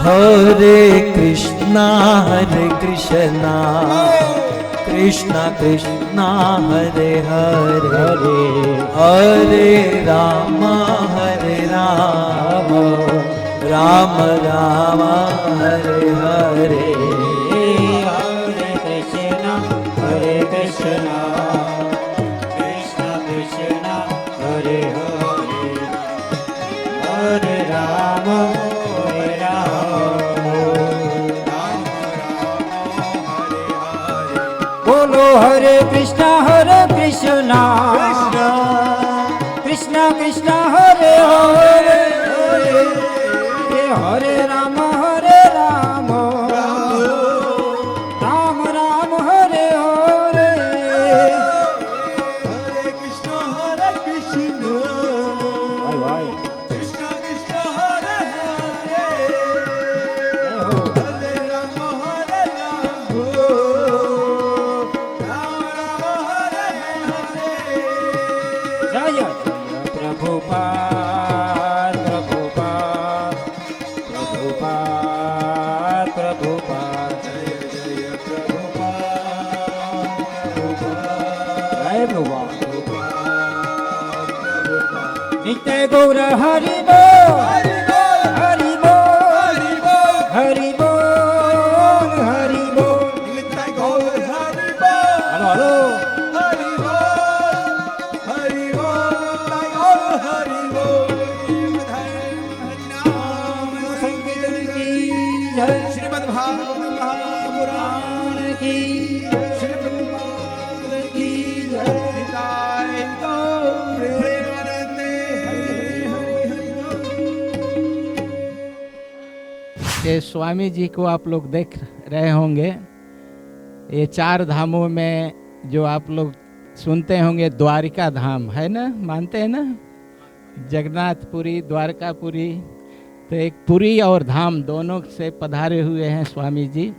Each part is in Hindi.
हरे कृष्णा कृष्णा कृष्णा हरे हरे हरे राम राम राम हरे हरे हरे कृष्णा कृष्णा कृष्णा हरे हरे हरे राम बोलो हरे कृष्णा कृष्णा कृष्णा हरे हरे हरे राम राम राम हरे हरे हरे कृष्णा भाई कृष्णा कृष्णा हरे हरे हरे राम हरे हरे जय जय प्रभुपाद प्रभुपाद प्रभुपाद प्रभुपाद जय जय प्रभुपाद जय भगवान नित्य गौर हरि बोल हरि बोल हरि बोल हरि बोल नित्य गौर हरि बोल हेलो हरि बोल हरि बोल हरि बोल हरि नाम संकीर्तन की जय श्रीमद् भागवत महापुराण की श्री प्रभुपाद की जय निताय गौर प्रेमानंदे हरि हरि हरि के स्वामी जी को आप लोग देख रहे होंगे। ये 4 धामों में जो आप लोग सुनते होंगे द्वारिका धाम है ना, मानते हैं ना, जगन्नाथपुरी द्वारकापुरी। तो एक पुरी और धाम दोनों से पधारे हुए हैं स्वामी जी।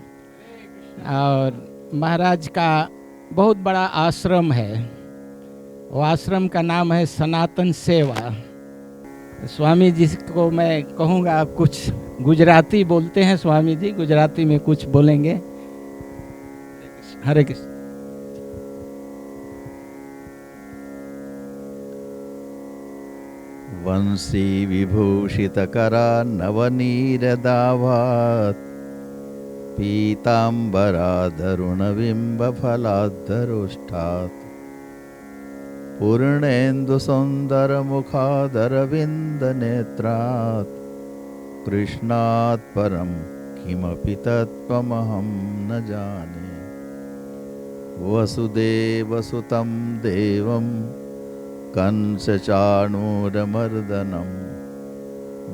और महाराज का बहुत बड़ा आश्रम है, वो आश्रम का नाम है सनातन सेवा। स्वामी जी को मैं कहूँगा आप कुछ गुजराती बोलते हैं, स्वामी जी गुजराती में कुछ बोलेंगे। हरे कृष्ण। वंशी विभूषितकरा नवनीरदाभात् पीताम्बराधरुणबिम्बफलाद्धरुष्ठात् पूर्णेन्दुसुन्दरमुखादरविन्दनेत्रात् कृष्णात् परं किमपि तत्त्वमहं न जाने। वसुदेवसुतं देवं कंसचाणूरमर्दनं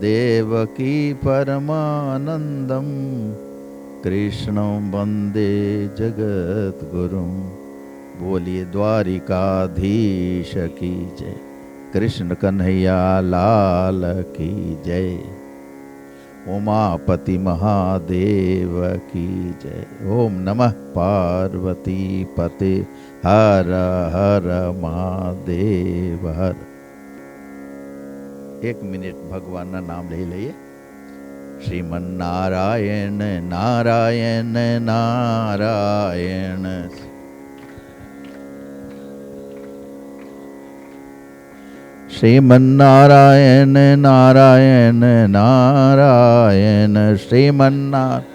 देवकी परमानन्दं कृष्णं वन्दे जगद्गुरुं। बोलिए द्वारिकाधीश की जय, कृष्ण कन्हैया लाल की जय, उमापति महादेव की जय। ओम नमः पार्वती पते हर हर महादेव हर। 1 मिनट भगवान ना नाम ले लिए। श्रीमन्नारायण नारायण नारायण, श्रीमन्नारायण नारायण नारायण, श्रीमन्नारायण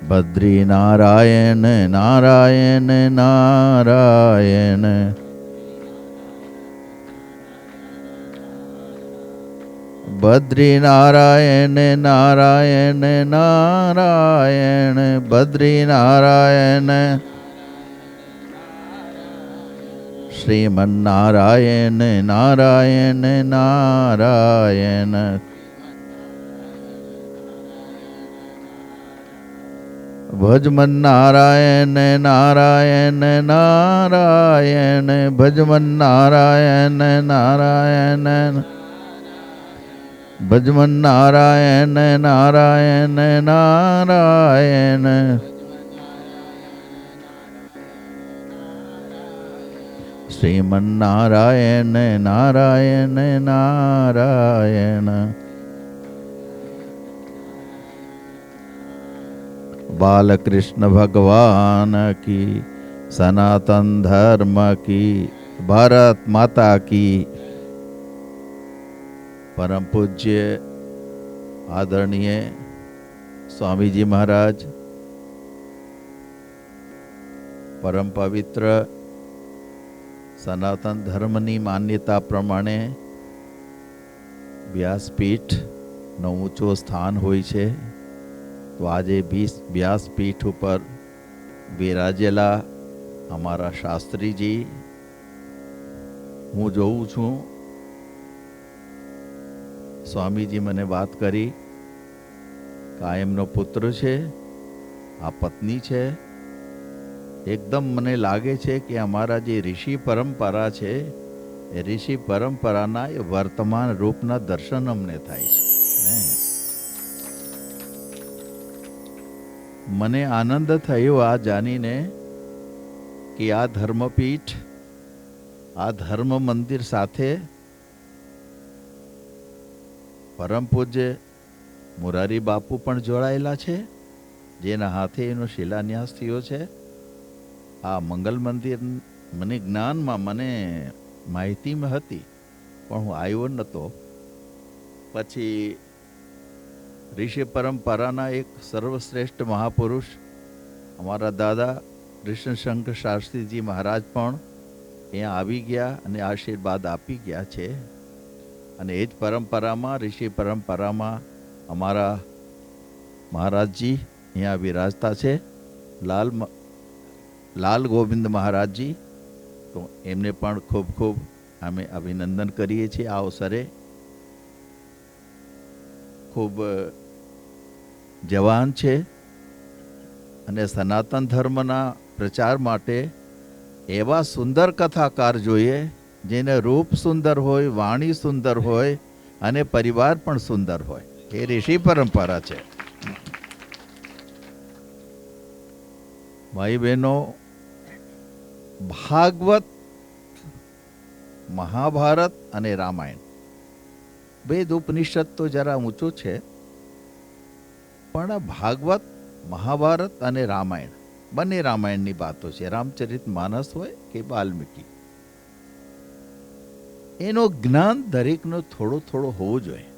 बद्री नारायण नारायण नारायण, बद्री नारायण नारायण नारायण, बद्री नारायण, श्रीमन्नारायण नारायण नारायण, भजमन नारायण नारायण नारायण, भजमन नारायण नारायण, भजमन नारायण नारायण नारायण, શ્રીમન્નારાયણ નારાયણ નારાયણ. बालकृष्ण भगवान की, सनातन धर्म की, भारत माता की. परम पूज्य आदरणीय स्वामी जी महाराज, परम पवित्र સનાતન ધર્મની માન્યતા પ્રમાણે વ્યાસપીઠનું ઊંચું સ્થાન હોય છે. તો આજે વ્યાસપીઠ ઉપર બિરાજેલા અમારા શાસ્ત્રીજી, હું જોઉં છું, સ્વામીજી મને વાત કરી કે આ એમનો પુત્ર છે, આ પત્ની છે. એકદમ મને લાગે છે કે અમારા જે ઋષિ પરંપરા છે એ ઋષિ પરંપરાના એ વર્તમાન રૂપના દર્શન અમને થાય છે. મને આનંદ થયો આ જાણીને કે આ ધર્મપીઠ, આ ધર્મ મંદિર સાથે પરમ પૂજ્ય મોરારી બાપુ પણ જોડાયેલા છે, જેના હાથે એનો શિલાન્યાસ થયો છે. આ મંગલ મંદિર મને જ્ઞાનમાં, મને માહિતીમાં હતી, પણ હું આવ્યો નહોતો. પછી ઋષિ પરંપરાના એક સર્વશ્રેષ્ઠ મહાપુરુષ અમારા દાદા કૃષ્ણશંકર શાસ્ત્રીજી મહારાજ પણ અહીંયા આવી ગયા અને આશીર્વાદ આપી ગયા છે. અને એ જ પરંપરામાં, ઋષિ પરંપરામાં અમારા મહારાજજી અહીંયા વિરાજતા છે, લાલ ગોવિંદ મહારાજજી. તો એમને પણ ખૂબ ખૂબ અમે અભિનંદન કરીએ છીએ. આ અવસરે ખૂબ જવાન છે અને સનાતન ધર્મના પ્રચાર માટે એવા સુંદર કથાકાર જોઈએ, જેને રૂપ સુંદર હોય, વાણી સુંદર હોય અને પરિવાર પણ સુંદર હોય. એ ઋષિ પરંપરા છે. ભાઈ બહેનો, ભાગવત, મહાભારત અને રામાયણ બે ઉપનિષદ તો જરા ઊંચું છે, પણ ભાગવત, મહાભારત અને રામાયણ બંને રામાયણની વાતો છે. રામચરિત માનસ હોય કે વાલ્મીકી, એનો જ્ઞાન દરેકનો થોડો થોડો હોવો જોઈએ.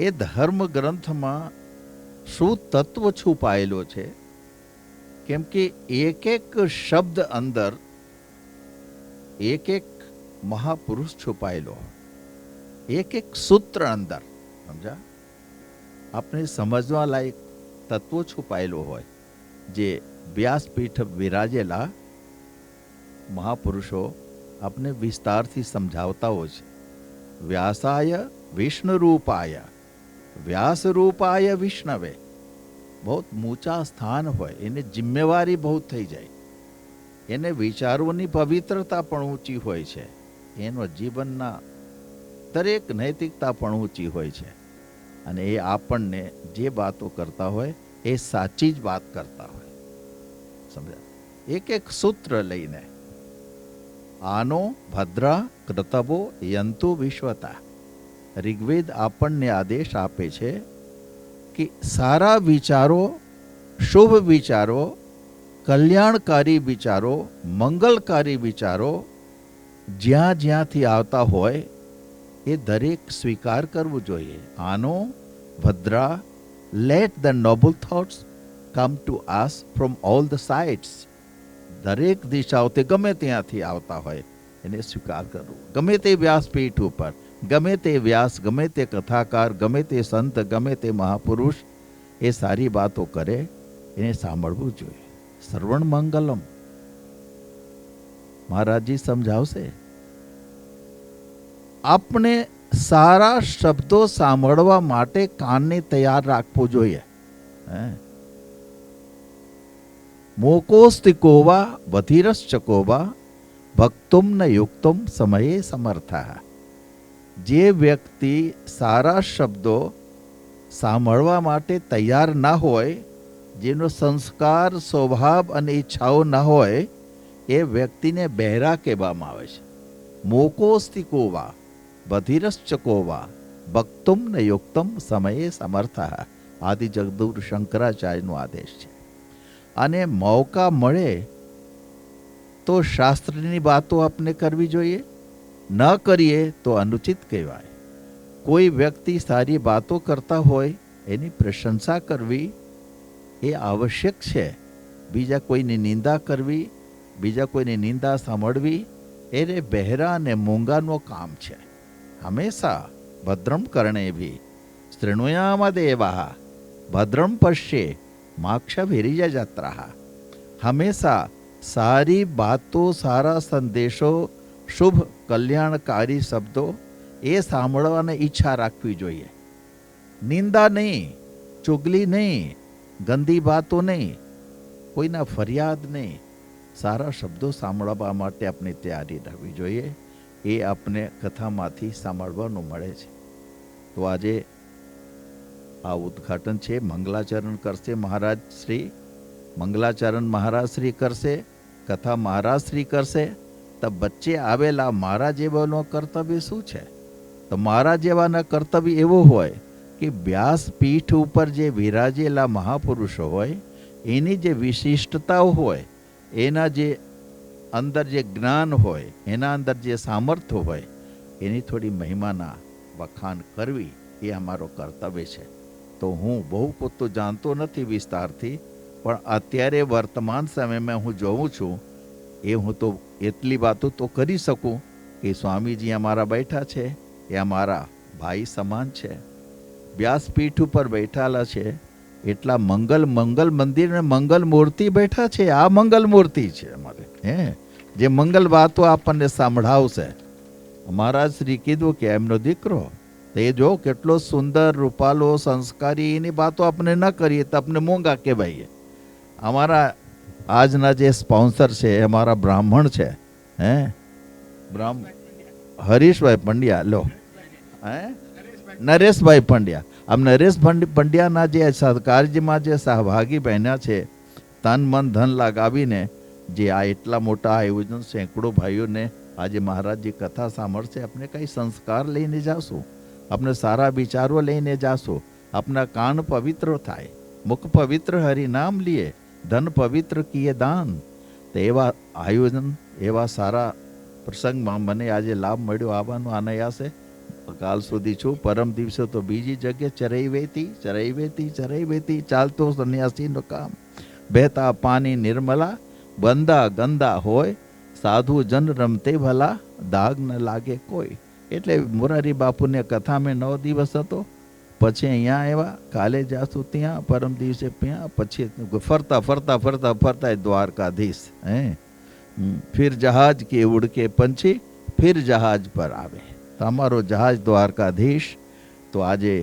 એ ધર્મ ગ્રંથમાં શું તત્વ છુપાયેલો છે, કેમ કે એક એક શબ્દ અંદર એક એક મહાપુરુષ છુપાયેલો હોય, એક એક સૂત્ર અંદર, સમજા, આપણે સમજવા લાયક તત્વો છુપાયેલો હોય, જે વ્યાસપીઠ વિરાજેલા મહાપુરુષો આપણે વિસ્તારથી સમજાવતા હોય છે. વ્યાસાય વિષ્ણુ રૂપાય, વ્યાસ રૂપાય વિષ્ણવે. બહુ ઊંચા સ્થાન હોય, એને જિમ્મેવારી બહુ થઈ જાય, એને વિચારોની પવિત્રતા પણ ઊંચી હોય છે, એનો જીવનના દરેક નૈતિકતા પણ ઊંચી હોય છે. અને એ આપણને જે વાતો કરતા હોય એ સાચી જ વાત કરતા હોય, સમજ્યા. એક એક સૂત્ર લઈને, આનો ભદ્રા કૃતવો યંતુ વિશ્વતા. ઋગ્વેદ આપણને આદેશ આપે છે કે સારા વિચારો, શુભ વિચારો, કલ્યાણકારી વિચારો, મંગલકારી વિચારો જ્યાં જ્યાંથી આવતા હોય એ દરેક સ્વીકાર કરવું જોઈએ. આનો ભદ્રા, let the noble thoughts come to us from all the sides. દરેક દિશાઓથી ગમે ત્યાંથી આવતા હોય એને સ્વીકાર કરવું. ગમે તે વ્યાસપીઠ ઉપર, ગમે તે વ્યાસ, ગમે તે કથાકાર, ગમે તે સંત, ગમે તે મહાપુરુષ એ સારી વાતો કરે, એને સાંભળવું જોઈએ. સર્વણ મંગલમ મહારાજજી સમજાવશે. આપણે સારા શબ્દો સાંભળવા માટે કાનને તૈયાર રાખવું જોઈએ. મોકોસ્તિકોવા વધીરશ્ચકોવા ભક્તુમ ન યુક્તુમ સમયે સમર્થા. જે વ્યક્તિ સારા શબ્દો સાંભળવા માટે તૈયાર ના હોય, જેનો સંસ્કાર, સ્વભાવ અને ઈચ્છાઓ ના હોય, એ વ્યક્તિને બહેરા કહેવામાં આવે છે. મોકોસ્તિ કોવા બધિરશ્ચ કોવા ભક્તુમ ન યુક્તમ સમયે સમર્થ આદિ જગદુર શંકરાચાર્યનો આદેશ છે. અને મોકા મળે તો શાસ્ત્રની વાતો આપણે કરવી જોઈએ, ન કરીએ તો અનુચિત કહેવાય. કોઈ વ્યક્તિ સારી વાતો કરતા હોય એની પ્રશંસા કરવી એ આવશ્યક છે. બીજા કોઈની નિંદા કરવી, બીજા કોઈની નિંદા સાંભળવી એ બહેરા અને મૂંગાનું કામ છે. હંમેશા ભદ્રમ કર્ણેભિ શૃણુયામદેવા ભદ્રમ પશ્યે માક્ષભિરીજ જત્રા. હંમેશા સારી બાતો, સારા સંદેશો, શુભ કલ્યાણકારી શબ્દો એ સાંભળવાની ઈચ્છા રાખવી જોઈએ. નિંદા નહીં, ચુગલી નહીં, ગંદી વાતો નહીં, કોઈના ફરિયાદ નહીં, સારા શબ્દો સાંભળવા માટે આપણે તૈયારી રહેવી જોઈએ. એ આપણે કથામાંથી સાંભળવાનું મળે છે. તો આજે આ ઉદ્ઘાટન છે. મંગલાચરણ કરશે મહારાજ શ્રી, મંગલાચરણ મહારાજ શ્રી કરશે, કથા મહારાજ શ્રી કરશે. તો વચ્ચે આવેલા મારા જેવાનો કર્તવ્ય શું છે? તો મારા જેવાના કર્તવ્ય એવો હોય કે વ્યાસપીઠ ઉપર જે વિરાજેલા મહાપુરુષો હોય એની જે વિશિષ્ટતાઓ હોય, એના જે અંદર જે જ્ઞાન હોય, એના અંદર જે સામર્થ્ય હોય, એની થોડી મહિમાના વખાણ કરવી એ અમારો કર્તવ્ય છે. તો હું બહુ પોતો જાણતો નથી વિસ્તારથી, પણ અત્યારે વર્તમાન સમયમાં હું જોઉં છું એ હું તો એટલી વાતો તો કરી શકું કે સ્વામીજી અમારા બેઠા છે, એ અમારા ભાઈ સમાન છે. વ્યાસપીઠ ઉપર બેઠાલા છે, એટલા મંગલ મંદિર ને મંગલ મૂર્તિ બેઠા છે. આ મંગલ મૂર્તિ છે અમારે, જે મંગલ વાતો આપણને સાંભળાવશે. મહારાજ શ્રી કીધું કે એમનો દીકરો તે જો કેટલો સુંદર, રૂપાલો, સંસ્કારી, એની વાતો આપણે ન કરીએ તો આપણે મોંઘા કહેવાઈએ. અમારા આજના જે સ્પોન્સર છે એ અમારા બ્રાહ્મણ છે, હરીશભાઈ પંડ્યા, લો નરેશભાઈ પંડ્યા. આમ નરેશ પંડ્યાના જે કાર્યમાં જે સહભાગી બન્યા છે, તન મન ધન લગાવીને જે આ એટલા મોટા આયોજન, સેંકડો ભાઈઓને આજે મહારાજજી કથા સાંભળશે. આપણે કઈ સંસ્કાર લઈને જાશું, આપણે સારા વિચારો લઈને જાશું, આપના કાન પવિત્ર થાય, મુખ પવિત્ર હરિનામ લીએ, ધન પવિત્ર કીએ દાન. તો એવા આયોજન, એવા સારા પ્રસંગમાં મને આજે લાભ મળ્યો આવવાનો અનાયાસે. કાલ સુધી છું. પરમ દિવસે તો બીજી જગ્યાએ ચરાઈ વેતી ચાલતો સંન્યાસીનું કામ. બહેતા પાણી નિર્મલા, બંદા ગંદા હોય, સાધુ જન રમતે ભલા, દાગ ન લાગે કોઈ. એટલે મોરારી બાપુને કથામાં 9 દિવસ હતો, પછી અહીંયા આવ્યા, કાલે જાશું ત્યાં, પરમ દિવસે ત્યાં, પછી ફરતા ફરતા ફરતા ફરતા દ્વારકાધીશ. ફિર જહાજ કે ઉડ કે પંછી ફિર જહાજ પર આવે. તો અમારો જહાજ દ્વારકાધીશ. તો આજે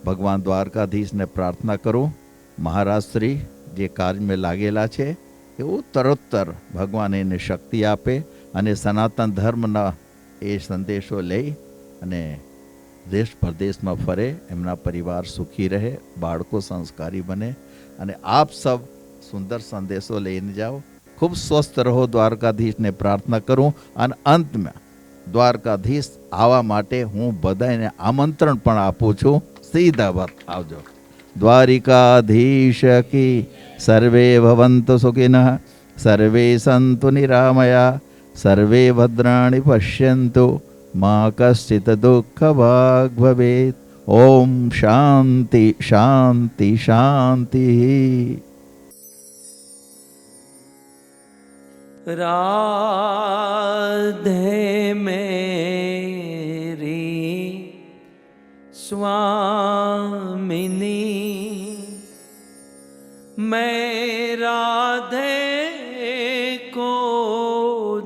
ભગવાન દ્વારકાધીશને પ્રાર્થના કરું, મહારાજ શ્રી જે કાર્યમાં લાગેલા છે એ ઉત્તરોત્તર ભગવાન એને શક્તિ આપે અને સનાતન ધર્મના એ સંદેશો લઈ અને દેશ પરદેશમાં ફરે, એમના પરિવાર સુખી રહે, બાળકો સંસ્કારી બને અને આપ સબ સુંદર સંદેશો લઈને જાઓ. ખૂબ સ્વસ્થ રહો, દ્વારકાધીશને પ્રાર્થના કરું. અને અંતમાં દ્વારકાધીશ આવવા માટે હું બધાને આમંત્રણ પણ આપું છું. સીધા વાત આવજો. દ્વારિકાધીશ કી સર્વે ભવંતુ સુખિનઃ, સર્વે સંતુ નિરામયા, સર્વે ભદ્રાણિ પશ્યન્તુ, મા કશ્ચિત દુઃખ ભાગ ભવેત. ઓમ શાંતિ શાંતિ શાંતિ. राधे मेरी स्वामिनी, मैं राधे को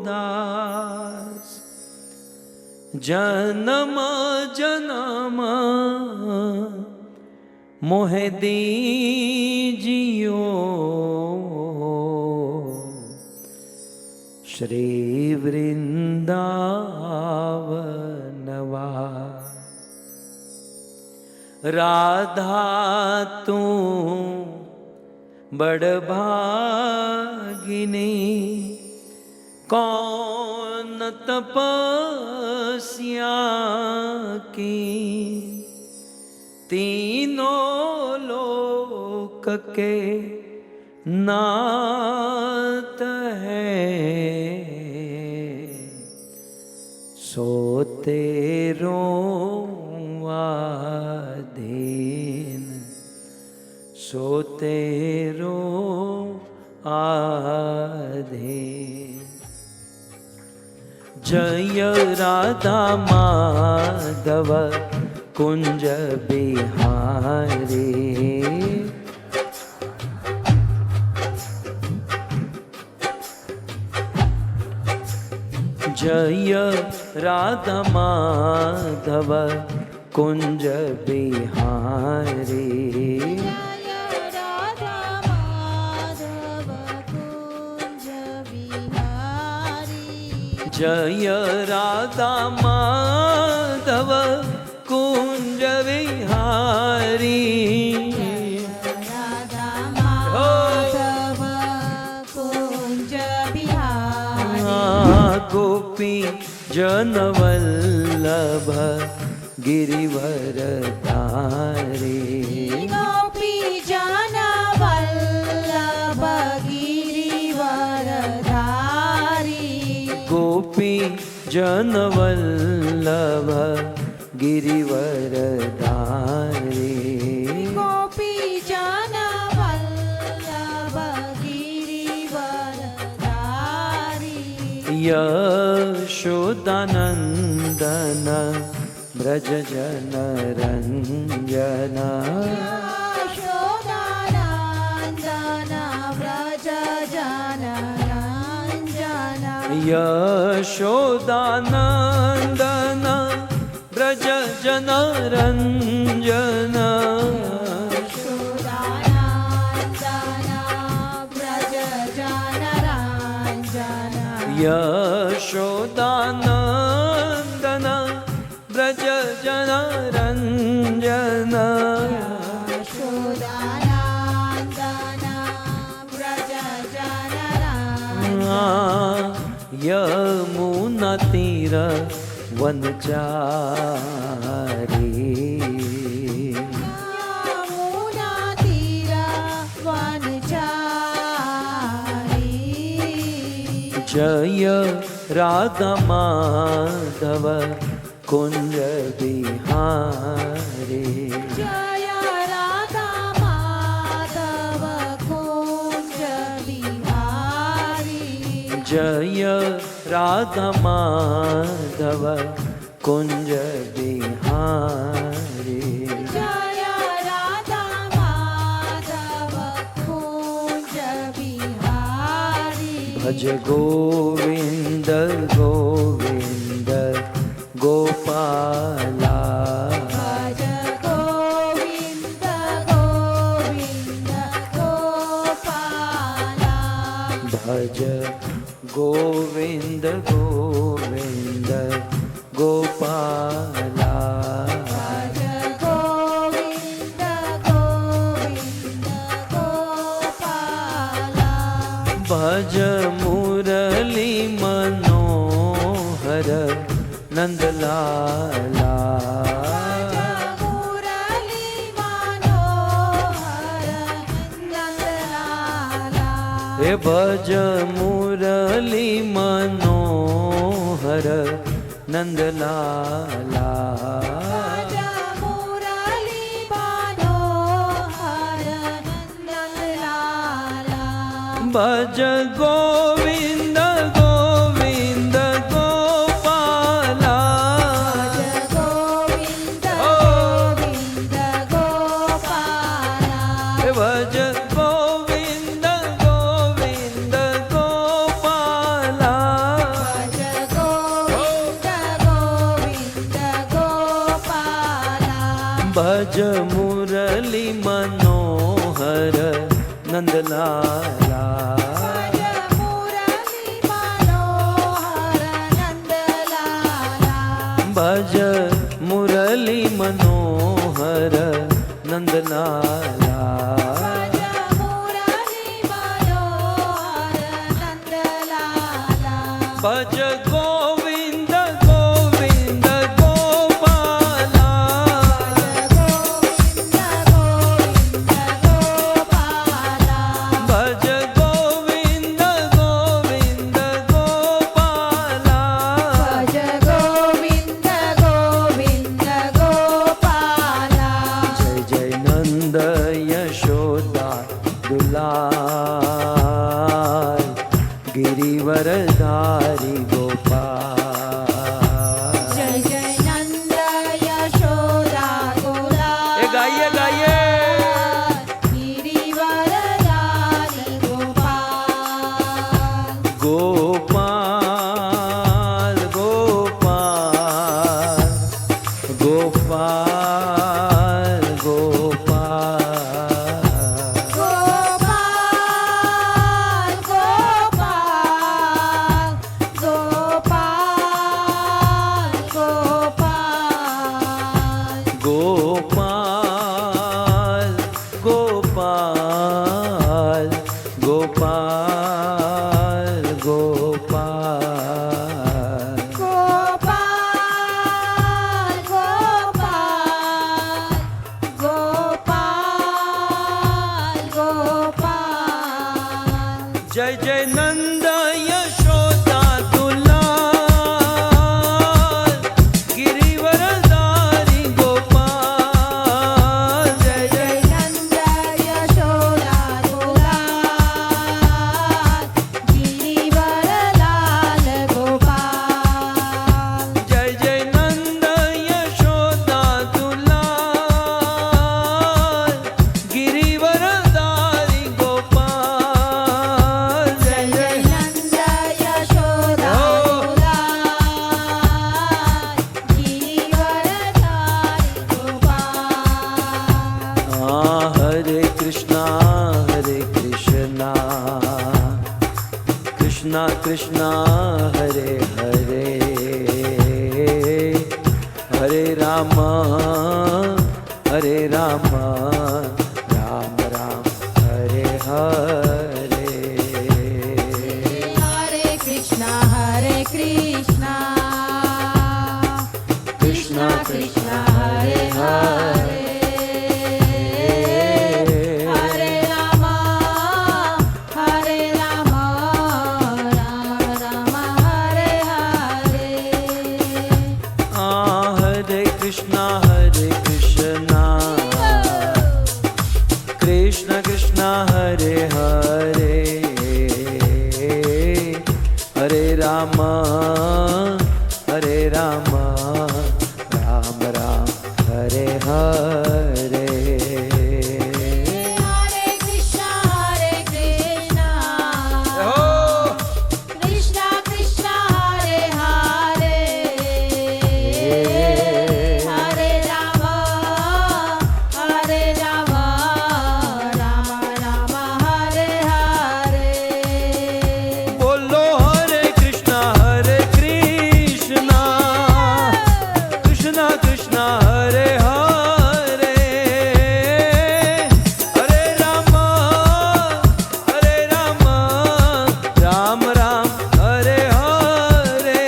दास, जन्म जन्म मोहे दीजियो, श्री वृंदावनवा। राधा तू बड़ भागिनी, कौन तपस्या की तीनों लोक के नाथ है, सो तेरों आधीन, सो तेरों आधीन। जय राधा माधव कुंज बिहारी, जय राधा माधव कुंज बिहारी, जय राधा माधव कुंज विहारी, गोपी जनवल्लभ गिरिवर धारी, गोपी जनवल्लभ गिरिवर धारी, गोपी जनवल्लभ गिरिवर धारी, गोपी जनवल्लभ गिरिवर धारी, यशोदानंदन ब्रज जन रंजन, यशोदानंदन व्रज जन रंजन, यशोदानंदन ब्रज जन रंजन, यशोदानंदन ब्रज जन रंजन, यशोदानंदन व्रज जन रंजन, यमुना तीर वनचारी, यमुना तीर वनचारी, जय राधा माधव कुंज बिहारी, जय राधा माधव कुंज बिहारी, जय राधा माधव कुंज बिहारी, जय राधा माधव कुंज बिहारी, भज गोविंद गोविंद गोपाला, भज गोविंद गोविंद गोपाला, भज गोविंद गोविंद गोपाला, भज गोविंद गोविंद गोपाला, भज मुरली मनोहर नंदलाला, मुरली मनोहर नंदलाला, हे भज मुरली मनोहर नंदलाला, भज मुरली मनोहर नंदलाला, भज गोविंद गोविंद गोपाला, भज गोविंद गोविंद गोपाला, भज गोविंद गोविंद गोपाला, भज गोविंद गोविंद गोपाला, भज मुरली मनोहर नंदलाला, भज मुरली मनोहर नंदलाला, भज मुरली मनोहर नंदलाला, भज मुरली मनोहर नंदलाला, गोपाल गोपाल गोपाल गोपाल गोपाल गोपाल गोपाल गोपाल गोपाल गोपाल गोपाल गोपाल गोपाल जय जय नंद यशोदा दुलाल गिरिवरधारी गोपाल जय जय नंद यशोदा दुलाल गिरिवरलाल गोपाल जय जय नंद यशोदा दुलाल गिरिवरधारी गोपाल जय जय जय नंद यशोदा दुलाल गिरिवरधारी गोपाल हरे कृष्णा कृष्णा कृष्णा हरे हरे हरे राम राम राम हरे हरे हरे कृष्णा कृष्णा कृष्णा हरे हरे हरे राम राम राम हरे हरे हरे कृष्णा कृष्णा कृष्णा हरे हरे हरे राम राम राम हरे हरे हरे कृष्णा कृष्णा कृष्णा हरे हरे हरे राम राम राम हरे हरे बोलो हरे कृष्णा कृष्णा कृष्णा हरे हरे हरे राम राम हरे हरे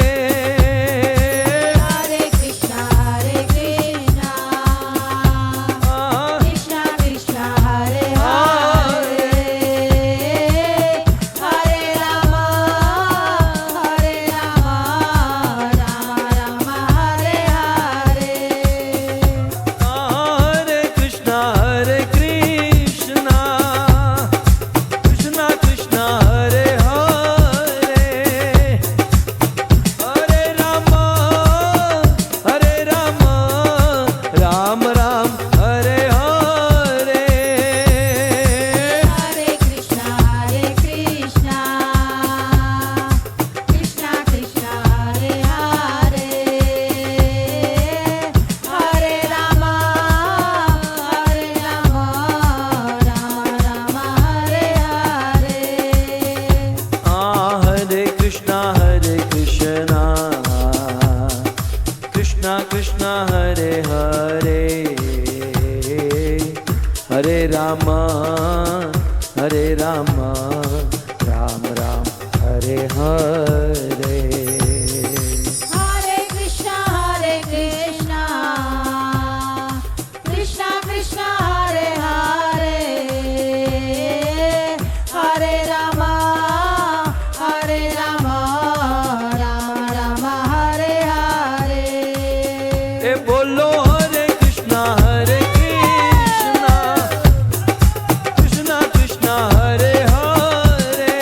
हरे कृष्णा कृष्णा कृष्णा हरे हरे हरे राम राम हरे हरे हरे कृष्णा कृष्णा कृष्णा हरे हरे हरे राम राम हरे हरे हरे कृष्णा कृष्णा कृष्णा हरे हरे हरे राम राम हरे हरे हरे कृष्णा कृष्णा हरे हरे हरे राम राम हरे हरे हरे कृष्णा कृष्णा कृष्णा हरे हरे हरे राम राम हरे हरे ए बोलो हरे कृष्णा कृष्णा कृष्णा हरे हरे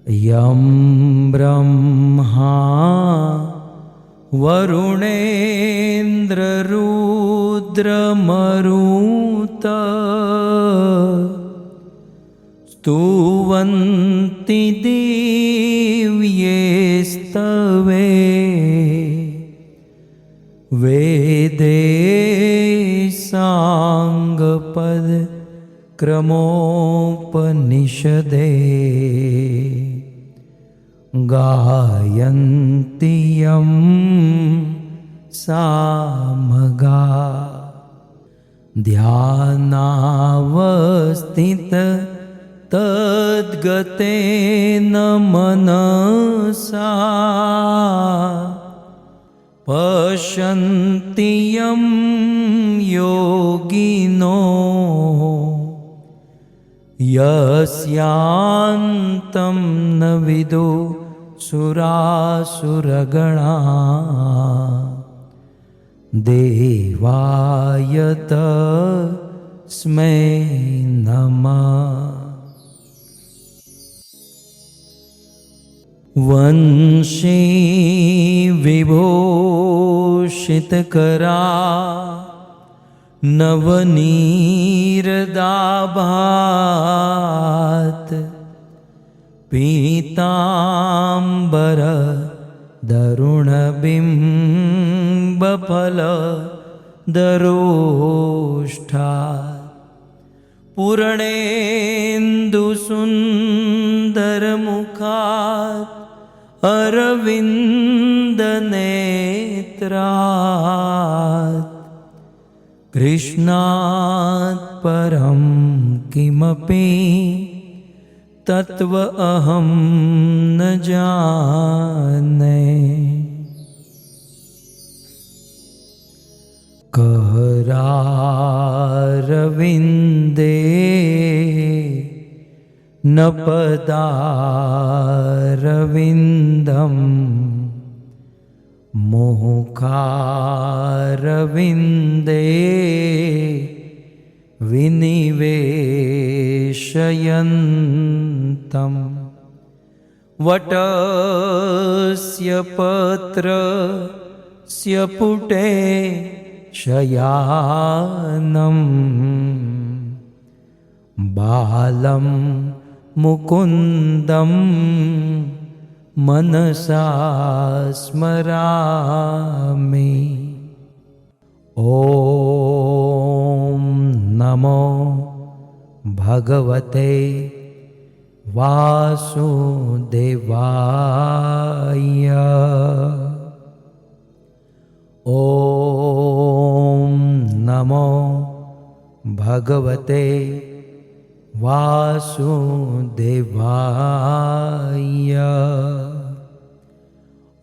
यं ब्रह्मा वरुणेन्द्ररुद्रमरुत स्तुवन्ति दिव्येस्तवे वेदे साङ्गपद क्रमोपनिषदे गायन्ति यं सामगा ध्यानावस्थित तद्गतेन मनसा पश्यन्ति यं योगिनो यस्यान्तं न विदु सुरासुरगणा देवाय तस्मै नमः। वंशी विभूषितकरा नवनीरदाभात् पीताम्बर दरुणबिम्बफल दरोष्ठात् पूर्णेन्दुसुन्दरमुखात् अरविन्दनेत्रात् कृष्णात् परं किमपि तत्व अहं न जाने। करारविन्दे न पदारविन्दं मुखारविन्दे विनिवेशयन्तं वटस्य पत्रस्य पुटे शयानं बालं मुकुन्दं मनसा स्मरामि। ॐ नमो भगवते वासुदेवाय। ॐ नमो भगवते वासुदेवाय।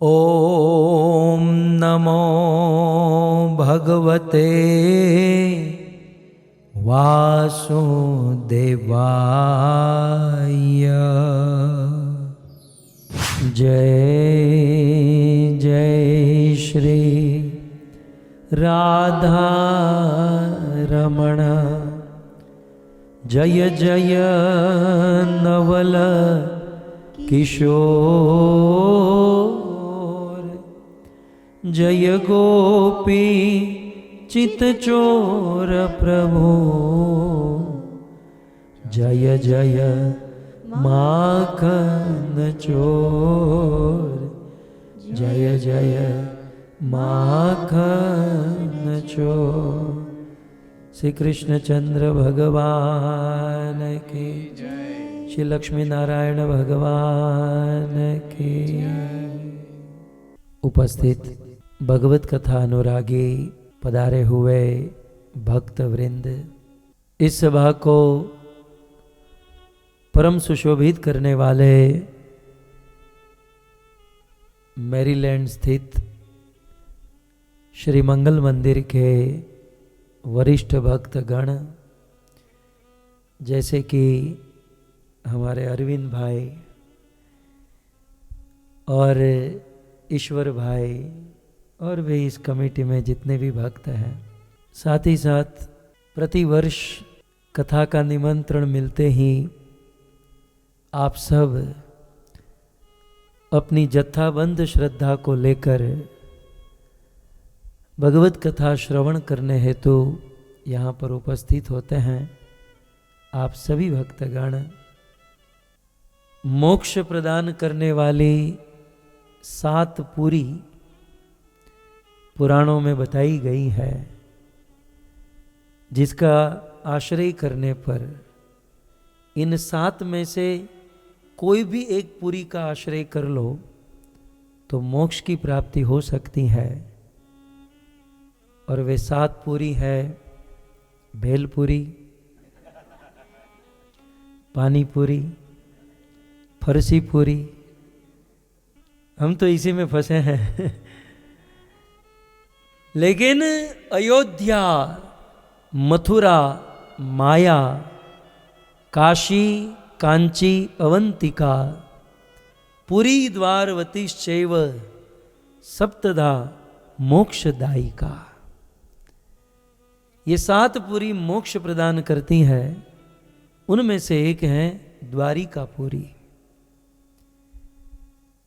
ॐ नमो भगवते वासुदेवाय। जय जय श्री राधा रमण, जय जय नवल किशोर, जय गोपी चितचोर प्रभु, जय जय माखन चोर, जय जय माखन चोर। श्री कृष्णचंद्र भगवान की, श्री लक्ष्मी नारायण भगवान की। उपस्थित भगवत कथा अनुरागी पधारे हुए भक्त वृंद, इस सभा को परम सुशोभित करने वाले मैरीलैंड स्थित श्री मंगल मंदिर के वरिष्ठ भक्त गण, जैसे कि हमारे अरविंद भाई और ईश्वर भाई और भी इस कमेटी में जितने भी भक्त हैं, साथ ही साथ प्रतिवर्ष कथा का निमंत्रण मिलते ही आप सब अपनी जत्थाबंद श्रद्धा को लेकर भगवत कथा श्रवण करने हेतु यहाँ पर उपस्थित होते हैं आप सभी भक्तगण। मोक्ष प्रदान करने वाली 7 पूरी पुराणों में बताई गई है, जिसका आश्रय करने पर इन 7 में से कोई भी एक पूरी का आश्रय कर लो तो मोक्ष की प्राप्ति हो सकती है। और वे 7 पूरी है भेलपुरी, पानी पूरी, फरसी पूरी। हम तो इसी में फंसे हैं लेकिन अयोध्या, मथुरा, माया, काशी, कांची, अवंतिका, पुरी द्वारवतीश्चैव सप्तधा मोक्षदायिका। ये 7 पुरी मोक्ष प्रदान करती है। उनमें से एक है द्वारिकापुरी।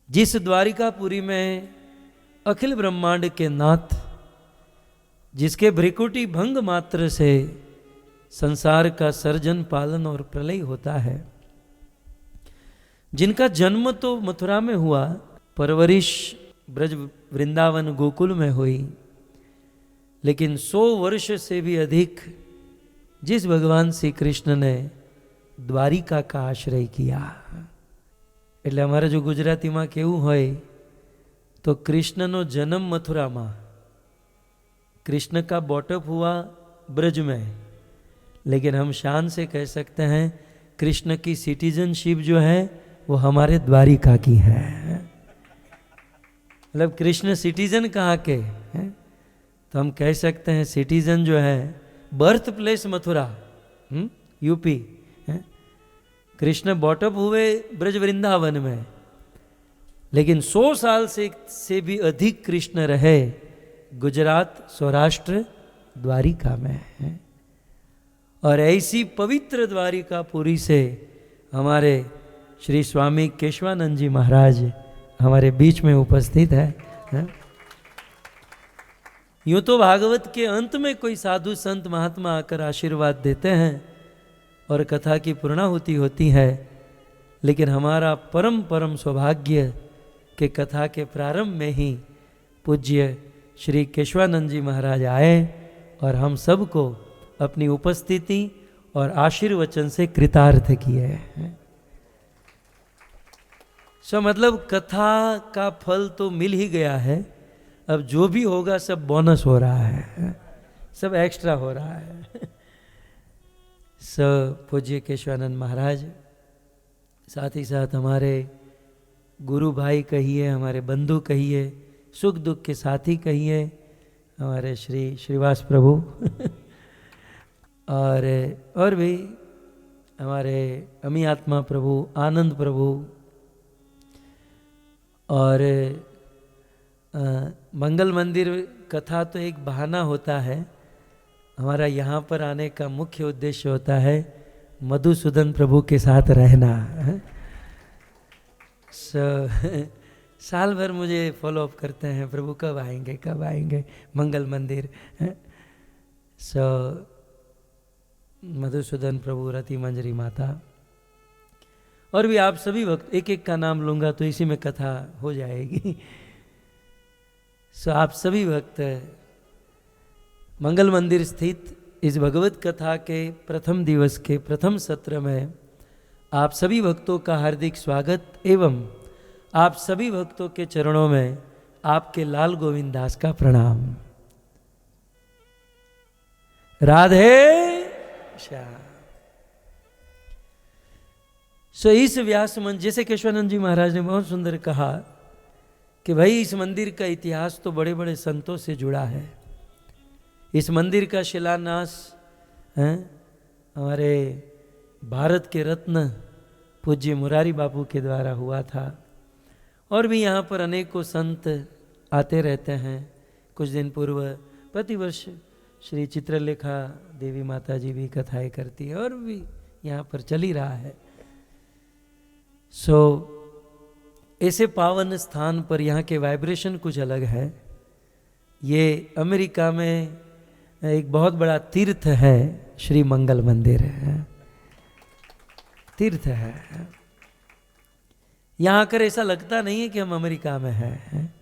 जिस द्वारिकापुरी में अखिल ब्रह्मांड के नाथ, जिसके भ्रिकुटी भंग मात्र से संसार का सर्जन, पालन और प्रलय होता है, जिनका जन्म तो मथुरा में हुआ, परवरिश ब्रज वृंदावन गोकुल में हुई, लेकिन 100 वर्ष से भी अधिक जिस भगवान श्री कृष्ण ने द्वारिका का आश्रय किया। એટલે અમારે જો ગુજરાતીમાં કેવું હોય तो कृष्णનો जन्म मथुरा में, कृष्ण का बॉटअप हुआ ब्रज में, लेकिन हम शान से कह सकते हैं कृष्ण की सिटीजनशिप जो है वो हमारे द्वारिका की है। मतलब कृष्ण सिटीजन कहाँ के हैं? तो हम कह सकते हैं सिटीजन जो है बर्थ प्लेस मथुरा, यूपी है। कृष्ण बॉटअप हुए ब्रज वृंदावन में, लेकिन 100 साल से भी अधिक कृष्ण रहे गुजरात, सौराष्ट्र, द्वारिका में है। और ऐसी पवित्र द्वारिकापुरी से हमारे श्री स्वामी केशवानंद जी महाराज हमारे बीच में उपस्थित है। यूं तो भागवत के अंत में कोई साधु संत महात्मा आकर आशीर्वाद देते हैं और कथा की पूर्णाहुति होती है, लेकिन हमारा परम परम सौभाग्य कि कथा के प्रारंभ में ही पूज्य श्री केशवानंद जी महाराज आए और हम सबको अपनी उपस्थिति और आशीर्वचन से कृतार्थ किए। सो मतलब कथा का फल तो मिल ही गया है, अब जो भी होगा सब बोनस हो रहा है, सब एक्स्ट्रा हो रहा है। पूज्य केशवानंद महाराज, साथ ही साथ हमारे गुरु भाई कहिए, हमारे बंधु कहिए, सुख दुख के साथी कहिए, हमारे श्री श्रीवास प्रभु और भी हमारे अमी आत्मा प्रभु, आनंद प्रभु, और मंगल मंदिर कथा तो एक बहाना होता है, हमारा यहाँ पर आने का मुख्य उद्देश्य होता है मधुसूदन प्रभु के साथ रहना। साल भर मुझे फॉलो अप करते हैं, प्रभु कब आएंगे मंगल मंदिर। मधुसूदन प्रभु, रति मंजरी माता, और भी आप सभी वक्त एक एक का नाम लूँगा तो इसी में कथा हो जाएगी। आप सभी भक्त मंगल मंदिर स्थित इस भगवत कथा के प्रथम दिवस के प्रथम सत्र में आप सभी भक्तों का हार्दिक स्वागत एवं आप सभी भक्तों के चरणों में आपके लाल गोविंद दास का प्रणाम। राधे श्याम। इस व्यास मंच, जैसे केशवानंद जी महाराज ने बहुत सुंदर कहा कि भाई इस मंदिर का इतिहास तो बड़े बड़े संतों से जुड़ा है। इस मंदिर का शिलान्यास हमारे भारत के रत्न पूज्य मुरारी बापू के द्वारा हुआ था, और भी यहाँ पर अनेकों संत आते रहते हैं। कुछ दिन पूर्व प्रतिवर्ष श्री चित्रलेखा देवी माता जी भी कथाएं करती है, और भी यहाँ पर चल ही रहा है। ऐसे पावन स्थान पर यहाँ के वाइब्रेशन कुछ अलग है। ये अमेरिका में एक बहुत बड़ा तीर्थ है, श्री मंगल मंदिर है, तीर्थ है। यहाँ आकर ऐसा लगता नहीं है कि हम अमेरिका में हैं,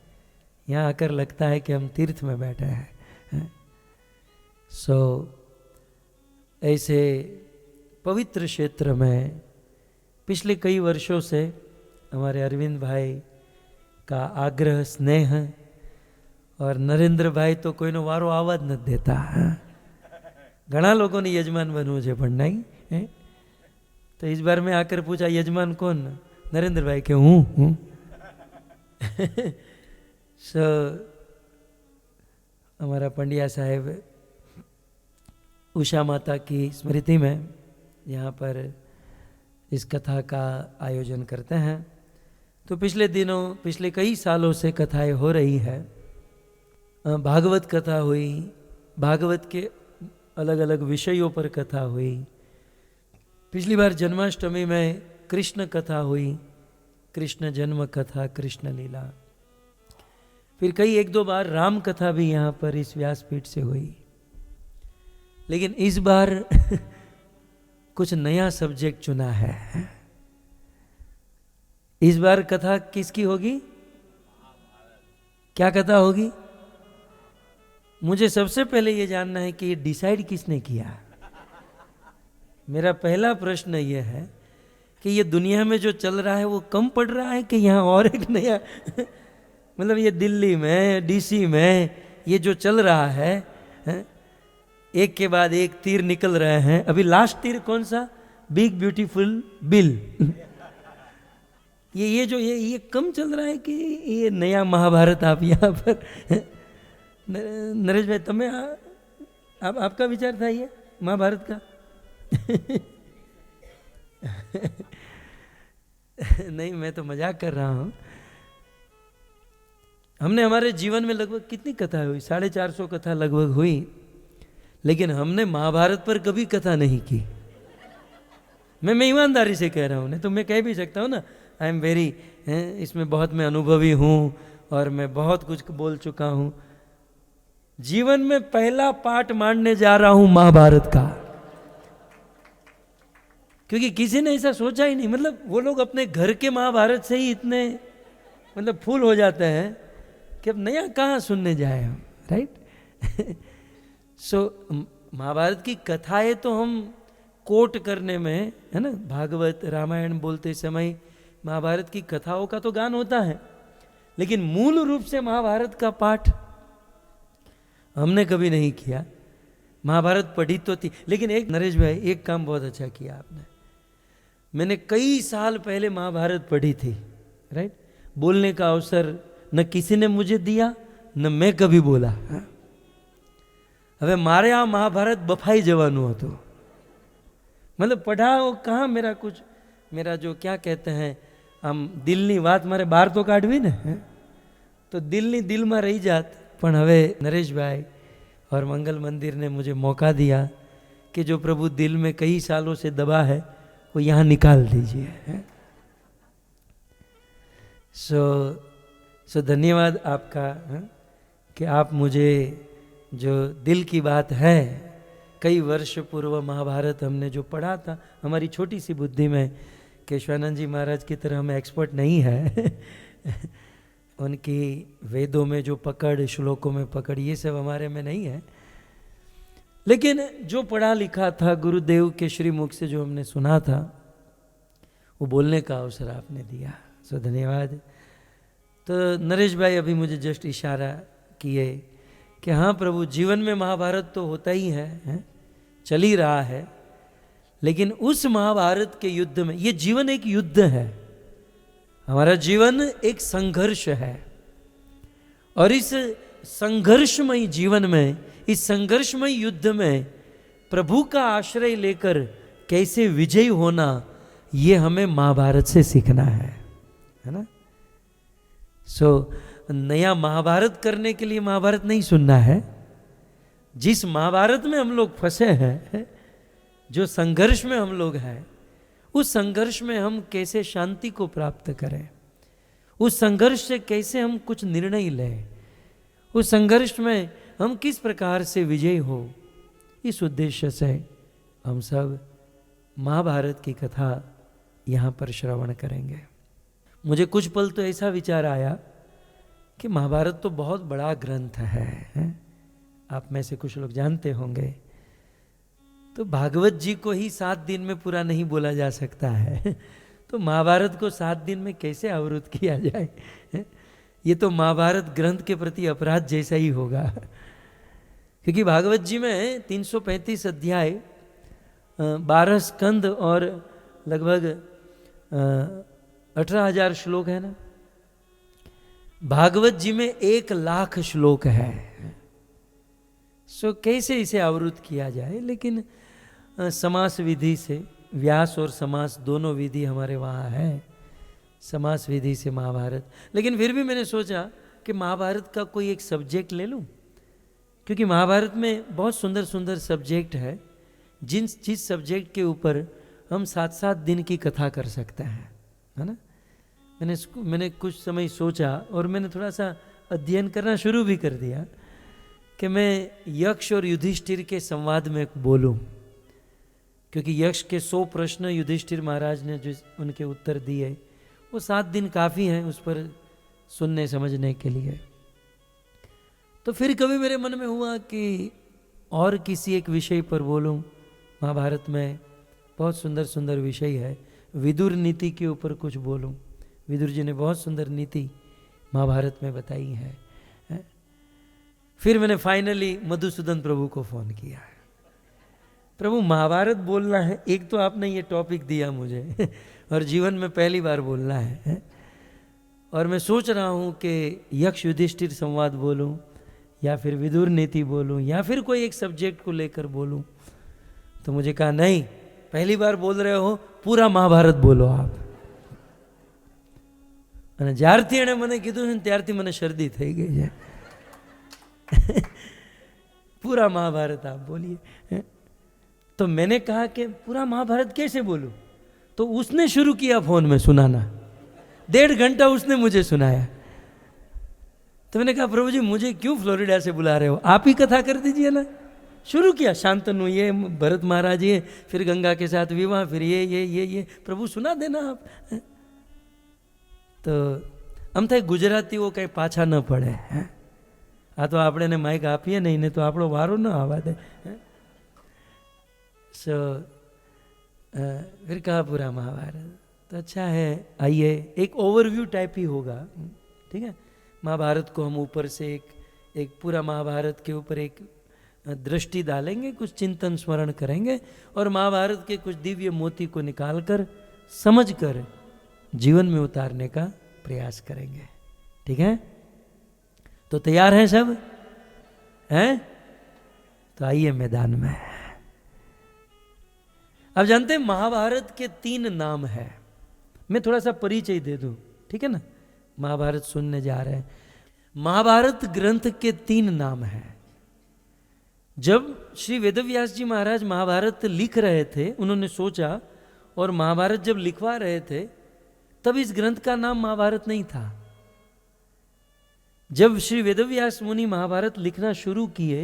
यहाँ आकर लगता है कि हम तीर्थ में बैठे हैं। सो ऐसे पवित्र क्षेत्र में पिछले कई वर्षों से हमारे अरविंद भाई का आग्रह, स्नेह, और नरेंद्र भाई तो कोईनो वारो आवाज न देता। घણા લોકોને યજમાન બનવું છે પણ નહીં, तो इस बार मैं आकर पूछा यजमान कौन? नरेंद्र भाई के हूँ। सो हमारा पंडिया साहेब उषा माता की स्मृति में यहाँ पर इस कथा का आयोजन करते हैं। तो पिछले दिनों, पिछले कई सालों से कथाएं हो रही है। भागवत कथा हुई, भागवत के अलग अलग विषयों पर कथा हुई। पिछली बार जन्माष्टमी में कृष्ण कथा हुई, कृष्ण जन्म कथा, कृष्ण लीला। फिर कई एक दो बार राम कथा भी यहाँ पर इस व्यासपीठ से हुई। लेकिन इस बार कुछ नया सब्जेक्ट चुना है। इस बार कथा किसकी होगी? क्या कथा होगी? मुझे सबसे पहले ये जानना है कि ये डिसाइड किसने किया। मेरा पहला प्रश्न ये है कि ये दुनिया में जो चल रहा है वो कम पड़ रहा है कि यहाँ और एक नया मतलब ये दिल्ली में, डीसी में ये जो चल रहा है, एक के बाद एक तीर निकल रहे हैं। अभी लास्ट तीर कौन सा? Big beautiful bill. ये कम चल रहा है कि ये नया महाभारत आप यहाँ पर नरेश भाई तमें आपका विचार था ये महाभारत का? नहीं, मैं तो मजाक कर रहा हूँ। हमने हमारे जीवन में लगभग कितनी कथा हुई? 450 कथा लगभग हुई, लेकिन हमने महाभारत पर कभी कथा नहीं की। मैं ईमानदारी से कह रहा हूँ, नहीं तो मैं कह भी सकता हूँ ना, आई एम वेरी, इसमें बहुत मैं अनुभवी हूँ और मैं बहुत कुछ बोल चुका हूँ। जीवन में पहला पाठ मांडने जा रहा हूँ महाभारत का, क्योंकि किसी ने ऐसा सोचा ही नहीं। मतलब वो लोग अपने घर के महाभारत से ही इतने मतलब फूल हो जाते हैं कि अब नया कहाँ सुनने जाए हम, राइट? सो महाभारत की कथाएं तो हम कोट करने में, है ना, भागवत रामायण बोलते समय महाभारत की कथाओं का तो गान होता है, लेकिन मूल रूप से महाभारत का पाठ हमने कभी नहीं किया। महाभारत पढ़ी तो थी, लेकिन एक नरेश भाई एक काम बहुत अच्छा किया आपने। मैंने कई साल पहले महाभारत पढ़ी थी, राइट? बोलने का अवसर न किसी ने मुझे दिया, न मैं कभी बोला। હવે મારે આ મહાભારત બફાઈ જવાનું હતું। मतलब पढ़ाओ कहाँ मेरा कुछ, मेरा जो क्या कहते हैं हम दिलनी વાત મારે બહાર તો કાઢવી ને, तो दिलनी दिल में रही जात। पण હવે नरेश भाई और मंगल मंदिर ने मुझे मौका दिया कि जो प्रभु दिल में कई सालों से दबा है वो यहाँ निकाल दीजिए। सो धन्यवाद आपका, कि आप मुझे जो दिल की बात है, कई वर्ष पूर्व महाभारत हमने जो पढ़ा था हमारी छोटी सी बुद्धि में, केशवानंद जी महाराज की तरह हम एक्सपर्ट नहीं है। उनकी वेदों में जो पकड़, श्लोकों में पकड़, ये सब हमारे में नहीं है, लेकिन जो पढ़ा लिखा था गुरुदेव के श्री मुख से जो हमने सुना था वो बोलने का अवसर आपने दिया। सो धन्यवाद। तो नरेश भाई अभी मुझे जस्ट इशारा किए कि हाँ प्रभु, जीवन में महाभारत तो होता ही है, चल ही रहा है, लेकिन उस महाभारत के युद्ध में, ये जीवन एक युद्ध है, हमारा जीवन एक संघर्ष है, और इस संघर्षमय जीवन में, इस संघर्षमय युद्ध में प्रभु का आश्रय लेकर कैसे विजयी होना, ये हमें महाभारत से सीखना है ना। सो नया महाभारत करने के लिए महाभारत नहीं सुनना है। जिस महाभारत में हम लोग फंसे हैं, जो संघर्ष में हम लोग हैं, उस संघर्ष में हम कैसे शांति को प्राप्त करें, उस संघर्ष से कैसे हम कुछ निर्णय लें, उस संघर्ष में हम किस प्रकार से विजयी हो, इस उद्देश्य से हम सब महाभारत की कथा यहाँ पर श्रवण करेंगे। मुझे कुछ पल तो ऐसा विचार आया कि महाभारत तो बहुत बड़ा ग्रंथ है? आप में से कुछ लोग जानते होंगे। तो भागवत जी को ही 7 दिन में पूरा नहीं बोला जा सकता है, तो महाभारत को 7 दिन में कैसे आवृत किया जाए? ये तो महाभारत ग्रंथ के प्रति अपराध जैसा ही होगा, क्योंकि भागवत जी में 335 अध्याय, 12 स्कंद और लगभग 18,000 श्लोक है ना। भागवत जी में 1,00,000 श्लोक है। सो कैसे इसे आवृत किया जाए? लेकिन समास विधि से, व्यास और समास दोनों विधि हमारे वहाँ है, समास विधि से महाभारत। लेकिन फिर भी मैंने सोचा कि महाभारत का कोई एक सब्जेक्ट ले लूँ, क्योंकि महाभारत में बहुत सुंदर सुंदर सब्जेक्ट है, जिस सब्जेक्ट के ऊपर हम 7-7 दिन की कथा कर सकते हैं, है ना। मैंने कुछ समय सोचा और मैंने थोड़ा सा अध्ययन करना शुरू भी कर दिया कि मैं यक्ष और युधिष्ठिर के संवाद में बोलूं, क्योंकि यक्ष के 100 प्रश्न युधिष्ठिर महाराज ने जो उनके उत्तर दिए, वो 7 दिन काफ़ी हैं उस पर सुनने समझने के लिए। तो फिर कभी मेरे मन में हुआ कि और किसी एक विषय पर बोलूं। महाभारत में बहुत सुंदर सुंदर विषय है, विदुर नीति के ऊपर कुछ बोलूं। विदुर जी ने बहुत सुंदर नीति महाभारत में बताई है। फिर मैंने फाइनली मधुसूदन प्रभु को फ़ोन किया, प्रभु महाभारत बोलना है, एक तो आपने ये टॉपिक दिया मुझे और जीवन में पहली बार बोलना है, और मैं सोच रहा हूँ कि यक्ष युधिष्ठिर संवाद बोलूँ या फिर विदुर नीति बोलूँ या फिर कोई एक सब्जेक्ट को लेकर बोलूँ। तो मुझे कहा नहीं, पहली बार बोल रहे हो, पूरा महाभारत बोलो आप। અને જ્યારથી એણે મને કીધું ને ત્યારથી મને શરદી થઈ ગઈ છે। पूरा महाभारत आप बोलिए। तो मैंने कहा कि पूरा महाभारत कैसे बोलूं? तो उसने शुरू किया फोन में सुनाना, 1.5 घंटा उसने मुझे सुनाया। तो मैंने कहा प्रभु जी मुझे क्यों फ्लोरिडा से बुला रहे हो, आप ही कथा कर दीजिए ना। शुरू किया, शांतनु ये, भरत महाराज ये, फिर गंगा के साथ विवाह, फिर ये प्रभु सुना देना आप। तो આમ થાય ગુજરાતીઓ કંઈ પાછા ન પડે। આ તો આપણે એને માઇક આપીએ નહીં ને તો આપણો વારો ન આવવા દે। सो फिर कहा पूरा महाभारत, तो अच्छा है, आइए एक ओवरव्यू टाइप ही होगा, ठीक है। महाभारत को हम ऊपर से एक पूरा महाभारत के ऊपर एक दृष्टि डालेंगे, कुछ चिंतन स्मरण करेंगे और महाभारत के कुछ दिव्य मोती को निकालकर समझकर जीवन में उतारने का प्रयास करेंगे, ठीक है। तो तैयार हैं सब? हैं? तो आइए मैदान में। अब जानते हैं महाभारत के 3 नाम है। मैं थोड़ा सा परिचय दे दूं, ठीक है ना। महाभारत सुनने जा रहे हैं। महाभारत ग्रंथ के 3 नाम हैं। जब श्री वेदव्यास जी महाराज महाभारत लिख रहे थे, उन्होंने सोचा और महाभारत जब लिखवा रहे थे तब इस ग्रंथ का नाम महाभारत नहीं था। जब श्री वेदव्यास मुनि महाभारत लिखना शुरू किए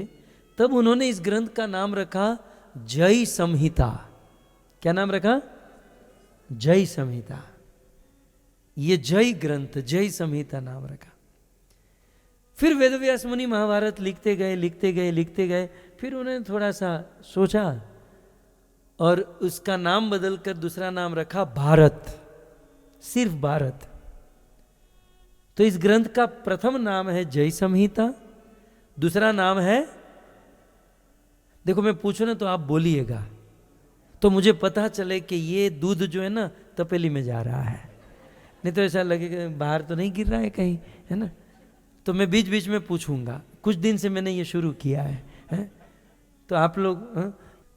तब उन्होंने इस ग्रंथ का नाम रखा जय संहिता। क्या नाम रखा? जय संहिता। ये जय ग्रंथ, जय संहिता नाम रखा। फिर वेदव्यास मुनि महाभारत लिखते गए। फिर उन्होंने थोड़ा सा सोचा और उसका नाम बदलकर दूसरा नाम रखा भारत, सिर्फ भारत। तो इस ग्रंथ का प्रथम नाम है जय संहिता, दूसरा नाम है, देखो मैं पूछूं ना तो आप बोलिएगा तो मुझे पता चले कि ये दूध जो है ना तपेली में जा रहा है, नहीं तो ऐसा लगेगा बाहर तो नहीं गिर रहा है कहीं, है ना। तो मैं बीच बीच में पूछूंगा, कुछ दिन से मैंने ये शुरू किया है? तो आप लोग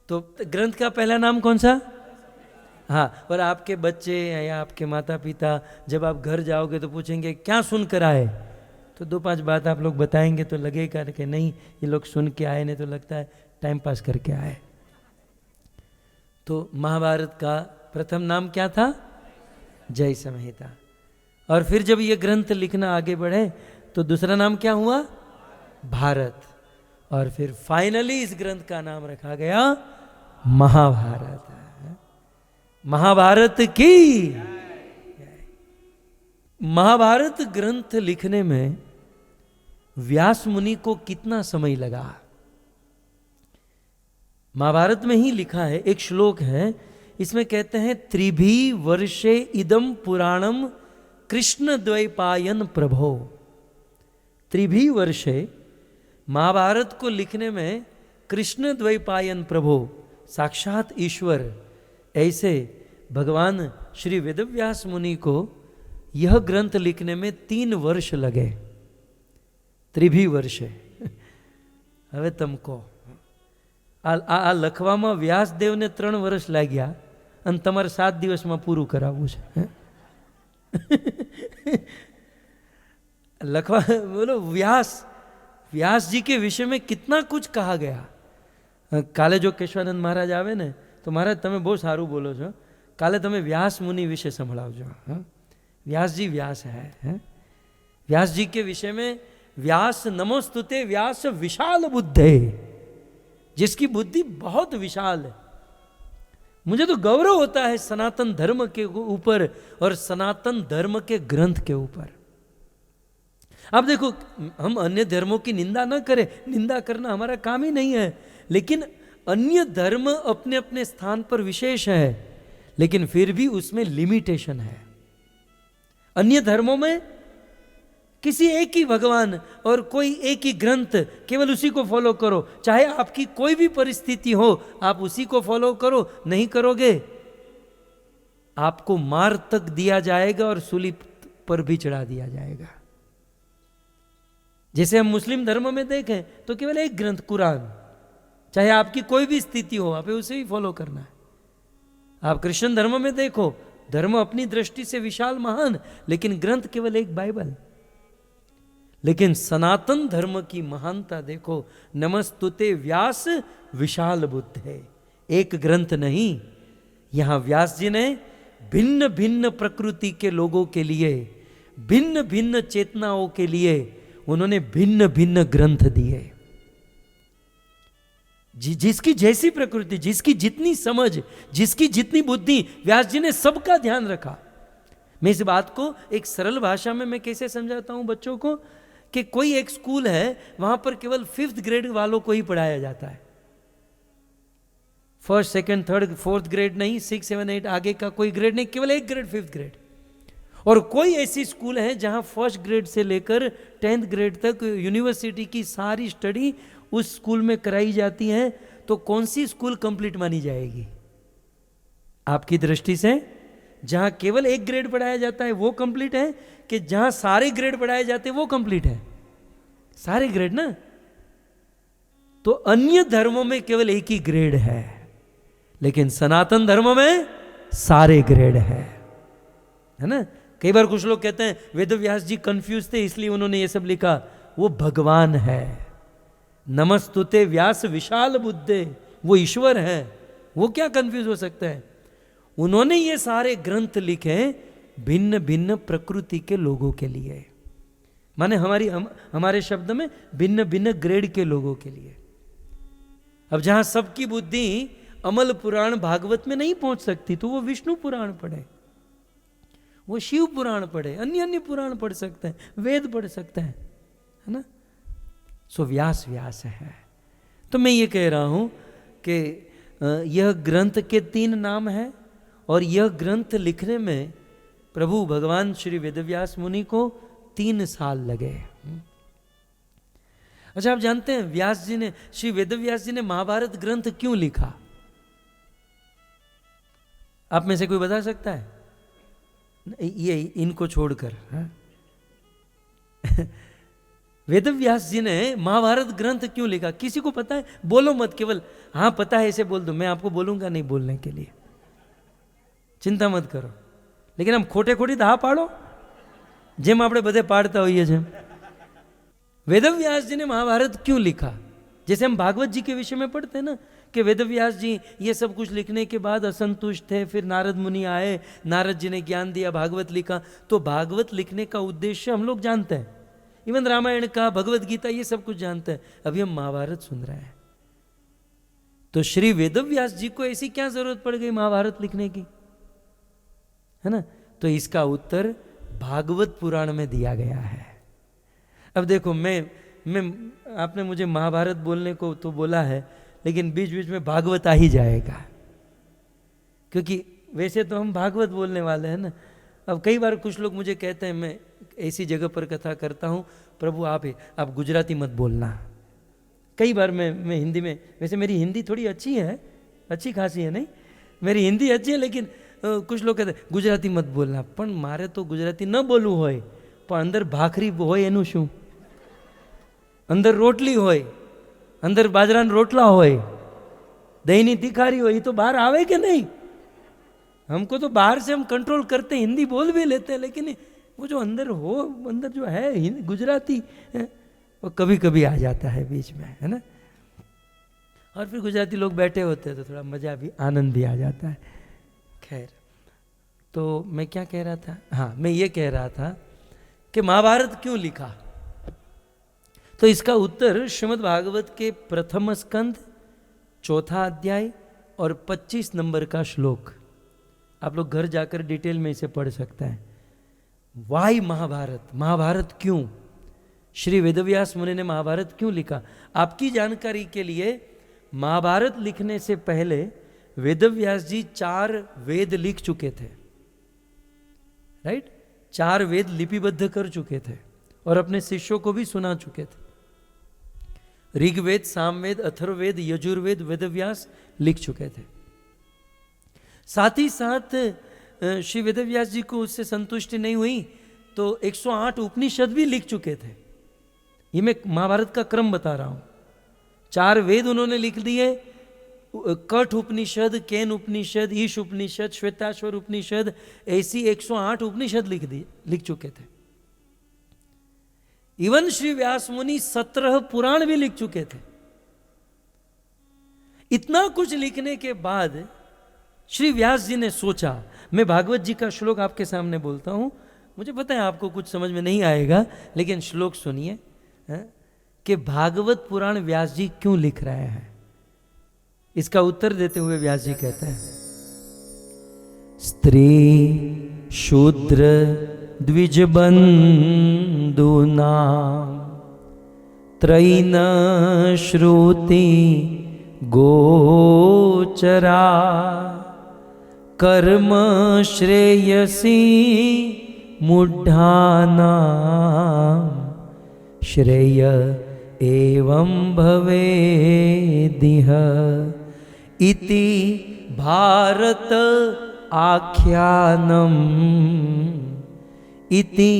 तो ग्रंथ का पहला नाम कौन सा? हाँ, और आपके बच्चे या आपके माता पिता जब आप घर जाओगे तो पूछेंगे क्या सुन कर आए, तो 2-5 बात आप लोग बताएंगे तो लगेगा कि नहीं ये लोग सुन के आए, नहीं तो लगता है टाइम पास करके आए। तो महाभारत का प्रथम नाम क्या था? जय संहिता। और फिर जब ये ग्रंथ लिखना आगे बढ़े तो दूसरा नाम क्या हुआ? भारत। और फिर फाइनली इस ग्रंथ का नाम रखा गया महाभारत। महाभारत की। महाभारत ग्रंथ लिखने में व्यास मुनि को कितना समय लगा? महाभारत में ही लिखा है, एक श्लोक है, इसमें कहते हैं त्रिभी वर्षे इदम पुराणम कृष्ण द्वैपायन प्रभो। त्रिभी वर्षे, महाभारत को लिखने में कृष्ण द्वैपायन प्रभो, साक्षात ईश्वर, ऐसे भगवान श्री वेदव्यास मुनि को यह ग्रंथ लिखने में 3 वर्ष लगे। त्रिभी वर्षे। હવે તમકો આ લખવામાં વ્યાસદેવને 3 વર્ષ લાગ્યા અને તમારે 7 દિવસમાં પૂરું કરાવવું છે। लखवा बोलो व्यास जी के विषय में कितना कुछ कहा गया। काले जो केशवानंद महाराज आवे ने तो महाराज तमे बहुत सारू बोलो छो, काले तमे व्यास मुनि विषय संभळावजो। व्यास जी व्यास है। व्यास जी के विषय में व्यास नमोस्तुते व्यास विशाल बुद्धे, जिसकी बुद्धि बहुत विशाल है। मुझे तो गौरव होता है सनातन धर्म के ऊपर और सनातन धर्म के ग्रंथ के ऊपर। अब देखो, हम अन्य धर्मों की निंदा न करें, निंदा करना हमारा काम ही नहीं है, लेकिन अन्य धर्म अपने अपने स्थान पर विशेष है, लेकिन फिर भी उसमें लिमिटेशन है। अन्य धर्मों में किसी एक ही भगवान और कोई एक ही ग्रंथ, केवल उसी को फॉलो करो, चाहे आपकी कोई भी परिस्थिति हो, आप उसी को फॉलो करो। नहीं करोगे आपको मार तक दिया जाएगा और सूली पर भी चढ़ा दिया जाएगा। जैसे हम मुस्लिम धर्म में देखें तो केवल एक ग्रंथ कुरान, चाहे आपकी कोई भी स्थिति हो, आप उसे ही फॉलो करना है। आप क्रिश्चियन धर्म में देखो, धर्म अपनी दृष्टि से विशाल महान, लेकिन ग्रंथ केवल एक बाइबल। लेकिन सनातन धर्म की महानता देखो, नमस्तुते व्यास विशाल बुद्धे। एक ग्रंथ नहीं, यहां व्यास जी ने भिन्न भिन्न प्रकृति के लोगों के लिए, भिन्न भिन्न चेतनाओं के लिए उन्होंने भिन्न भिन्न ग्रंथ दिए। जिसकी जैसी प्रकृति, जिसकी जितनी समझ, जिसकी जितनी बुद्धि, व्यास जी ने सबका ध्यान रखा। मैं इस बात को एक सरल भाषा में मैं कैसे समझाता हूं बच्चों को, कि कोई एक स्कूल है, वहां पर केवल 5th ग्रेड वालों को ही पढ़ाया जाता है। 1st, 2nd, 3rd, 4th grade नहीं, 6, 7, 8 आगे का कोई ग्रेड नहीं, केवल एक ग्रेड 5th ग्रेड। और कोई ऐसी स्कूल है जहां 1st ग्रेड से लेकर 10th ग्रेड तक यूनिवर्सिटी की सारी स्टडी उस स्कूल में कराई जाती है। तो कौन सी स्कूल कंप्लीट मानी जाएगी आपकी दृष्टि से? जहां केवल एक ग्रेड पढ़ाया जाता है वो कंप्लीट है, कि जहां सारे ग्रेड पढ़ाए जाते हैं वो कंप्लीट है? सारे ग्रेड ना। तो अन्य धर्मों में केवल एक ही ग्रेड है, लेकिन सनातन धर्म में सारे ग्रेड है ना। कई बार कुछ लोग कहते हैं वेदव्यास जी कंफ्यूज थे इसलिए उन्होंने ये सब लिखा। वो भगवान है। नमस्तुते व्यास विशाल बुद्धे, वो ईश्वर है, वो क्या कंफ्यूज हो सकता है? उन्होंने ये सारे ग्रंथ लिखे भिन्न भिन्न प्रकृति के लोगों के लिए, माने हमारे शब्द में भिन्न भिन्न ग्रेड के लोगों के लिए। अब जहां सबकी बुद्धि अमल पुराण भागवत में नहीं पहुंच सकती, तो वो विष्णु पुराण पढ़े, वो शिव पुराण पढ़े, अन्य अन्य पुराण पढ़ सकते हैं, वेद पढ़ सकते हैं, है ना। सो व्यास व्यास है। तो मैं ये कह रहा हूं कि यह ग्रंथ के 3 नाम हैं, और यह ग्रंथ लिखने में प्रभु भगवान श्री वेदव्यास मुनि को 3 साल लगे। अच्छा, आप जानते हैं व्यास जी ने, श्री वेदव्यास जी ने महाभारत ग्रंथ क्यों लिखा? आप में से कोई बता सकता है? ये इनको छोड़कर वेदव्यास जी ने महाभारत ग्रंथ क्यों लिखा? किसी को पता है? बोलो मत, केवल हाँ पता है ऐसे बोल दो, मैं आपको बोलूंगा नहीं बोलने के लिए, चिंता मत करो। लेकिन हम खोटे खोटी धा पाड़ो, जेम આપણે બધે પાડતા હોઈએ છે। वेदव्यास जी ने महाभारत क्यों लिखा? जैसे हम भागवत जी के विषय में पढ़ते हैं ना, कि वेदव्यास जी ये सब कुछ लिखने के बाद असंतुष्ट थे, फिर नारद मुनि आए, नारद जी ने ज्ञान दिया, भागवत लिखा। तो भागवत लिखने का उद्देश्य हम लोग जानते हैं, इवन रामायण का, भगवत गीता, ये सब कुछ जानते हैं। अभी हम महाभारत सुन रहे हैं, तो श्री वेदव्यास जी को ऐसी क्या जरूरत पड़ गई महाभारत लिखने की, है ना? तो इसका उत्तर भागवत पुराण में दिया गया है। अब देखो, मैं आपने मुझे महाभारत बोलने को तो बोला है, लेकिन बीच बीच में भागवत आ ही जाएगा, क्योंकि वैसे तो हम भागवत बोलने वाले हैं ना। अब कई बार कुछ लोग मुझे कहते हैं, मैं ऐसी जगह पर कथा करता हूँ, प्रभु आप गुजराती मत बोलना। कई बार मैं हिंदी में, वैसे मेरी हिंदी थोड़ी अच्छी है, अच्छी खासी है, नहीं मेरी हिंदी अच्छी है, लेकिन कुछ लोग कहते गुजराती मत बोलना। પણ મારે તો ગુજરાતી ન બોલવું હોય, પણ અંદર ભાખરી હોય એનું શું? અંદર રોટલી હોય, અંદર બાજરાના રોટલા હોય, દહીંની તિખારી હોય, ये तो बाहर आवे कि नहीं? हमको तो बाहर से हम कंट्रोल करते, हिंदी बोल भी लेते हैं, लेकिन वो जो अंदर हो, अंदर जो है गुजराती है, वो कभी कभी आ जाता है बीच में, है ना। और फिर गुजराती लोग बैठे होते हैं तो थोड़ा मजा भी, आनंद भी आ जाता है। खैर, तो मैं क्या कह रहा था? हाँ, मैं ये कह रहा था कि महाभारत क्यों लिखा। तो इसका उत्तर श्रीमद् भागवत के प्रथम स्कंद, चौथा अध्याय और 25 नंबर का श्लोक, आप लोग घर जाकर डिटेल में इसे पढ़ सकते हैं। वाई महाभारत, महाभारत क्यों, श्री वेदव्यास मुनि ने महाभारत क्यों लिखा। आपकी जानकारी के लिए, महाभारत लिखने से पहले वेदव्यास जी 4 वेद लिख चुके थे, राइट? 4 वेद लिपिबद्ध कर चुके थे और अपने शिष्यों को भी सुना चुके थे। ऋग्वेद, सामवेद, अथर्ववेद, यजुर्वेद, वेदव्यास लिख चुके थे। साथ ही साथ श्री वेदव्यास जी को उससे संतुष्टि नहीं हुई तो 108 उपनिषद भी लिख चुके थे। ये मैं महाभारत का क्रम बता रहा हूं। 4 वेद उन्होंने लिख दिए, कठ उपनिषद, केन उपनिषद, ईश उपनिषद, श्वेताश्वर उपनिषद, ऐसी 108 उपनिषद लिख चुके थे। इवन श्री व्यास मुनि 17 पुराण भी लिख चुके थे। इतना कुछ लिखने के बाद श्री व्यास जी ने सोचा, मैं भागवत जी का श्लोक आपके सामने बोलता हूं, मुझे पता है आपको कुछ समझ में नहीं आएगा, लेकिन श्लोक सुनिए कि भागवत पुराण व्यास जी क्यों लिख रहे हैं। इसका उत्तर देते हुए व्यास जी कहते हैं, स्त्री शूद्र द्विज बंधुना त्रैन श्रुति गोचरा कर्म श्रेयसी मुढ़ाना श्रेय एवं भवेदिह इति भारत आख्यानम् इति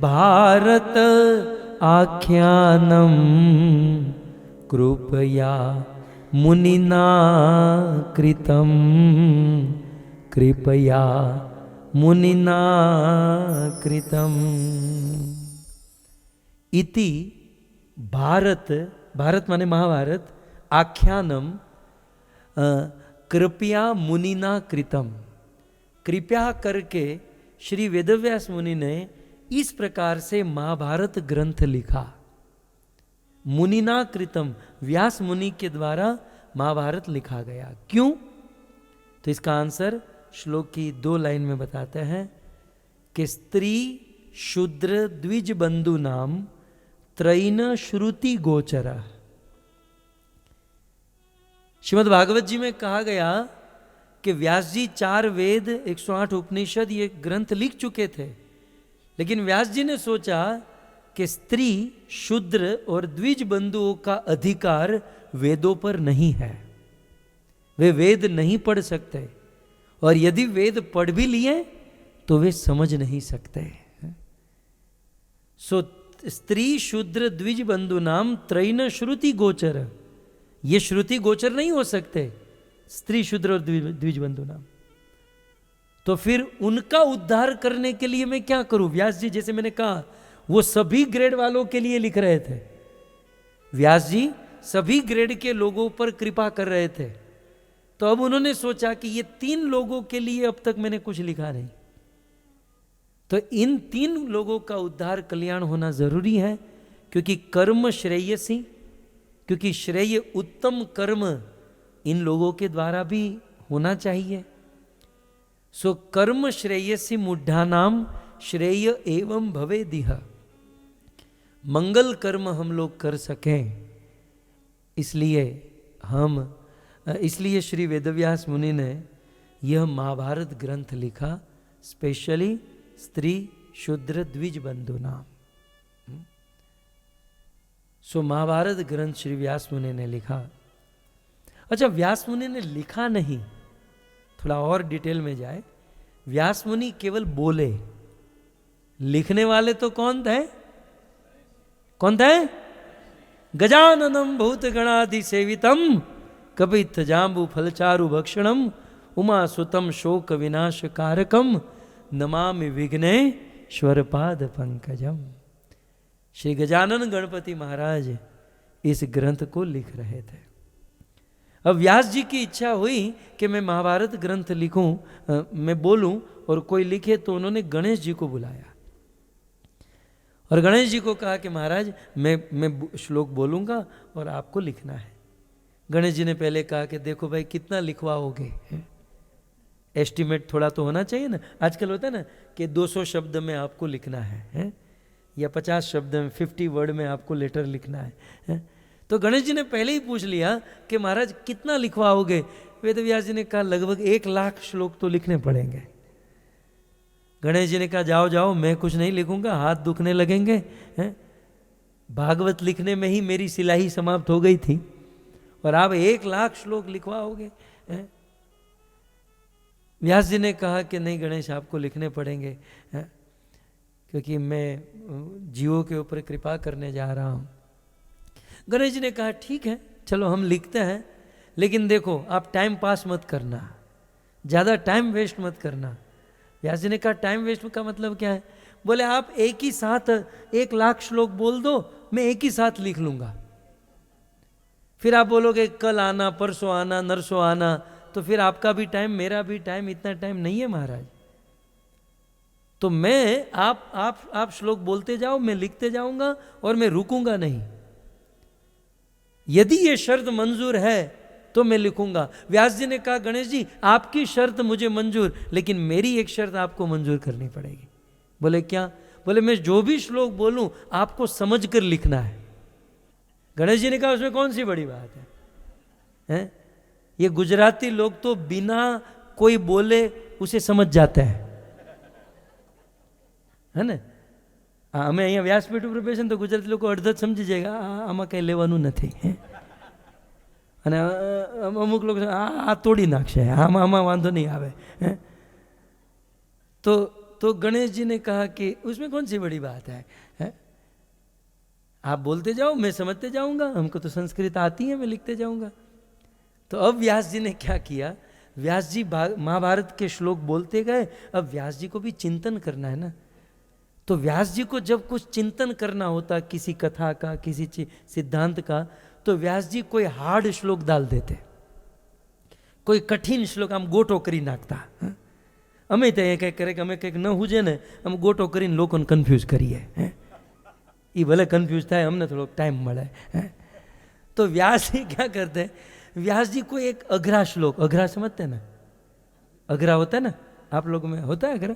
भारत आख्यानम् कृपया मुनिना कृतम् कृपया मुनिना कृतम् इति भारत, भारत माने महाभारत, आख्यानम कृपया मुनिना कृतम, कृपया करके श्री वेदव्यास मुनि ने इस प्रकार से महाभारत ग्रंथ लिखा। मुनिना कृतम, व्यास मुनि के द्वारा महाभारत लिखा गया। क्यों? तो इसका आंसर श्लोक की 2 लाइन में बताते हैं कि स्त्री शूद्र द्विज बंधु नाम त्रैन श्रुति गोचरा। श्रीमद् भागवत जी में कहा गया कि व्यास जी 4 वेद, 108 उपनिषद ये ग्रंथ लिख चुके थे, लेकिन व्यास जी ने सोचा कि स्त्री, शूद्र और द्विज बंधुओं का अधिकार वेदों पर नहीं है, वे वेद नहीं पढ़ सकते, और यदि वेद पढ़ भी लिए तो वे समझ नहीं सकते। सो स्त्री शूद्र द्विज बंधु नाम त्रैन श्रुति गोचर, ये श्रुति गोचर नहीं हो सकते स्त्री शूद्र और द्विज बंधु नाम। तो फिर उनका उद्धार करने के लिए मैं क्या करूं? व्यास जी, जैसे मैंने कहा, वो सभी ग्रेड वालों के लिए लिख रहे थे। व्यास जी सभी ग्रेड के लोगों पर कृपा कर रहे थे। तो अब उन्होंने सोचा कि ये 3 लोगों के लिए अब तक मैंने कुछ लिखा नहीं, तो इन 3 लोगों का उद्धार कल्याण होना जरूरी है, क्योंकि कर्म श्रेयसी, क्योंकि श्रेय उत्तम कर्म इन लोगों के द्वारा भी होना चाहिए। सो कर्म श्रेयसी मुढ़ानाम श्रेय एवं भवे दिह, मंगल कर्म हम लोग कर सकें, इसलिए श्री वेदव्यास मुनि ने यह महाभारत ग्रंथ लिखा, स्पेशली स्त्री शूद्र द्विज बंधु नाम। सो महाभारत ग्रंथ श्री व्यास मुनि ने लिखा। अच्छा, व्यास मुनि ने लिखा नहीं, थोड़ा और डिटेल में जाए, व्यास मुनि केवल बोले, लिखने वाले तो कौन थे? कौन थे? गजाननम भूत गणाधि सेवितम कपित जाम्बु फलचारु भक्षणम उमा सुतम शोक विनाश कारकम नमामि विघ्नेश्वर पाद पंकजम। श्री गजानन गणपति महाराज इस ग्रंथ को लिख रहे थे। अब व्यास जी की इच्छा हुई कि मैं महाभारत ग्रंथ लिखूं, मैं बोलूं और कोई लिखे, तो उन्होंने गणेश जी को बुलाया और गणेश जी को कहा कि महाराज मैं श्लोक बोलूंगा और आपको लिखना है। गणेश जी ने पहले कहा कि देखो भाई कितना लिखवाओगे, एस्टिमेट थोड़ा तो होना चाहिए ना। आजकल होता है ना कि 200 शब्द में आपको लिखना है या 50 शब्द में 50 वर्ड में आपको लेटर लिखना है। तो गणेश जी ने पहले ही पूछ लिया कि महाराज कितना लिखवाओगे। वेदव्यास जी ने कहा लगभग 1 लाख श्लोक तो लिखने पड़ेंगे। गणेश जी ने कहा जाओ जाओ, मैं कुछ नहीं लिखूंगा, हाथ दुखने लगेंगे। भागवत लिखने में ही मेरी सिलाही समाप्त हो गई थी और आप 1 लाख श्लोक लिखवाओगे। व्यास जी ने कहा कि नहीं गणेश, आपको लिखने पड़ेंगे, क्योंकि मैं जीवों के ऊपर कृपा करने जा रहा हूं। गणेश जी ने कहा ठीक है, चलो हम लिखते हैं, लेकिन देखो आप टाइम पास मत करना, ज़्यादा टाइम वेस्ट मत करना। व्यास जी ने कहा टाइम वेस्ट का मतलब क्या है? बोले आप एक ही साथ 1 लाख श्लोक बोल दो, मैं एक ही साथ लिख लूंगा। फिर आप बोलोगे कल आना, परसों आना, नरसों आना, तो फिर आपका भी टाइम मेरा भी टाइम, इतना टाइम नहीं है महाराज। तो मैं आप श्लोक बोलते जाओ, मैं लिखते जाऊंगा और मैं रुकूंगा नहीं। यदि ये शर्त मंजूर है तो मैं लिखूंगा। व्यास जी ने कहा गणेश जी आपकी शर्त मुझे मंजूर, लेकिन मेरी एक शर्त आपको मंजूर करनी पड़ेगी। बोले क्या? बोले मैं जो भी श्लोक बोलूं आपको समझ कर लिखना है। गणेश जी ने कहा उसमें कौन सी बड़ी बात है? ये गुजराती लोग तो बिना कोई बोले उसे समझ जाते हैं, है ना। हमें અહીંયા વ્યાસપીઠ ઉપર બેસે તો ગુજરાતી લોકો અડધા જ સમજી જાય આમાં કંઈ લેવાનું નથી, અને અમુક લોકો આ તોડી નાખશે, આમાં વાંધો નહીં આવે। तो गणेश जी ने कहा कि उसमें कौन सी बड़ी बात है? आप बोलते जाओ, मैं समझते जाऊंगा, हमको तो संस्कृत आती है, मैं लिखते जाऊंगा। तो अब व्यास जी ने क्या किया? व्यास जी महाभारत के श्लोक बोलते गए। अब व्यास जी को भी चिंतन करना है ना, तो व्यास जी को जब कुछ चिंतन करना होता किसी कथा का, किसी सिद्धांत का, तो व्यास जी कोई हार्ड श्लोक डाल देते, कोई कठिन श्लोक आम गोटो करी नाखता। अमे तो ये कंईक करे कि अमे कंईक न हुजे ने आम गोटो करीने लोकोने कन्फ्यूज करीए, ये भले कन्फ्यूज थाय, अमने थोड़ो टाइम मळे। तो व्यास जी क्या करते? व्यास जी को एक अघरा श्लोक, अघरा समझते ना, अघरा होता है ना, आप लोगों में होता है अघरा,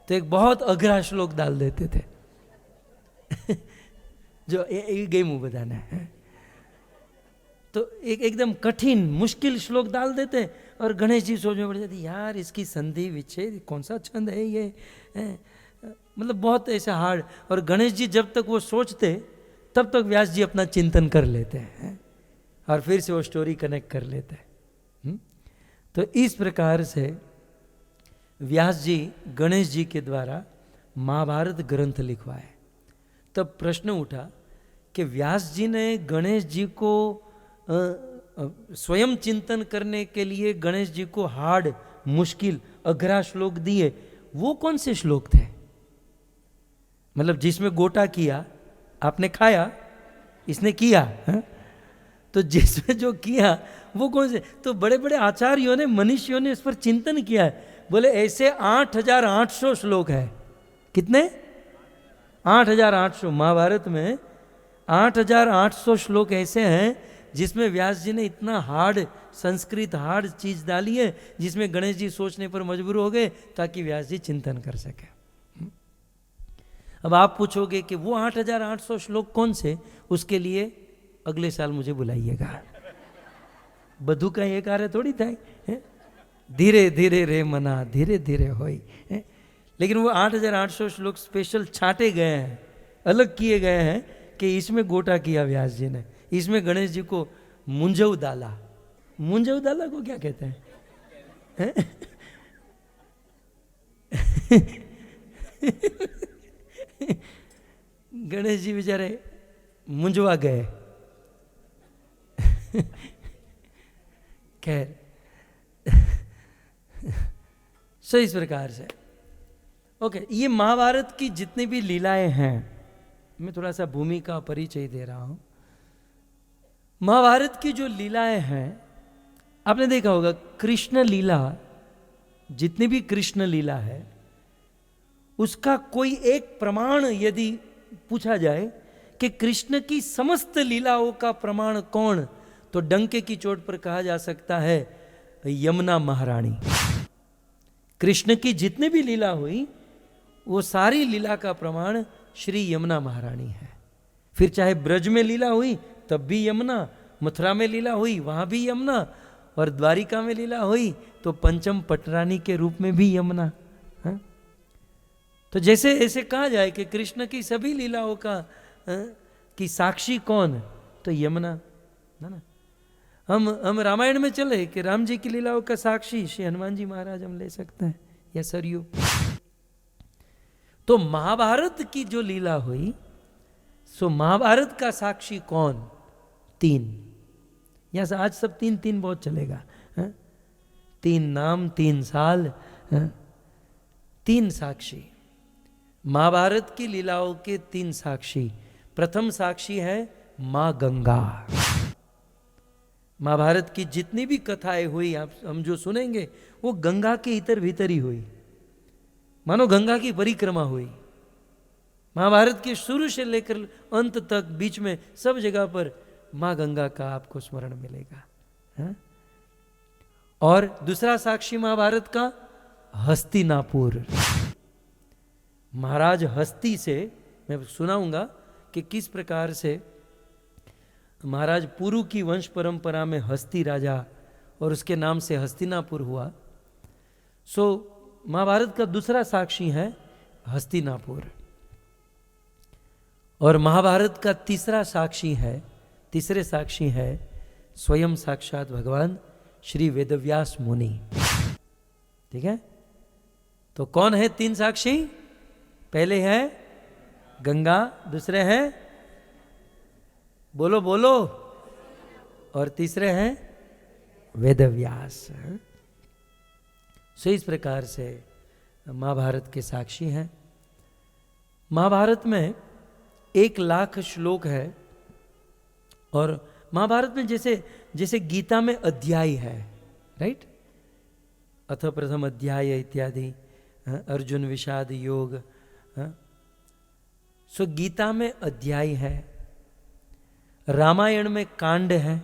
तो एक बहुत अघरा श्लोक डाल देते थे जो गेम बधाने है। तो एकदम कठिन मुश्किल श्लोक डाल देते और गणेश जी सोच में पड़ जाती यार इसकी संधि विच्छेद कौन सा छंद है ये, मतलब बहुत ऐसा हार्ड। और गणेश जी जब तक वो सोचते तब तक व्यास जी अपना चिंतन कर लेते हैं और फिर से वो स्टोरी कनेक्ट कर लेते हैं। तो इस प्रकार से व्यास जी गणेश जी के द्वारा महाभारत ग्रंथ लिखवाए। तब प्रश्न उठा कि व्यास जी ने गणेश जी को स्वयं चिंतन करने के लिए गणेश जी को हार्ड मुश्किल अघरा श्लोक दिए, वो कौन से श्लोक थे? मतलब जिसमें गोटा किया, आपने खाया, इसने किया, तो जिसमें जो किया वो कौन से, तो बड़े बड़े आचार्यों ने, मनीषियों ने इस पर चिंतन किया है। बोले ऐसे 8,800 श्लोक है। कितने? 8,800। महाभारत में 8,800 श्लोक ऐसे हैं जिसमें व्यास जी ने इतना हार्ड संस्कृत हार्ड चीज डाली है, जिसमें गणेश जी सोचने पर मजबूर हो गए ताकि व्यास जी चिंतन कर सके। अब आप पूछोगे कि वो 8,800 श्लोक कौन से, उसके लिए अगले साल मुझे बुलाइएगा। बधु का ये कार्य थोड़ी था, धीरे धीरे रे मना धीरे धीरे होई। लेकिन वो 8,800 श्लोक स्पेशल छाटे गए हैं, अलग किए गए हैं कि इसमें गोटा किया व्यास जी ने, इसमें गणेश जी को मुंजव डाला। मुंजव डाला को क्या कहते हैं? गणेश जी बेचारे मुंजवा गए। खैर, सो इस प्रकार से ओके, ये महाभारत की जितनी भी लीलाएं हैं, मैं थोड़ा सा भूमि का परिचय दे रहा हूं। महाभारत की जो लीलाएं हैं, आपने देखा होगा कृष्ण लीला, जितनी भी कृष्ण लीला है उसका कोई एक प्रमाण यदि पूछा जाए कि कृष्ण की समस्त लीलाओं का प्रमाण कौन, तो डंके की चोट पर कहा जा सकता है यमुना महारानी। कृष्ण की जितनी भी लीला हुई वो सारी लीला का प्रमाण श्री यमुना महारानी है। फिर चाहे ब्रज में लीला हुई तब भी यमुना, मथुरा में लीला हुई वहां भी यमुना, और द्वारिका में लीला हुई तो पंचम पटरानी के रूप में भी यमुना। तो जैसे ऐसे कहा जाए कि कृष्ण की सभी लीलाओं का की साक्षी कौन, तो यमुना है ना। हम रामायण में चले कि राम जी की लीलाओं का साक्षी श्री हनुमान जी महाराज हम ले सकते हैं, या सरयू। तो महाभारत की जो लीला हुई, सो महाभारत का साक्षी कौन? 3। यहां से आज सब 3 बहुत चलेगा। 3 नाम, 3 साल, 3 साक्षी। महाभारत की लीलाओं के 3 साक्षी। प्रथम साक्षी है मां गंगा। महाभारत की जितनी भी कथाएं हुई हम जो सुनेंगे वो गंगा के इतर भीतर ही हुई, मानो गंगा की परिक्रमा हुई। महाभारत के शुरू से लेकर अंत तक बीच में सब जगह पर मां गंगा का आपको स्मरण मिलेगा। है? और दूसरा साक्षी महाभारत का हस्तिनापुर। महाराज हस्ती से मैं सुनाऊंगा कि किस प्रकार से महाराज पुरु की वंश परंपरा में हस्ती राजा और उसके नाम से हस्तिनापुर हुआ। सो महाभारत का दूसरा साक्षी है हस्तिनापुर। और महाभारत का तीसरे साक्षी है स्वयं साक्षात भगवान श्री वेदव्यास मुनि। ठीक है, तो कौन है 3 साक्षी? पहले है गंगा, दूसरे हैं बोलो बोलो, और तीसरे हैं वेदव्यास। सो इस प्रकार से महाभारत के साक्षी हैं। महाभारत में 1,00,000 श्लोक है, और महाभारत में जैसे गीता में अध्याय है, राइट, अथ प्रथम अध्याय इत्यादि, अर्जुन विषाद योग। सो गीता में अध्याय है, रामायण में कांड है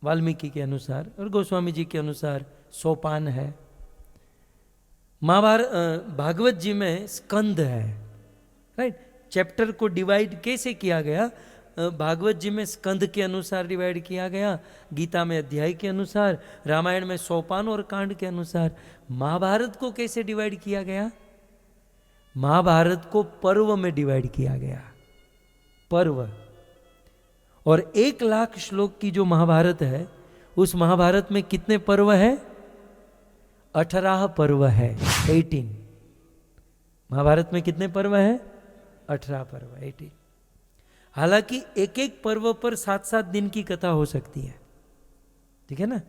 वाल्मीकि के अनुसार, और गोस्वामी जी के अनुसार सोपान है। भागवत जी में स्कंद है, राइट। चैप्टर को डिवाइड कैसे किया गया? भागवत जी में स्कंद के अनुसार डिवाइड किया गया, गीता में अध्याय के अनुसार, रामायण में सोपान और कांड के अनुसार। महाभारत को कैसे डिवाइड किया गया? महाभारत को पर्व में डिवाइड किया गया, पर्व। और 1,00,000 श्लोक की जो महाभारत है, उस महाभारत में कितने पर्व है? 18 पर्व है, 18। महाभारत में कितने पर्व है? 18 पर्व, 18। हालांकि एक एक पर्व पर 7-7 दिन की कथा हो सकती है, ठीक है ना,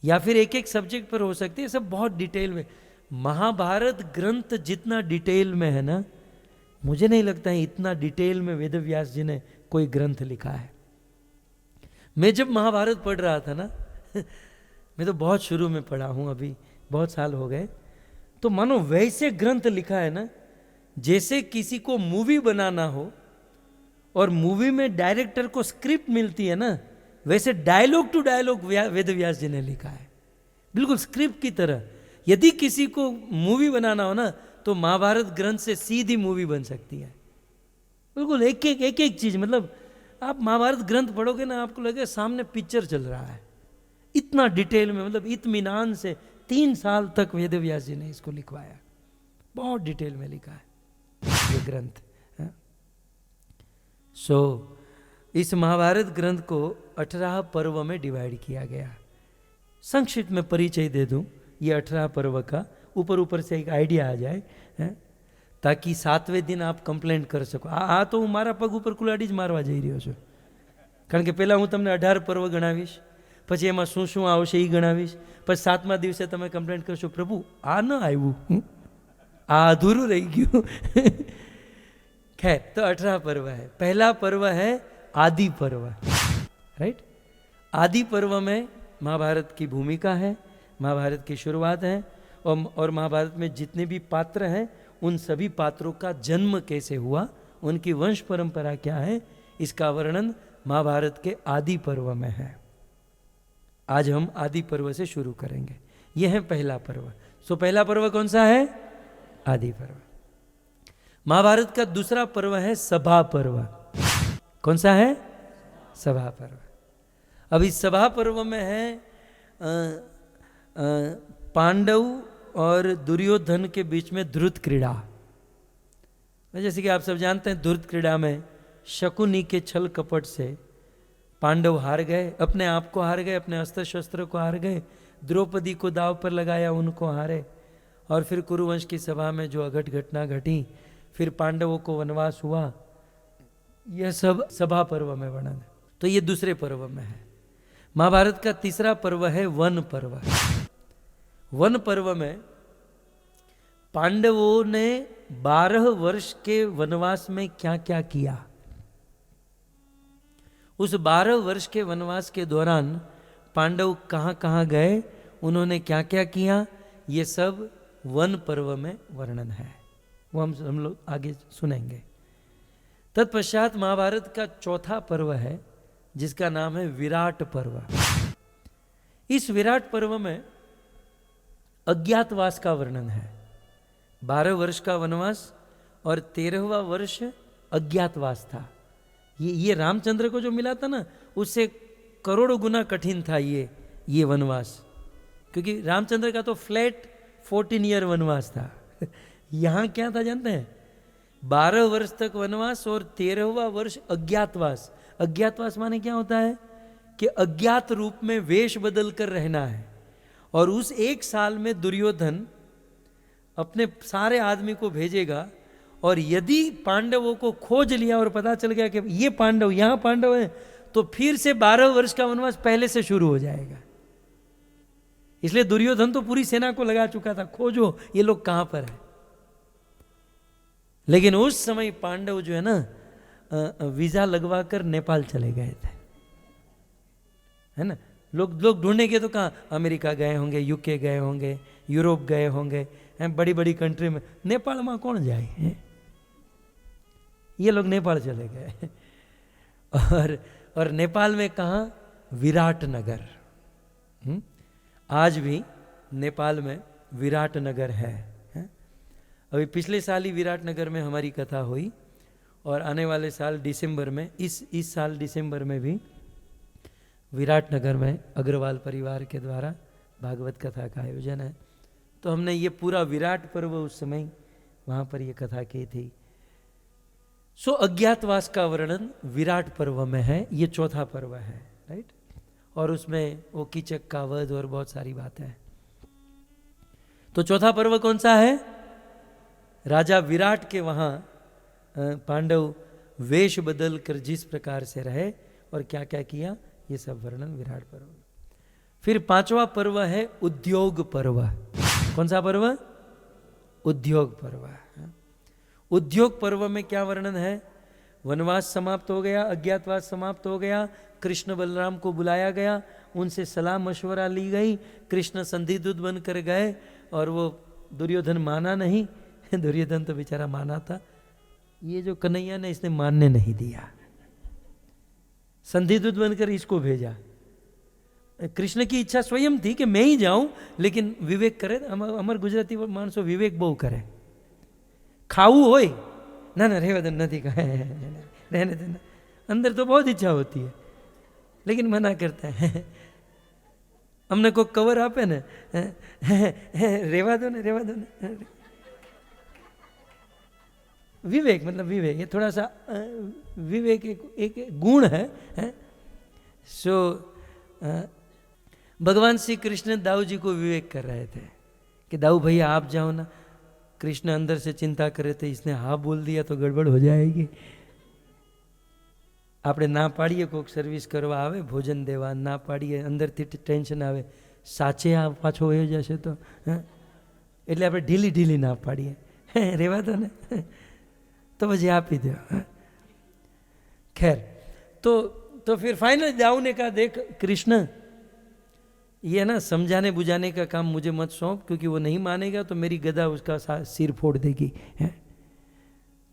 या फिर एक एक सब्जेक्ट पर हो सकती है, सब बहुत डिटेल में। महाभारत ग्रंथ जितना डिटेल में है ना, मुझे नहीं लगता है इतना डिटेल में वेदव्यास जी ने कोई ग्रंथ लिखा है। मैं जब महाभारत पढ़ रहा था ना मैं तो बहुत शुरू में पढ़ा हूं, अभी बहुत साल हो गए, तो मानो वैसे ग्रंथ लिखा है ना जैसे किसी को मूवी बनाना हो और मूवी में डायरेक्टर को स्क्रिप्ट मिलती है ना, वैसे dialogue to dialogue Ved Vyas जी ने लिखा है, बिल्कुल स्क्रिप्ट की तरह। यदि किसी को मूवी बनाना हो ना तो महाभारत ग्रंथ से सीधी मूवी बन सकती है, बिल्कुल एक एक चीज। मतलब आप महाभारत ग्रंथ पढ़ोगे ना, आपको लगेगा सामने पिक्चर चल रहा है, इतना डिटेल में, मतलब इत्मीनान से 3 साल तक वेद व्यास जी ने इसको लिखवाया, बहुत डिटेल में लिखा है ये ग्रंथ। सो इस महाभारत ग्रंथ को 18 पर्व में डिवाइड किया गया। संक्षिप्त में परिचय दे दूं ये 18 पर्व का, ऊपर से एक आइडिया आ जाए, ताकि 7वें दिन आप कंप्लेंट कर सको। आ तो હું મારા પગ ઉપર કુલાડી જ મારવા જઈ રહ્યો છું, કારણ કે પહેલાં હું તમને 18 પર્વ ગણાવીશ, પછી એમાં શું શું આવશે એ ગણાવીશ, પછી 7મા દિવસે તમે કમ્પ્લેન્ટ કરશો પ્રભુ આ ન આવ્યું, આ અધૂરું રહી ગયું। खैर, तो 18 पर्व है। पहला पर्व है आदि पर्व, राइट। आदि पर्व में महाभारत की भूमिका है, महाभारत की शुरुआत है, और महाभारत में जितने भी पात्र हैं उन सभी पात्रों का जन्म कैसे हुआ, उनकी वंश परंपरा क्या है, इसका वर्णन महाभारत के आदि पर्व में है। आज हम आदि पर्व से शुरू करेंगे। यह है पहला पर्व। सो पहला पर्व कौन सा है? आदि पर्व। महाभारत का दूसरा पर्व है सभा पर्व। कौन सा है? सभा पर्व। अब इस सभा पर्व में है पांडव और दुर्योधन के बीच में द्रुत क्रीड़ा। जैसे कि आप सब जानते हैं, द्रुत क्रीड़ा में शकुनी के छल कपट से पांडव हार गए, अपने आप को हार गए, अपने अस्त्र शस्त्र को हार गए, द्रौपदी को दाव पर लगाया, उनको हारे, और फिर कुरुवंश की सभा में जो अघट घटना घटी, फिर पांडवों को वनवास हुआ, यह सब सभा पर्व में वर्णन है। तो ये दूसरे पर्व में है। महाभारत का तीसरा पर्व है वन पर्व। वन पर्व में पांडवों ने 12 वर्ष के वनवास में क्या क्या किया, उस 12 वर्ष के वनवास के दौरान पांडव कहाँ कहाँ गए, उन्होंने क्या क्या किया, ये सब वन पर्व में वर्णन है। वो हम लोग आगे सुनेंगे। तत्पश्चात महाभारत का चौथा पर्व है जिसका नाम है विराट पर्व। इस विराट पर्व में अज्ञातवास का वर्णन है। 12 वर्ष का वनवास और 13वां वर्ष अज्ञातवास था। ये रामचंद्र को जो मिला था ना, उससे करोड़ों गुना कठिन था ये वनवास, क्योंकि रामचंद्र का तो फ्लैट 14 ईयर वनवास था। यहाँ क्या था जानते हैं? 12 वर्ष तक वनवास और 13वां वर्ष अज्ञातवास। अज्ञातवास माने क्या होता है कि अज्ञात रूप में वेश बदल कर रहना है। और उस 1 साल में दुर्योधन अपने सारे आदमी को भेजेगा, और यदि पांडवों को खोज लिया और पता चल गया कि ये पांडव, यहाँ पांडव है, तो फिर से 12 वर्ष का वनवास पहले से शुरू हो जाएगा। इसलिए दुर्योधन तो पूरी सेना को लगा चुका था, खोजो ये लोग कहाँ पर है। लेकिन उस समय पांडव जो है ना वीजा लगवा कर नेपाल चले गए थे, है ना। लोग ढूंढेंगे तो कहाँ? अमेरिका गए होंगे, यूके गए होंगे, यूरोप गए होंगे, हैं बड़ी बड़ी कंट्री में। नेपाल में कौन जाए है? ये लोग नेपाल चले गए। और नेपाल में कहाँ? विराट नगर। आज भी नेपाल में विराट नगर है। अभी पिछले साल ही विराट नगर में हमारी कथा हुई, और आने वाले साल दिसंबर में, इस साल दिसंबर में भी विराट नगर में अग्रवाल परिवार के द्वारा भागवत कथा का आयोजन है। तो हमने ये पूरा विराट पर्व उस समय वहाँ पर ये कथा की थी। सो अज्ञातवास का वर्णन विराट पर्व में है। ये चौथा पर्व है, राइट। और उसमें वो कीचक का वध और बहुत सारी बातें हैं। तो चौथा पर्व कौन सा है? राजा विराट के वहाँ पांडव वेश बदल कर जिस प्रकार से रहे और क्या क्या किया, ये सब वर्णन विराट पर्व। फिर 5वां पर्व है उद्योग पर्व। कौन सा पर्व? उद्योग पर्व। उद्योग पर्व में क्या वर्णन है? वनवास समाप्त हो गया, अज्ञातवास समाप्त हो गया, कृष्ण बलराम को बुलाया गया, उनसे सलाह मशवरा ली गई, कृष्ण संधिदूत बनकर गए और वो दुर्योधन माना नहीं। दुर्योधन तो बेचारा माना था, ये जो कन्हैया ने इसने मानने नहीं दिया, संधिदूत बनकर इसको भेजा। कृष्ण की इच्छा स्वयं थी कि मैं ही जाऊं, लेकिन विवेक करे, अमर गुजराती मानसो विवेक बहु करे, खाऊ होय ना ना रेवा दे नहीं कहे, रहने देना, अंदर तो बहुत इच्छा होती है लेकिन मना करता है। हमने को कवर आपे ने, रेवा दो ने, रेवा दो ने। विवेक मतलब विवेक, ये थोड़ा सा विवेक एक गुण है। सो भगवान श्री कृष्ण दाऊ जी को विवेक कर रहे थे कि दाऊ भैया आप जाओ ना। कृष्ण अंदर से चिंता करे थे, इसने हाँ बोल दिया तो गड़बड़ हो जाएगी। આપણે ના પાડીએ કોઈક સર્વિસ કરવા આવે, ભોજન દેવા ના પાડીએ, અંદરથી ટેન્શન આવે, સાચે આ પાછો વયો જશે તો, એટલે આપણે ઢીલી ઢીલી ના પાડીએ, રહેવા દો ને, તો પછી આપી દો। खैर तो फिर फाइनल दाऊ ने कहा देख कृष्ण, ये ना समझाने बुझाने का काम मुझे मत सौंप, क्योंकि वो नहीं मानेगा तो मेरी गदा उसका सिर फोड़ देगी।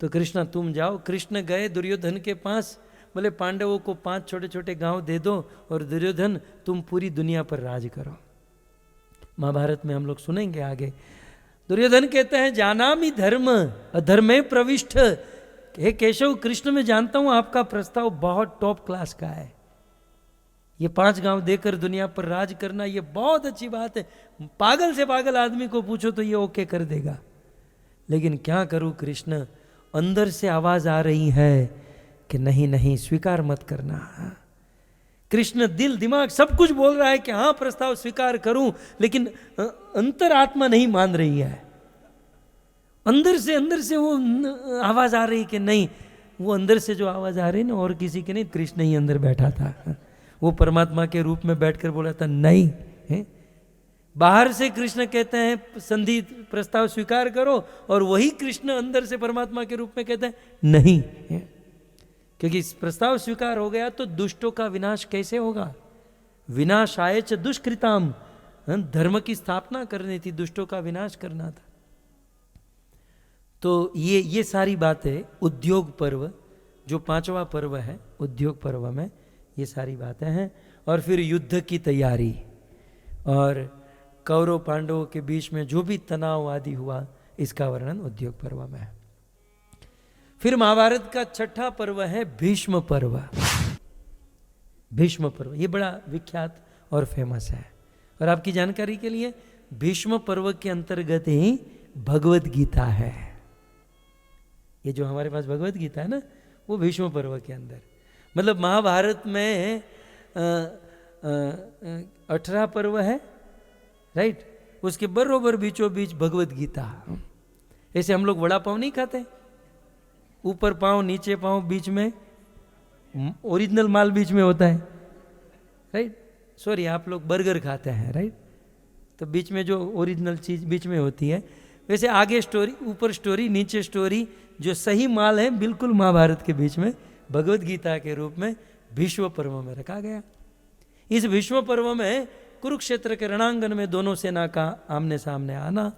तो कृष्णा तुम जाओ। कृष्ण गए दुर्योधन के पास, बोले पांडवों को 5 छोटे छोटे गांव दे दो और दुर्योधन तुम पूरी दुनिया पर राज करो। महाभारत में हम लोग सुनेंगे आगे। दुर्योधन कहते हैं जानामि धर्म अधर्मे प्रविष्ट। हे केशव, कृष्ण मैं जानता हूं आपका प्रस्ताव बहुत टॉप क्लास का है, ये 5 गांव देकर दुनिया पर राज करना ये बहुत अच्छी बात है। पागल से पागल आदमी को पूछो तो ये ओके कर देगा, लेकिन क्या करूं कृष्ण, अंदर से आवाज आ रही है कि नहीं नहीं स्वीकार मत करना। कृष्ण दिल दिमाग सब कुछ बोल रहा है कि हाँ प्रस्ताव स्वीकार करूं, लेकिन अंतरात्मा नहीं मान रही है। अंदर से वो आवाज आ रही कि नहीं। वो अंदर से जो आवाज आ रही ना और किसी की नहीं, कृष्ण ही अंदर बैठा था। वो परमात्मा के रूप में बैठकर बोला था नहीं है? बाहर से कृष्ण कहते हैं संधि प्रस्ताव स्वीकार करो, और वही कृष्ण अंदर से परमात्मा के रूप में कहते हैं नहीं है? क्योंकि इस प्रस्ताव स्वीकार हो गया तो दुष्टों का विनाश कैसे होगा। विनाशाय च दुष्कृताम, धर्म की स्थापना करनी थी, दुष्टों का विनाश करना था। तो ये सारी बातें उद्योग पर्व, जो 5वां पर्व है उद्योग पर्व में ये सारी बातें हैं। और फिर युद्ध की तैयारी और कौरव पांडवों के बीच में जो भी तनाव आदि हुआ, इसका वर्णन उद्योग पर्व में है। फिर महाभारत का 6ठा पर्व है भीष्म पर्व। भीष्म पर्व ये बड़ा विख्यात और फेमस है। और आपकी जानकारी के लिए भीष्म पर्व के अंतर्गत ही भगवत गीता है। ये जो हमारे पास भगवत गीता है ना, वो भीष्म पर्व के अंदर, मतलब महाभारत में 18 पर्व है, राइट। उसके बरोबर बीचों बीच भगवत गीता। ऐसे हम लोग वड़ा पाव नहीं खाते, ऊपर पाव नीचे पाव, बीच में ओरिजिनल माल बीच में होता है, राइट। सॉरी, आप लोग बर्गर खाते हैं, राइट। तो बीच में जो ओरिजिनल चीज बीच में होती है, वैसे आगे स्टोरी, ऊपर स्टोरी, नीचे स्टोरी, जो सही माल है बिल्कुल महाभारत के बीच में भगवत गीता के रूप में भीष्म पर्व में रखा गया। इस भीष्म पर्व में कुरुक्षेत्र के रणांगन में दोनों सेना का आमने सामने आना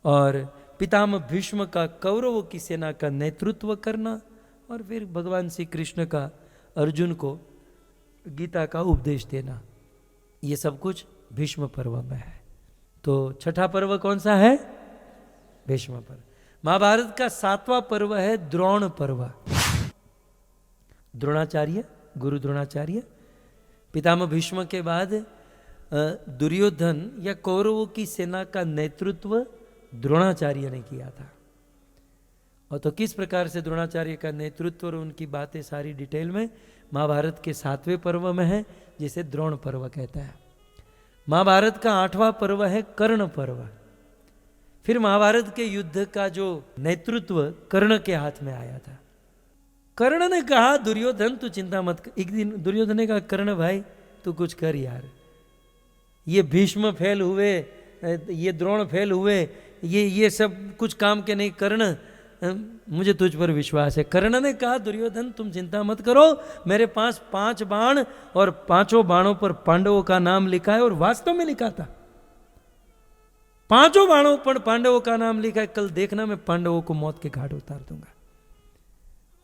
और पितामह भीष्म का कौरवों की सेना का नेतृत्व करना, और फिर भगवान श्री कृष्ण का अर्जुन को गीता का उपदेश देना, ये सब कुछ भीष्म पर्व में है। तो 6ठा पर्व कौन सा है? भीष्म पर्व। महाभारत का 7वां पर्व है द्रोण पर्व। द्रोणाचार्य, गुरु द्रोणाचार्य, पितामह भीष्म के बाद दुर्योधन या कौरवों की सेना का नेतृत्व द्रोणाचार्य ने किया था। और तो किस प्रकार से द्रोणाचार्य का नेतृत्व और उनकी बातें सारी डिटेल में महाभारत के 7वें पर्व में है, जिसे द्रोण पर्व कहता है। महाभारत का 8वां पर्व है कर्ण पर्व। फिर महाभारत के युद्ध का जो नेतृत्व कर्ण के हाथ में आया था। कर्ण ने कहा दुर्योधन तू चिंता मत कर। एक दिन दुर्योधन ने कहा कर्ण भाई तू कुछ कर यार, ये भीष्म फेल हुए, ये द्रोण फेल हुए, ये सब कुछ काम के नहीं। कर्ण मुझे तुझ पर विश्वास है। कर्ण ने कहा दुर्योधन तुम चिंता मत करो, मेरे पास 5 बाण और 5 बाणों पर पांडवों का नाम लिखा है। और वास्तव में लिखा था, 5 बाणों पर पांडवों का नाम लिखा है। कल देखना मैं पांडवों को मौत के घाट उतार दूंगा।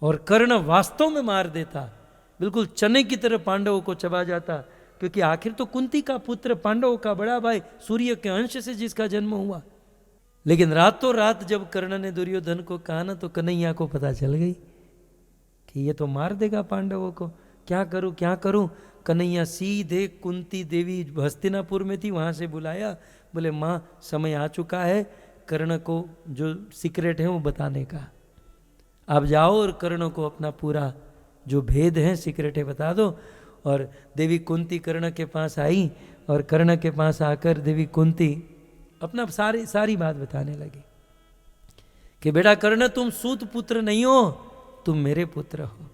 और कर्ण वास्तव में मार देता, बिल्कुल चने की तरह पांडवों को चबा जाता, क्योंकि आखिर तो कुंती का पुत्र, पांडवों का बड़ा भाई, सूर्य के अंश से जिसका जन्म हुआ। लेकिन रातों रात जब कर्ण ने दुर्योधन को कहा ना, तो कन्हैया को पता चल गई कि ये तो मार देगा पांडवों को। क्या करूं क्या करूं? कन्हैया सीधे कुंती देवी हस्तिनापुर में थी, वहां से बुलाया। बोले माँ समय आ चुका है कर्ण को जो सीक्रेट है वो बताने का। आप जाओ और कर्ण को अपना पूरा जो भेद है सीक्रेट है बता दो। और देवी कुंती कर्ण के पास आई, और कर्ण के पास आकर देवी कुंती अपना सारी बात बताने लगी कि बेटा कर्ण तुम सूत पुत्र नहीं हो, तुम मेरे पुत्र हो।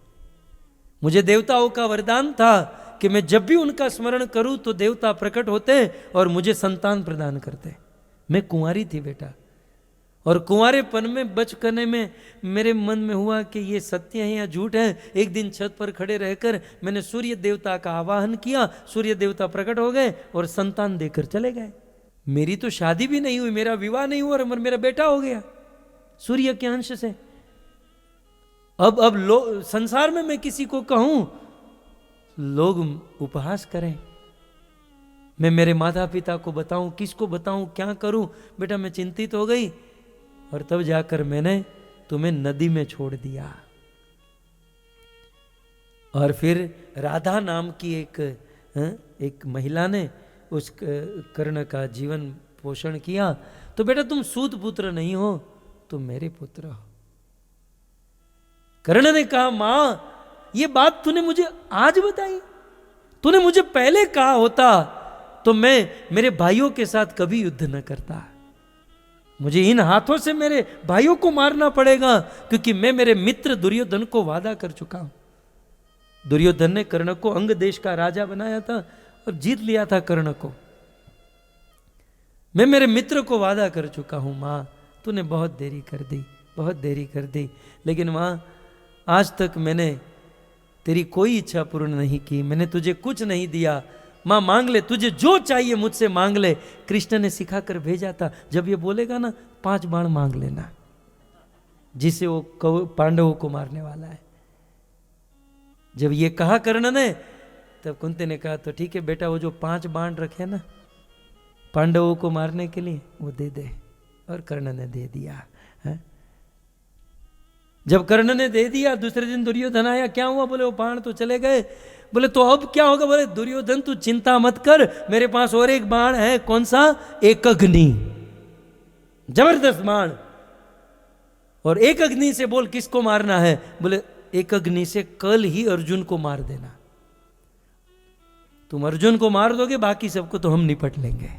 मुझे देवताओं का वरदान था कि मैं जब भी उनका स्मरण करूं तो देवता प्रकट होते और मुझे संतान प्रदान करते। मैं कुंवारी थी बेटा, और कुंवारेपन में बचपने में मेरे मन में हुआ कि ये सत्य है या झूठ है। एक दिन छत पर खड़े रहकर मैंने सूर्य देवता का आवाहन किया, सूर्य देवता प्रकट हो गए और संतान देकर चले गए। मेरी तो शादी भी नहीं हुई, मेरा विवाह नहीं हुआ और मेरा बेटा हो गया सूर्य के अंश से। अब संसार में मैं किसी को कहूं, लोग उपहास करें, मैं मेरे माता पिता को बताऊं, किसको बताऊं, क्या करूं? बेटा मैं चिंतित हो गई, और तब जाकर मैंने तुम्हें नदी में छोड़ दिया। और फिर राधा नाम की एक महिला ने उस कर्ण का जीवन पोषण किया। तो बेटा तुम सूत पुत्र नहीं हो, तुम मेरे पुत्र हो। कर्ण ने कहा मां ये बात तूने मुझे आज बताई, तूने मुझे पहले कहा होता तो मैं मेरे भाइयों के साथ कभी युद्ध न करता। मुझे इन हाथों से मेरे भाइयों को मारना पड़ेगा, क्योंकि मैं मेरे मित्र दुर्योधन को वादा कर चुका हूं। दुर्योधन ने कर्ण को अंग देश का राजा बनाया था और जीत लिया था कर्ण को। मैं मेरे मित्र को वादा कर चुका हूं। मां तूने बहुत देरी कर दी, बहुत देरी कर दी, लेकिन मां आज तक मैंने तेरी कोई इच्छा पूर्ण नहीं की, मैंने तुझे कुछ नहीं दिया। मां मांग ले, तुझे जो चाहिए मुझसे मांग ले। कृष्ण ने सिखा कर भेजा था, जब ये बोलेगा ना 5 बाण मांग लेना, जिसे वो पांडवों को मारने वाला है। जब ये कहा कर्ण ने, तब कुंती ने कहा तो ठीक है बेटा, वो जो 5 बाण रखे ना पांडवों को मारने के लिए वो दे दे। और कर्ण ने दे दिया है? जब कर्ण ने दे दिया, दूसरे दिन दुर्योधन आया, क्या हुआ? बोले वो बाण तो चले गए। बोले तो अब क्या होगा? बोले दुर्योधन तू चिंता मत कर, मेरे पास और एक बाण है। कौन सा? एक अग्नि, जबरदस्त बाण। और एक अग्नि से बोल किसको मारना है? बोले एक अग्नि से कल ही अर्जुन को मार देना। तुम अर्जुन को मार दोगे, बाकी सबको तो हम निपट लेंगे।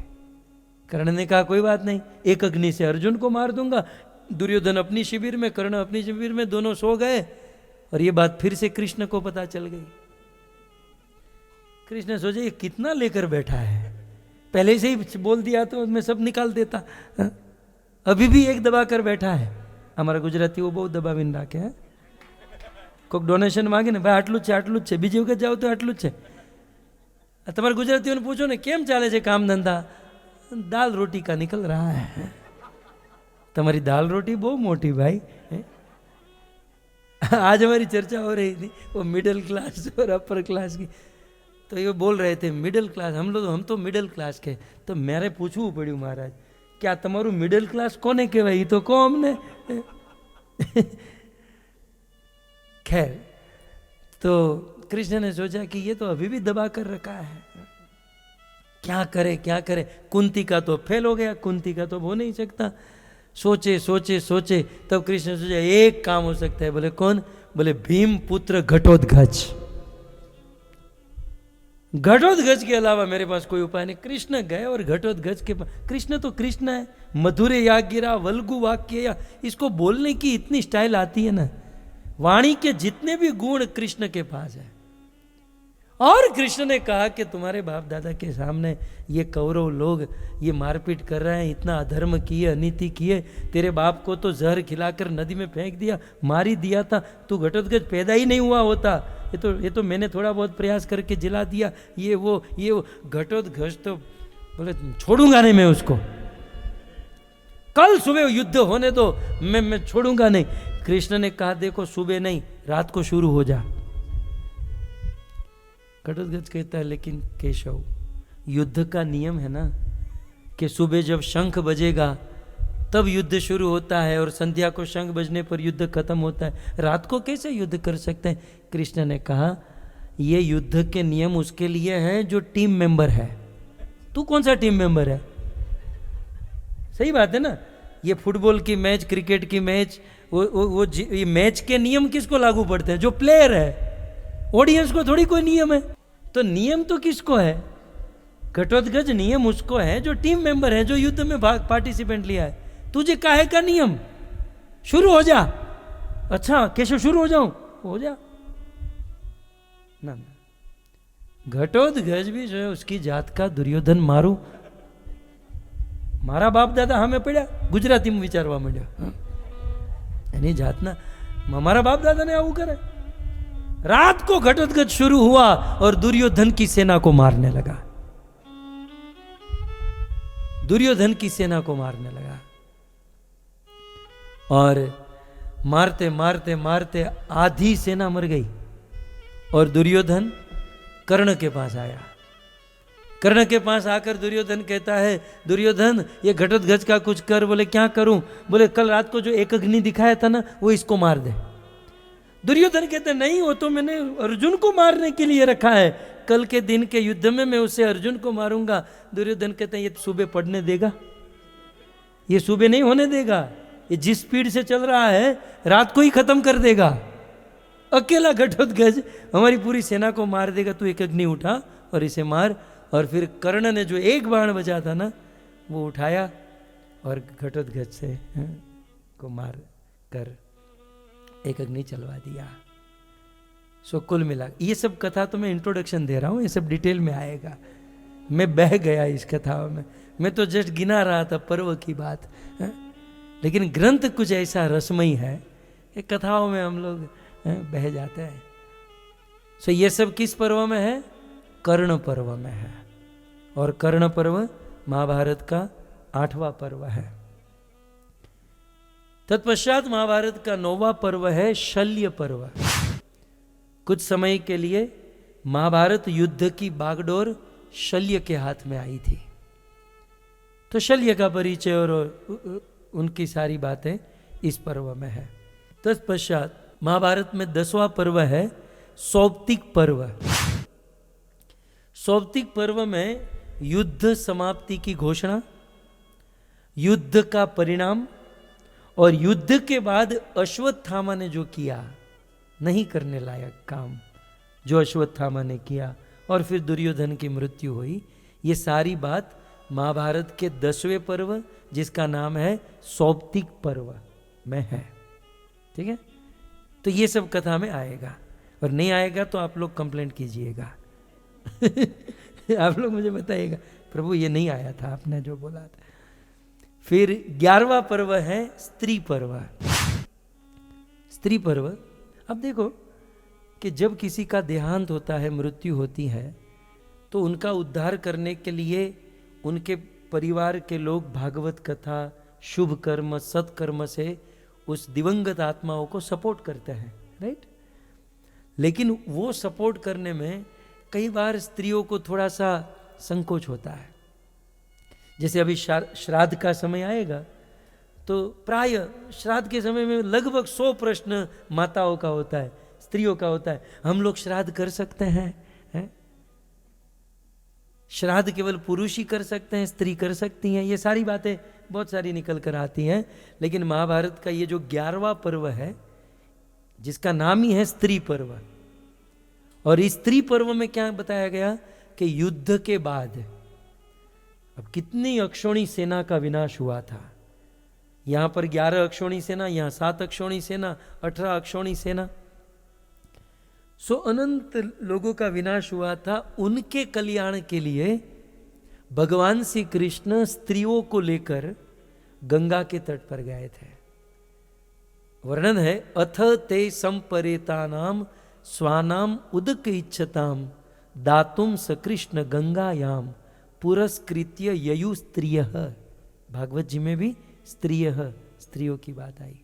कर्ण ने कहा कोई बात नहीं, एक अग्नि से अर्जुन को मार दूंगा। दुर्योधन अपनी शिविर में, कर्ण अपनी शिविर में, दोनों सो गए। और ये बात फिर से कृष्ण को पता चल गई। कृष्ण सोचे ये कितना लेकर बैठा है, पहले से ही बोल दिया तो मैं सब निकाल देता। अभी भी एक दबा कर बैठा है। हमारा गुजराती वो बहुत दबावीने राखे है। कोई डोनेशन मांगे ने, भाई આટલું જ છે, બીજી વખત જાઓ તો આટલું જ છે। તમારા ગુજરાતીઓને પૂછો ને કેમ ચાલે છે કામ ધંધા? दाल रोटी का निकल रहा है। तुम्हारी दाल रोटी बहुत मोटी भाई। आज हमारी चर्चा हो रही थी वो मिडिल क्लास और अपर क्लास की, तो ये बोल रहे थे मिडिल क्लास, हम तो मिडिल क्लास के। तो मेरे पूछવું પડ્યું महाराज क्या તમારું मिडिल क्लास कोने કહેવાય? ये तो को हमने खैर, तो कृष्ण ने सोचा कि ये तो अभी भी दबा कर रखा है, क्या करे क्या करे। कुंती का तो फेल हो गया, कुंती का तो हो नहीं सकता। सोचे सोचे सोचे, तब कृष्ण सोचा एक काम हो सकता है। बोले कौन? बोले भीम पुत्र घटोत्कच। घटोत्कच के अलावा मेरे पास कोई उपाय नहीं। कृष्ण गए और घटोत्कच के पास, कृष्ण तो कृष्ण है, मधुरे या गिरा वल्गु वाक्य या, इसको बोलने की इतनी स्टाइल आती है ना। वाणी के जितने भी गुण कृष्ण के पास है। और कृष्ण ने कहा कि तुम्हारे बाप दादा के सामने ये कौरव लोग ये मारपीट कर रहे हैं, इतना अधर्म किए, अनीति किए, तेरे बाप को तो जहर खिलाकर नदी में फेंक दिया, मार ही दिया था, तू घटोत्कच पैदा ही नहीं हुआ होता, ये तो मैंने थोड़ा बहुत प्रयास करके जिला दिया, ये वो घटोत्कच तो बोले छोड़ूंगा नहीं मैं उसको, कल सुबह युद्ध होने दो, मैं छोड़ूंगा नहीं। कृष्ण ने कहा देखो सुबह नहीं, रात को शुरू हो जा। घटोत्कच कहता है लेकिन केशव, युद्ध का नियम है ना कि सुबह जब शंख बजेगा तब युद्ध शुरू होता है और संध्या को शंख बजने पर युद्ध खत्म होता है, रात को कैसे युद्ध कर सकते हैं? कृष्ण ने कहा ये युद्ध के नियम उसके लिए हैं जो टीम मेंबर है, तू कौन सा टीम मेंबर है? सही बात है ना, ये फुटबॉल की मैच, क्रिकेट की मैच, ये मैच के नियम किसको लागू पड़ते हैं? जो प्लेयर है, ऑडियंस को थोड़ी कोई नियम है। तो नियम तो किसको है? घटोत्कच नियम उसको है जो टीम मेंबर है, जो युद्ध में पार्टिसिपेंट लिया है। तुझे काहे का नियम? शुरू हो जा। अच्छा केशव शुरू हो जाऊं? हो जा ना। घटोत्कच भी जो है उसकी जात का दुर्योधन मारू, मारा बाप दादा हमें पड़ा गुजराती में विचारवा માંડ્યો, એની જાતના हमारा बाप दादा ने આવું करे। रात को घटोत्कच शुरू हुआ और दुर्योधन की सेना को मारने लगा, दुर्योधन की सेना को मारने लगा। और मारते मारते मारते आधी सेना मर गई और दुर्योधन कर्ण के पास आया। कर्ण के पास आकर दुर्योधन कहता है दुर्योधन ये घटोत्कच का कुछ कर। बोले क्या करूं? बोले कल रात को जो एक अग्नि दिखाया था ना वो इसको मार दे। दुर्योधन कहते नहीं, वो तो मैंने अर्जुन को मारने के लिए रखा है, कल के दिन के युद्ध में मैं उसे अर्जुन को मारूंगा। दुर्योधन कहते हैं ये सुबह पढ़ने देगा, ये सुबह नहीं होने देगा, ये जिस स्पीड से चल रहा है रात को ही खत्म कर देगा। अकेला घटोत्कच हमारी पूरी सेना को मार देगा, तू एक अग्नि उठा और इसे मार। और फिर कर्ण ने जो एक बाण बजा था ना वो उठाया और घटोत्कच से को मार कर एक अग्नि चलवा दिया। सो कुल मिला, ये सब कथा तो मैं इंट्रोडक्शन दे रहा हूँ, ये सब डिटेल में आएगा। मैं बह गया इस कथाओं में, मैं तो जस्ट गिना रहा था पर्व की बात है? लेकिन ग्रंथ कुछ ऐसा रसमयी है कि कथाओं में हम लोग बह जाते हैं। सो ये सब किस पर्व में है? कर्ण पर्व में है। और कर्ण पर्व महाभारत का 8वां पर्व है। तत्पश्चात महाभारत का 9वां पर्व है शल्य पर्व। कुछ समय के लिए महाभारत युद्ध की बागडोर शल्य के हाथ में आई थी, तो शल्य का परिचय और उनकी सारी बातें इस पर्व में है। तत्पश्चात महाभारत में 10वां पर्व है सौप्तिक पर्व। सौप्तिक पर्व में युद्ध समाप्ति की घोषणा, युद्ध का परिणाम और युद्ध के बाद अश्वत्थामा ने जो किया, नहीं करने लायक काम जो अश्वत्थामा ने किया और फिर दुर्योधन की मृत्यु हुई, ये सारी बात महाभारत के 10वें पर्व जिसका नाम है सौप्तिक पर्व में है। ठीक है, तो ये सब कथा में आएगा, और नहीं आएगा तो आप लोग कंप्लेंट कीजिएगा। आप लोग मुझे बताइएगा प्रभु ये नहीं आया था आपने जो बोला था। फिर 11वां पर्व है स्त्री पर्व। स्त्री पर्व, अब देखो कि जब किसी का देहांत होता है, मृत्यु होती है, तो उनका उद्धार करने के लिए उनके परिवार के लोग भागवत कथा, शुभ कर्म, सत्कर्म से उस दिवंगत आत्माओं को सपोर्ट करते हैं, राइट। लेकिन वो सपोर्ट करने में कई बार स्त्रियों को थोड़ा सा संकोच होता है। जैसे अभी श्राद्ध का समय आएगा तो प्राय श्राद्ध के समय में लगभग 100 प्रश्न माताओं का होता है, स्त्रियों का होता है। हम लोग श्राद्ध कर सकते हैं? श्राद्ध केवल पुरुष ही कर सकते हैं, स्त्री कर सकती हैं? ये सारी बातें बहुत सारी निकल कर आती हैं। लेकिन महाभारत का ये जो 11वां पर्व है जिसका नाम ही है स्त्री पर्व, और इस स्त्री पर्व में क्या बताया गया कि युद्ध के बाद अब कितनी अक्षौणी सेना का विनाश हुआ था। यहां पर 11 अक्षौणी सेना, यहां 7 अक्षौणी सेना, 18 अक्षौणी सेना। सो अनंत लोगों का विनाश हुआ था, उनके कल्याण के लिए भगवान श्री कृष्ण स्त्रियों को लेकर गंगा के तट पर गए थे। वर्णन है, अथ ते संपरेतानाम स्वानाम उदक इच्छताम दातुम सकृष्ण गंगायाम पुरस्कृत्य ययु स्त्रिय। भागवत जी में भी स्त्रिय, स्त्रियों की बात आई।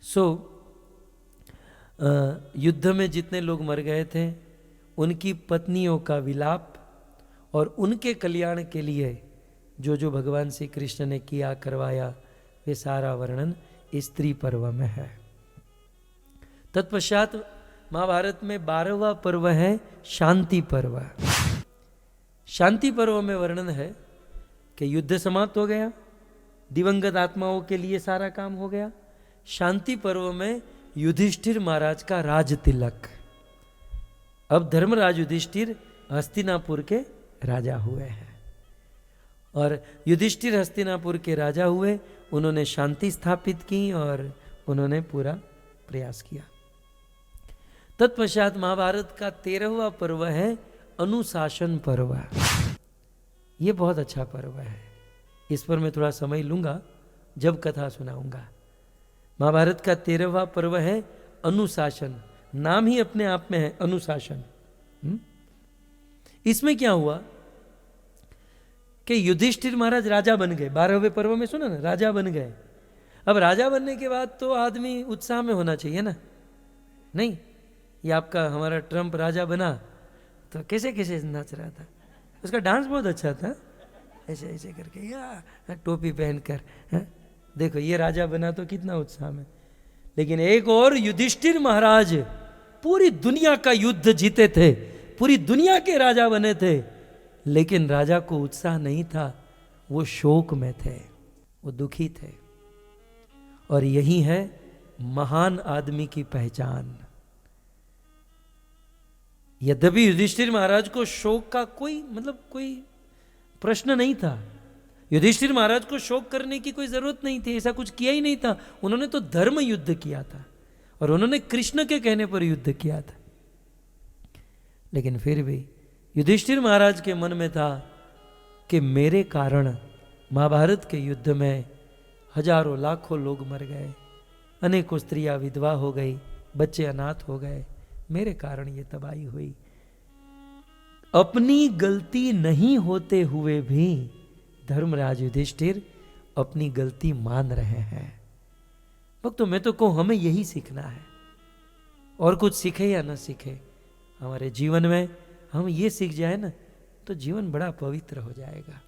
सो युद्ध में जितने लोग मर गए थे उनकी पत्नियों का विलाप और उनके कल्याण के लिए जो जो भगवान श्री कृष्ण ने किया करवाया, वे सारा वर्णन स्त्री पर्व में है। तत्पश्चात महाभारत में 12वां पर्व है शांति पर्व। शांति पर्व में वर्णन है कि युद्ध समाप्त हो गया, दिवंगत आत्माओं के लिए सारा काम हो गया। शांति पर्व में युधिष्ठिर महाराज का राज तिलक। अब धर्मराज युधिष्ठिर हस्तिनापुर के राजा हुए हैं और युधिष्ठिर हस्तिनापुर के राजा हुए। उन्होंने शांति स्थापित की और उन्होंने पूरा प्रयास किया। तत्पश्चात महाभारत का 13वां पर्व है अनुशासन पर्व। यह बहुत अच्छा पर्व है, इस पर मैं थोड़ा समय लूंगा जब कथा सुनाऊंगा। महाभारत का 13वां पर्व है अनुशासन। नाम ही अपने आप में है अनुशासन। इसमें क्या हुआ कि युधिष्ठिर महाराज राजा बन गए। 12वें पर्व में सुना ना, राजा बन गए। अब राजा बनने के बाद तो आदमी उत्साह में होना चाहिए ना, नहीं? ये आपका हमारा ट्रम्प राजा बना तो कैसे कैसे नाच रहा था, उसका डांस बहुत अच्छा था, ऐसे ऐसे करके या टोपी पहनकर। देखो ये राजा बना तो कितना उत्साह में। लेकिन एक और युधिष्ठिर महाराज पूरी दुनिया का युद्ध जीते थे, पूरी दुनिया के राजा बने थे, लेकिन राजा को उत्साह नहीं था, वो शोक में थे, वो दुखी थे। और यही है महान आदमी की पहचान। यद्यपि युधिष्ठिर महाराज को शोक का कोई प्रश्न नहीं था। युधिष्ठिर महाराज को शोक करने की कोई जरूरत नहीं थी, ऐसा कुछ किया ही नहीं था। उन्होंने तो धर्म युद्ध किया था और उन्होंने कृष्ण के कहने पर युद्ध किया था। लेकिन फिर भी युधिष्ठिर महाराज के मन में था कि मेरे कारण महाभारत के युद्ध में हजारों लाखों लोग मर गए, अनेकों स्त्रियां विधवा हो गई, बच्चे अनाथ हो गए, मेरे कारण ये तबाही हुई। अपनी गलती नहीं होते हुए भी धर्मराज युधिष्ठिर अपनी गलती मान रहे हैं। भक्तों, मैं तो कहूं हमें यही सीखना है, और कुछ सीखे या ना सीखे, हमारे जीवन में हम ये सीख जाए ना तो जीवन बड़ा पवित्र हो जाएगा।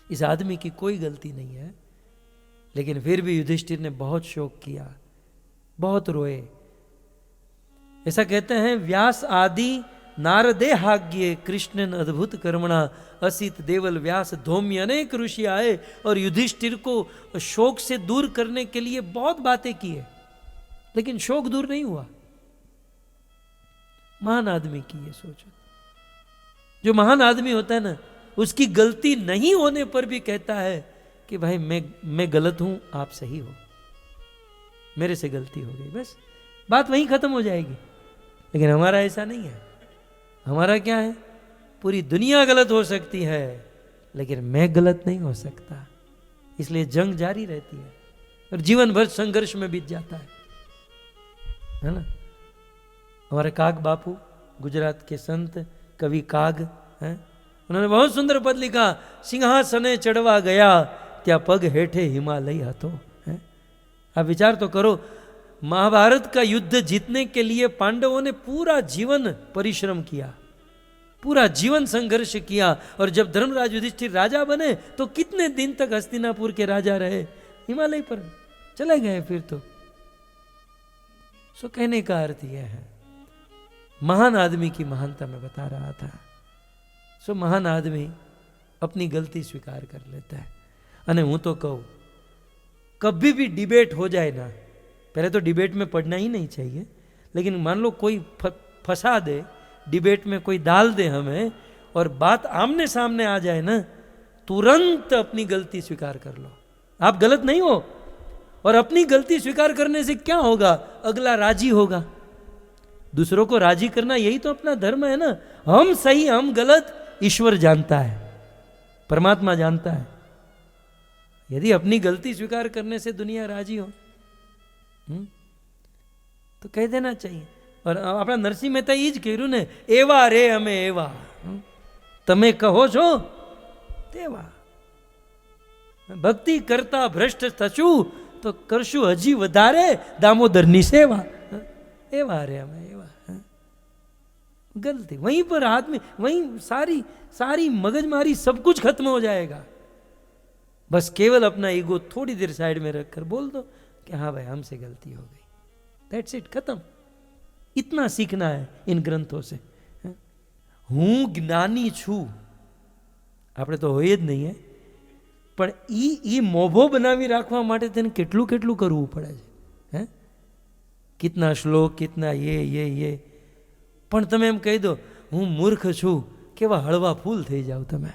इस आदमी की कोई गलती नहीं है, लेकिन फिर भी युधिष्ठिर ने बहुत शोक किया, बहुत रोए। ऐसा कहते हैं, व्यास आदि नारदे हाग्ये कृष्णन अद्भुत कर्मणा असित देवल व्यास धौम्य अनेक ऋषि आए और युधिष्ठिर को शोक से दूर करने के लिए बहुत बातें की है, लेकिन शोक दूर नहीं हुआ। महान आदमी की ये सोचो, जो महान आदमी होता है ना, उसकी गलती नहीं होने पर भी कहता है कि भाई मैं गलत हूं, आप सही हो, मेरे से गलती हो गई, बस बात वहीं खत्म हो जाएगी। लेकिन हमारा ऐसा नहीं है। हमारा क्या है, पूरी दुनिया गलत हो सकती है लेकिन मैं गलत नहीं हो सकता, इसलिए जंग जारी रहती है और जीवन भर संघर्ष में बीत जाता है ना। हमारे काग बापू, गुजरात के संत कवि काग हैं, उन्होंने बहुत सुंदर पद लिखा, सिंहासने चढ़वा गया त्या पग हेठे हिमालय हतो। आप विचार तो करो, महाभारत का युद्ध जीतने के लिए पांडवों ने पूरा जीवन परिश्रम किया, पूरा जीवन संघर्ष किया, और जब धर्मराज युधिष्ठिर राजा बने तो कितने दिन तक हस्तिनापुर के राजा रहे, हिमालय पर चले गए फिर तो। सो कहने का अर्थ यह है, महान आदमी की महानता मैं बता रहा था। सो महान आदमी अपनी गलती स्वीकार कर लेता है। अने हूं तो कहूं, कभी भी डिबेट हो जाए ना, पहले तो डिबेट में पढ़ना ही नहीं चाहिए, लेकिन मान लो कोई फंसा दे, डिबेट में कोई डाल दे हमें और बात आमने सामने आ जाए ना, तुरंत अपनी गलती स्वीकार कर लो। आप गलत नहीं हो, और अपनी गलती स्वीकार करने से क्या होगा, अगला राजी होगा, दूसरों को राजी करना यही तो अपना धर्म है ना। हम सही हम गलत ईश्वर जानता है, परमात्मा जानता है। यदि अपनी गलती स्वीकार करने से दुनिया राजी हो तो कह देना चाहिए। और अपना नरसिंह मेहता ये ज कह्યું ने, एवा रे અમે એવા, તમે કહો છો તેવા। ભક્તિ કરતા ભ્રષ્ટ થશું તો કરશું હજી વધારે દામોદરની સેવા। એવા રે અમે એવા। गलती वहीं पर हाथ में, वहीं सारी सारी मगजमारी सब कुछ खत्म हो जाएगा। बस केवल अपना ईगो थोड़ी देर साइड में रखकर बोल दो कि हाँ भाई हमसे गलती हो गई, दैट्स इट, खत्म। इतना सीखना है इन ग्रंथों से। हूँ ज्ञानी छू આપણે તો હોય જ નહીં, પણ એ મોભો બનાવી રાખવા માટે તેને કેટલું કેટલું કરવું પડે છે। કિતના શ્લોક, કિતના ये પણ તમે એમ કહી દો હું મૂર્ખ છું, કેવા હળવા ફૂલ થઈ જાવ તમે।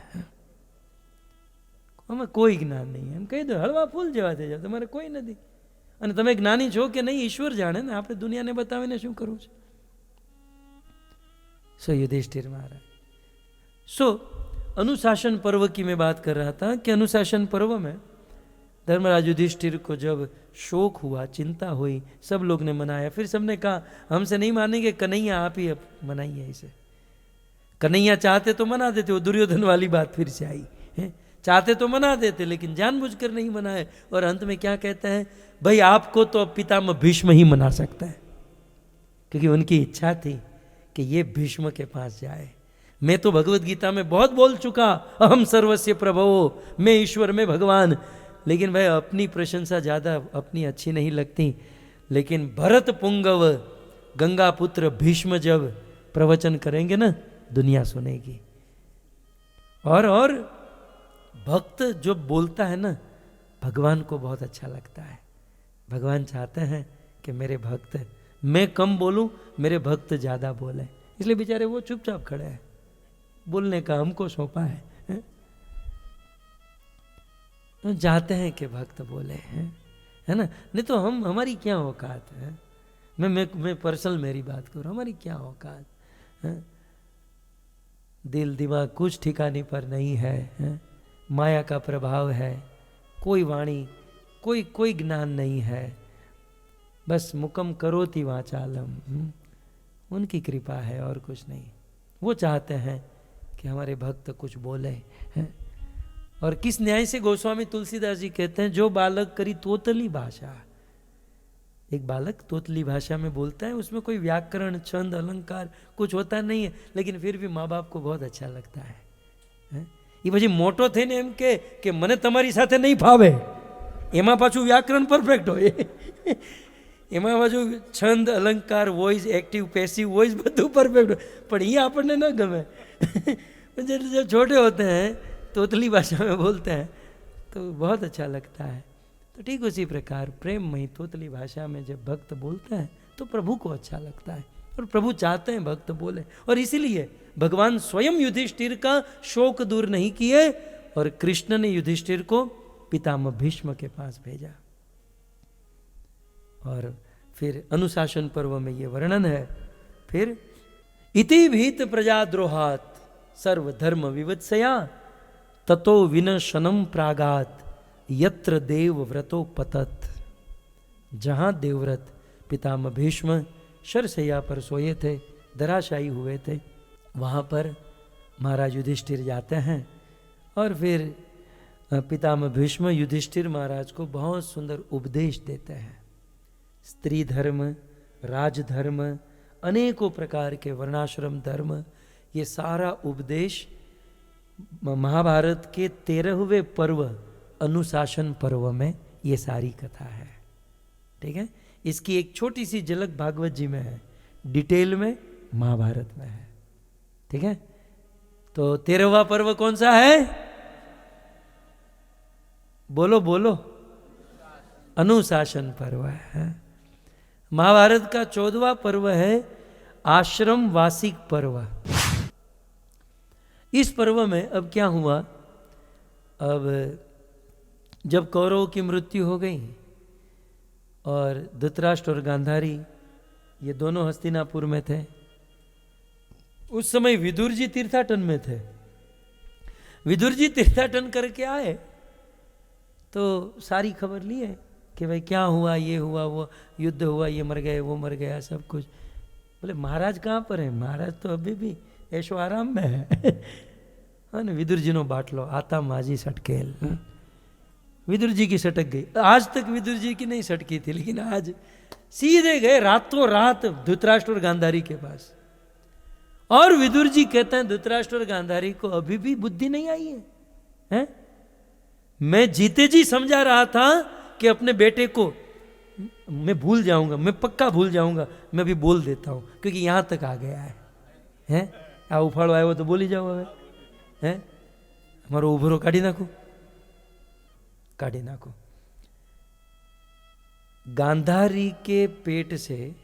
અમે કોઈ જ્ઞાન નહીં એમ કહી દો, હળવા ફૂલ જેવા થઈ જાવ, તમારે કોઈ નથી। અને તમે જ્ઞાની છો કે નહીં ઈશ્વર જાણે ને, આપણે દુનિયાને બતાવીને શું કરવું છે। सो युधिष्ठिर महाराज। सो अनुशासन पर्व की मैं बात कर रहा था कि अनुशासन पर्व में धर्मराज युधिष्ठिर को जब शोक हुआ, चिंता हुई, सब लोग ने मनाया। फिर सबने कहा हमसे नहीं मानेंगे, कन्हैया आप ही अब मनाइए इसे। कन्हैया चाहते तो मना देते, वो दुर्योधन वाली बात फिर से आई है। चाहते तो मना देते लेकिन जानबूझकर नहीं मनाए। और अंत में क्या कहते हैं, भाई आपको तो पितामह भीष्म ही मना सकता है, क्योंकि उनकी इच्छा थी कि ये भीष्म के पास जाए। मैं तो भगवत गीता में बहुत बोल चुका, अहम सर्वस्य प्रभवो, मैं ईश्वर में भगवान। लेकिन भाई अपनी प्रशंसा ज़्यादा अपनी अच्छी नहीं लगती। लेकिन भरत पुंगव गंगा पुत्र भीष्म जब प्रवचन करेंगे ना, दुनिया सुनेगी। और भक्त जो बोलता है ना, भगवान को बहुत अच्छा लगता है। भगवान चाहते हैं कि मेरे भक्त, मैं कम बोलूं, मेरे भक्त ज़्यादा बोले। इसलिए बेचारे वो चुपचाप खड़े हैं, बोलने का हमको सौंपा है। तो चाहते हैं कि भक्त बोले हैं, है ना। नहीं तो हम, हमारी क्या औकात है। मैं पर्सनल मेरी बात करूँ, हमारी क्या औकात है। दिल दिमाग कुछ ठिकाने पर नहीं है, माया का प्रभाव है, कोई वाणी, कोई ज्ञान नहीं है। बस मुकम करोति वाचालम, उनकी कृपा है और कुछ नहीं। वो चाहते हैं कि हमारे भक्त कुछ बोले हैं। और किस न्याय से गोस्वामी तुलसीदास जी कहते हैं, जो बालक करी तोतली भाषा। एक बालक तोतली भाषा में बोलता है, उसमें कोई व्याकरण, छंद, अलंकार कुछ होता नहीं है, लेकिन फिर भी माँ बाप को बहुत अच्छा लगता है। ये પછી મોટો થઈને એમ કે મને તમારી સાથે નહીં ફાવે, એમાં પાછું વ્યાકરણ પરફેક્ટ હોય, એમાં પાછું છંદ, अलंकार, वॉइस, एक्टिव, पैसिव वॉइस બધું પરફેક્ટ હોય, પણ એ આપણને ન ગમે। जब छोटे होते हैं तोतली भाषा में बोलते हैं तो बहुत अच्छा लगता है। तो ठीक उसी प्रकार प्रेममयी तोतली भाषा में जब भक्त बोलते हैं तो प्रभु को अच्छा लगता है, और प्रभु चाहते हैं भक्त बोले। और इसीलिए भगवान स्वयं युधिष्ठिर का शोक दूर नहीं किए, और कृष्ण ने युधिष्ठिर को पितामह भीष्म के पास भेजा। और फिर अनुशासन पर्व में ये वर्णन है। फिर इति भीत प्रजाद्रोहात सर्वधर्म विवत्सया ततो विनशनम प्रागात यत्र देव व्रतो पतत। जहाँ देवव्रत पितामह भीष्म शरशैया पर सोए थे, धराशायी हुए थे, वहाँ पर महाराज युधिष्ठिर जाते हैं। और फिर पितामह भीष्म युधिष्ठिर महाराज को बहुत सुंदर उपदेश देते हैं। स्त्री धर्म, राजधर्म, अनेकों प्रकार के वर्णाश्रम धर्म, ये सारा उपदेश महाभारत के 13वें पर्व अनुशासन पर्व में ये सारी कथा है। ठीक है, इसकी एक छोटी सी झलक भागवत जी में है, डिटेल में महाभारत में है। ठीक है, तो 13वां पर्व कौन सा है? बोलो बोलो, अनुशासन पर्व है। महाभारत का 14वां पर्व है आश्रम वासिक पर्व। इस पर्व में अब क्या हुआ, अब जब कौरवों की मृत्यु हो गई और धृतराष्ट्र और गांधारी ये दोनों हस्तिनापुर में थे। उस समय विदुर जी तीर्थाटन में थे। विदुर जी तीर्थाटन करके आए तो सारी खबर लिए कि भाई क्या हुआ, ये हुआ, वो युद्ध हुआ, ये मर गए, वो मर गया, सब कुछ। बोले महाराज कहाँ पर है? महाराज तो अभी भी ऐशो आराम में है। हाँ, विदुर जी नो बाट लो, आता माजी सटकेल। विदुर जी की सटक गई। आज तक विदुर जी की नहीं सटकी थी, लेकिन आज सीधे गए रातों रात धृतराष्ट्र और गांधारी के पास। और विदुर जी कहते हैं धृतराष्ट्र और गांधारी को अभी भी बुद्धि नहीं आई है, हैं? मैं जीते जी समझा रहा था कि अपने बेटे को मैं भूल जाऊंगा, मैं पक्का भूल जाऊंगा, मैं भी बोल देता हूं क्योंकि यहां तक आ गया है, हैं? आ उफाड़ो आयो तो बोली जाओ हमें, हैं? हमारो उभरो काढ़ी नाखो, काढ़ी नाखो। गांधारी के पेट से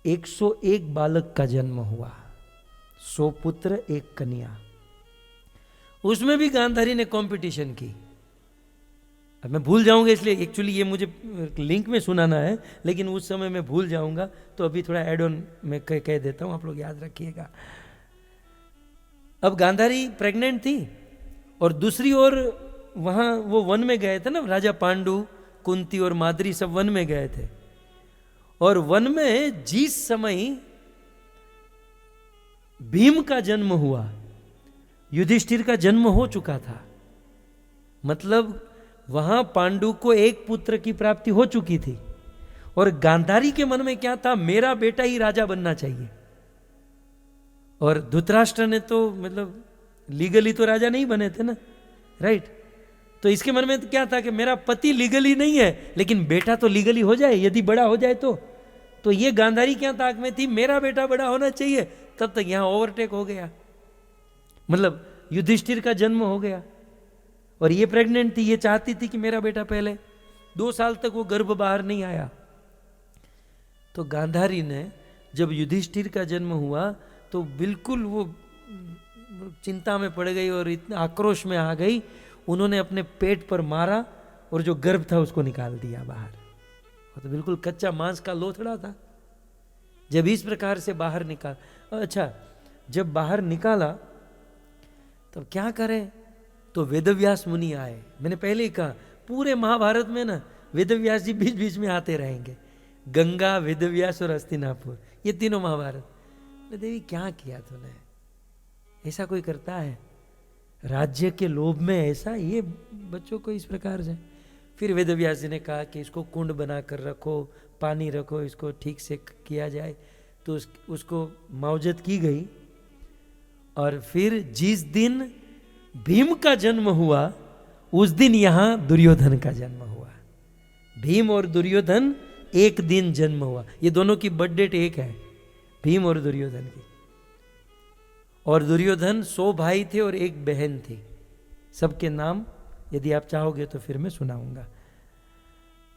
101 बालक का जन्म हुआ, 100 पुत्र 1 कन्या। उसमें भी गांधारी ने कंपटीशन की। अब मैं भूल जाऊंगा, इसलिए एक्चुअली ये मुझे लिंक में सुनाना है, लेकिन उस समय मैं भूल जाऊंगा तो अभी थोड़ा एड ऑन में कह देता हूं, आप लोग याद रखिएगा। अब गांधारी प्रेग्नेंट थी और दूसरी ओर वहां वो वन में गए थे ना, राजा पांडु, कुंती और माद्री सब वन में गए थे। और वन में जिस समय भीम का जन्म हुआ, युधिष्ठिर का जन्म हो चुका था, मतलब वहां पांडु को 1 पुत्र की प्राप्ति हो चुकी थी। और गांधारी के मन में क्या था, मेरा बेटा ही राजा बनना चाहिए। और धृतराष्ट्र ने तो मतलब लीगली तो राजा नहीं बने थे ना, राइट? तो इसके मन में तो क्या था कि मेरा पति लीगली नहीं है, लेकिन बेटा तो लीगली हो जाए, यदि बड़ा हो जाए तो ये गांधारी क्या ताक में थी, मेरा बेटा बड़ा होना चाहिए। तब तक यहां ओवरटेक हो गया, मतलब युधिष्ठिर का जन्म हो गया और ये प्रेग्नेंट थी, ये चाहती थी कि मेरा बेटा पहले। 2 साल तक वो गर्भ बाहर नहीं आया। तो गांधारी ने जब युधिष्ठिर का जन्म हुआ तो बिल्कुल वो चिंता में पड़ गई और इतना आक्रोश में आ गई, उन्होंने अपने पेट पर मारा और जो गर्भ था उसको निकाल दिया बाहर। तो बिल्कुल कच्चा मांस का लोथड़ा था। जब इस प्रकार से बाहर निकाल, अच्छा जब बाहर निकाला तब क्या करें, तो वेदव्यास मुनि आए। मैंने पहले ही कहा पूरे महाभारत में ना वेदव्यास जी बीच बीच में आते रहेंगे, गंगा, वेदव्यास और हस्तिनापुर, ये तीनों महाभारत। देवी क्या किया तूने, ऐसा कोई करता है राज्य के लोभ में, ऐसा ये बच्चों को इस प्रकार से। फिर वेदव्यास जी ने कहा कि इसको कुंड बना कर रखो, पानी रखो, इसको ठीक से किया जाए। तो उसको मावजत की गई। और फिर जिस दिन भीम का जन्म हुआ उस दिन यहां दुर्योधन का जन्म हुआ। भीम और दुर्योधन एक दिन जन्म हुआ। ये दोनों की बर्थ डेट एक है, भीम और दुर्योधन की। और दुर्योधन 100 भाई थे और 1 बहन थी। सबके नाम यदि आप चाहोगे तो फिर मैं सुनाऊंगा।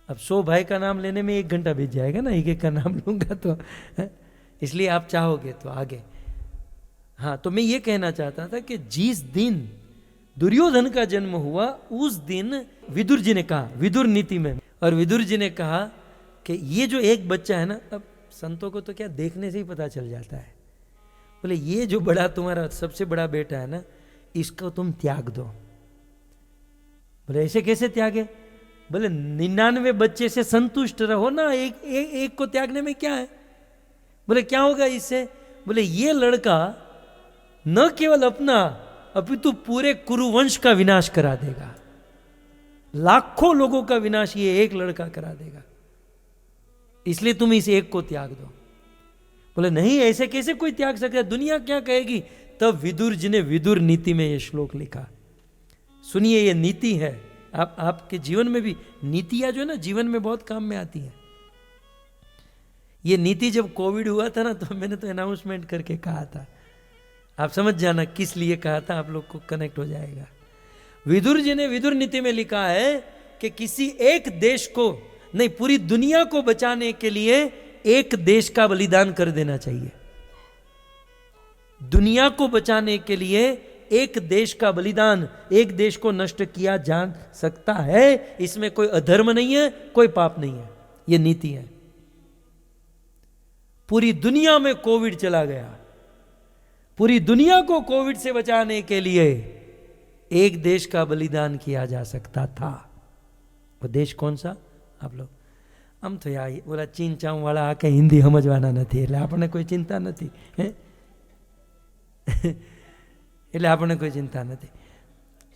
अब 100 भाई का नाम लेने में 1 घंटा बीत जाएगा ना, एक का नाम लूंगा तो, इसलिए आप चाहोगे तो आगे। हाँ, तो मैं ये कहना चाहता था कि जिस दिन दुर्योधन का जन्म हुआ उस दिन विदुर जी ने कहा, विदुर नीति में, और विदुर जी ने कहा कि ये जो एक बच्चा है ना, अब संतों को तो क्या देखने से ही पता चल जाता है। बोले ये जो बड़ा तुम्हारा सबसे बड़ा बेटा है ना, इसको तुम त्याग दो। बोले ऐसे कैसे त्यागे? बोले 99 बच्चे से संतुष्ट रहो ना, एक को त्यागने में क्या है? बोले क्या होगा इससे? बोले ये लड़का न केवल अपना अपितु पूरे कुरुवंश का विनाश करा देगा, लाखों लोगों का विनाश ये एक लड़का करा देगा, इसलिए तुम इस एक को त्याग दो। बोले नहीं, ऐसे कैसे कोई त्याग सकता, दुनिया क्या कहेगी? तब विदुर जी ने विदुर नीति में ये श्लोक लिखा। सुनिए, ये नीति है। आपके जीवन में भी नीतियां जो है ना, जीवन में बहुत काम में आती है। ये नीति जब कोविड हुआ था ना, तो मैंने तो अनाउंसमेंट करके कहा था, आप समझ जाना किस लिए कहा था, आप लोग को कनेक्ट हो जाएगा। विदुर जी ने विदुर नीति में लिखा है कि किसी एक देश को नहीं, पूरी दुनिया को बचाने के लिए एक देश का बलिदान कर देना चाहिए। दुनिया को बचाने के लिए एक देश का बलिदान, एक देश को नष्ट किया जा सकता है। इसमें कोई अधर्म नहीं है, कोई पाप नहीं है। ये नीति है। पूरी दुनिया में कोविड चला गया। पूरी दुनिया को कोविड से बचाने के लिए एक देश का बलिदान किया जा सकता था। वो देश कौन सा? आप लोग આમ તો યા ઓલા ચીન ચામ વાળા આ કંઈ હિન્દી સમજવાના નથી, એટલે આપણને કોઈ ચિંતા નથી હે એટલે આપણને કોઈ चिंता नहीं।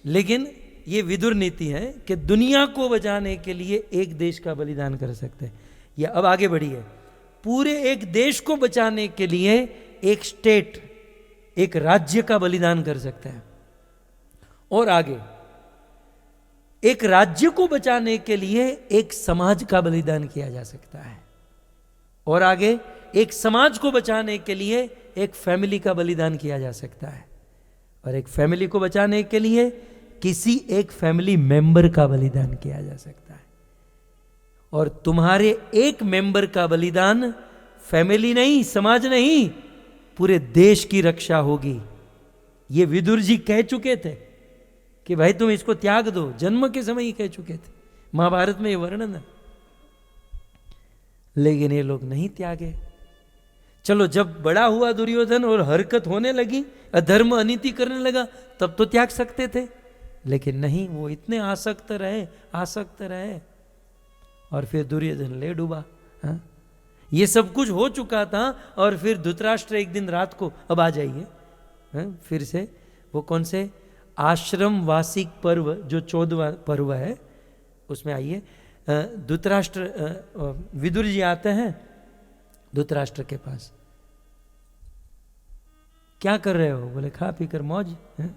लेकिन ये विदुर नीति है कि दुनिया को बचाने के लिए एक देश का बलिदान कर सकते हैं। ये अब आगे बढ़ी है, पूरे एक देश को बचाने के लिए एक स्टेट, एक राज्य का बलिदान कर सकते हैं। और आगे एक राज्य को बचाने के लिए एक समाज का बलिदान किया जा सकता है। और आगे एक समाज को बचाने के लिए एक फैमिली का बलिदान किया जा सकता है। और एक फैमिली को बचाने के लिए किसी एक फैमिली मेंबर का बलिदान किया जा सकता है। और तुम्हारे एक मेंबर का बलिदान फैमिली नहीं, समाज नहीं, पूरे देश की रक्षा होगी। ये विदुर जी कह चुके थे कि भाई तुम इसको त्याग दो, जन्म के समय ही कह चुके थे, महाभारत में ये वर्णन है। लेकिन ये लोग नहीं त्यागे। चलो जब बड़ा हुआ दुर्योधन और हरकत होने लगी, अधर्म अनीति करने लगा, तब तो त्याग सकते थे, लेकिन नहीं, वो इतने आसक्त रहे और फिर दुर्योधन ले डूबा। हाँ? ये सब कुछ हो चुका था और फिर धृतराष्ट्र एक दिन रात को, अब आ जाइए हाँ? फिर से वो कौन से आश्रम वार्षिक पर्व जो 14वां पर्व है उसमें आइए। धृतराष्ट्र विदुर जी आते हैं धृतराष्ट्र के पास, क्या कर रहे हो? बोले खा पी कर मौज है?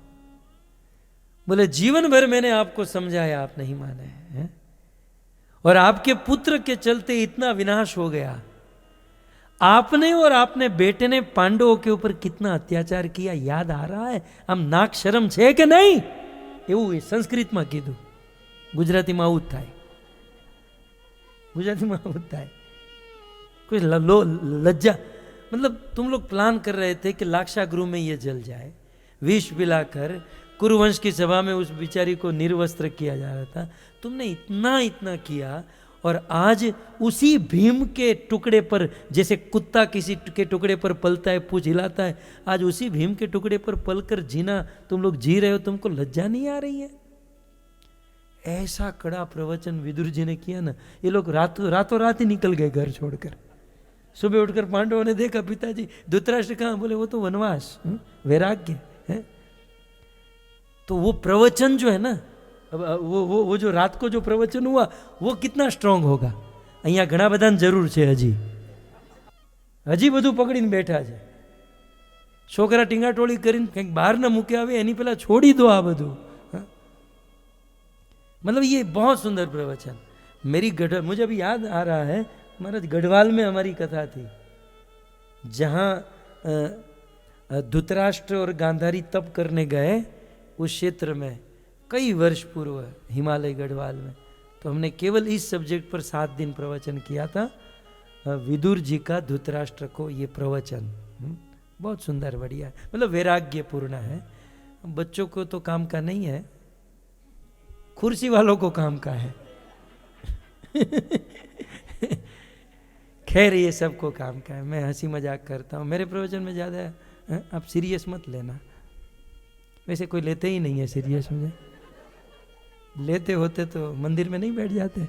बोले जीवन भर मैंने आपको समझाया, आप नहीं माने हैं, और आपके पुत्र के चलते इतना विनाश हो गया। आपने और आपने बेटे ने पांडवों के ऊपर कितना अत्याचार किया, याद आ रहा है? આમ નાક શરમ છે કે નહીં? એવું સંસ્કૃતમાં કીધું, ગુજરાતીમાં આવું જ થાય, ગુજરાતીમાં આવું જ થાય। कोई लज्जा, मतलब तुम लोग प्लान कर रहे थे कि लाक्षागृह में ये जल जाए, विष पिलाकर कुरुवंश की सभा में उस बिचारी को निर्वस्त्र किया जा रहा था, तुमने इतना किया, और आज उसी भीम के टुकड़े पर, जैसे कुत्ता किसी के टुकड़े पर पलता है, पूंछ हिलाता है, आज उसी भीम के टुकड़े पर पलकर जीना तुम लोग जी रहे हो, तुमको लज्जा नहीं आ रही है? ऐसा कड़ा प्रवचन विदुर जी ने किया ना, ये लोग रातों रात ही निकल गए घर छोड़कर। सुबह उठकर पांडवों ने देखा पिताजी, धृतराष्ट्र कहाँ? बोले वो तो वनवास, वैराग्य है। तो वो प्रवचन जो है ना, वो जो रात को जो प्रवचन हुआ वो कितना स्ट्रोंग होगा। અહીંયા ઘણા બધાને જરૂર છે, હજી બધું પકડીને બેઠા છે। છોકરા ટીંગાટોળી કરીને કંઈક બહાર ન મૂકે આવે એની પહેલા છોડી દો આ બધું। मतलब ये बहुत सुंदर प्रवचन। मुझे अभी याद आ रहा है, महाराज गढ़वाल में हमारी कथा थी, जहाँ धृतराष्ट्र और गांधारी तप करने गए उस क्षेत्र में कई वर्ष पूर्व, हिमालय गढ़वाल में। तो हमने केवल इस सब्जेक्ट पर 7 दिन प्रवचन किया था, विदुर जी का धृतराष्ट्र को ये प्रवचन। बहुत सुंदर, बढ़िया, मतलब वैराग्यपूर्ण है। बच्चों को तो काम का नहीं है, कुर्सी वालों को काम का है। खैर ये सबको काम का है, मैं हंसी मजाक करता हूँ। मेरे प्रवचन में ज़्यादा आप सीरियस मत लेना, वैसे कोई लेते ही नहीं है सीरियस, मुझे लेते होते तो मंदिर में नहीं बैठ जाते।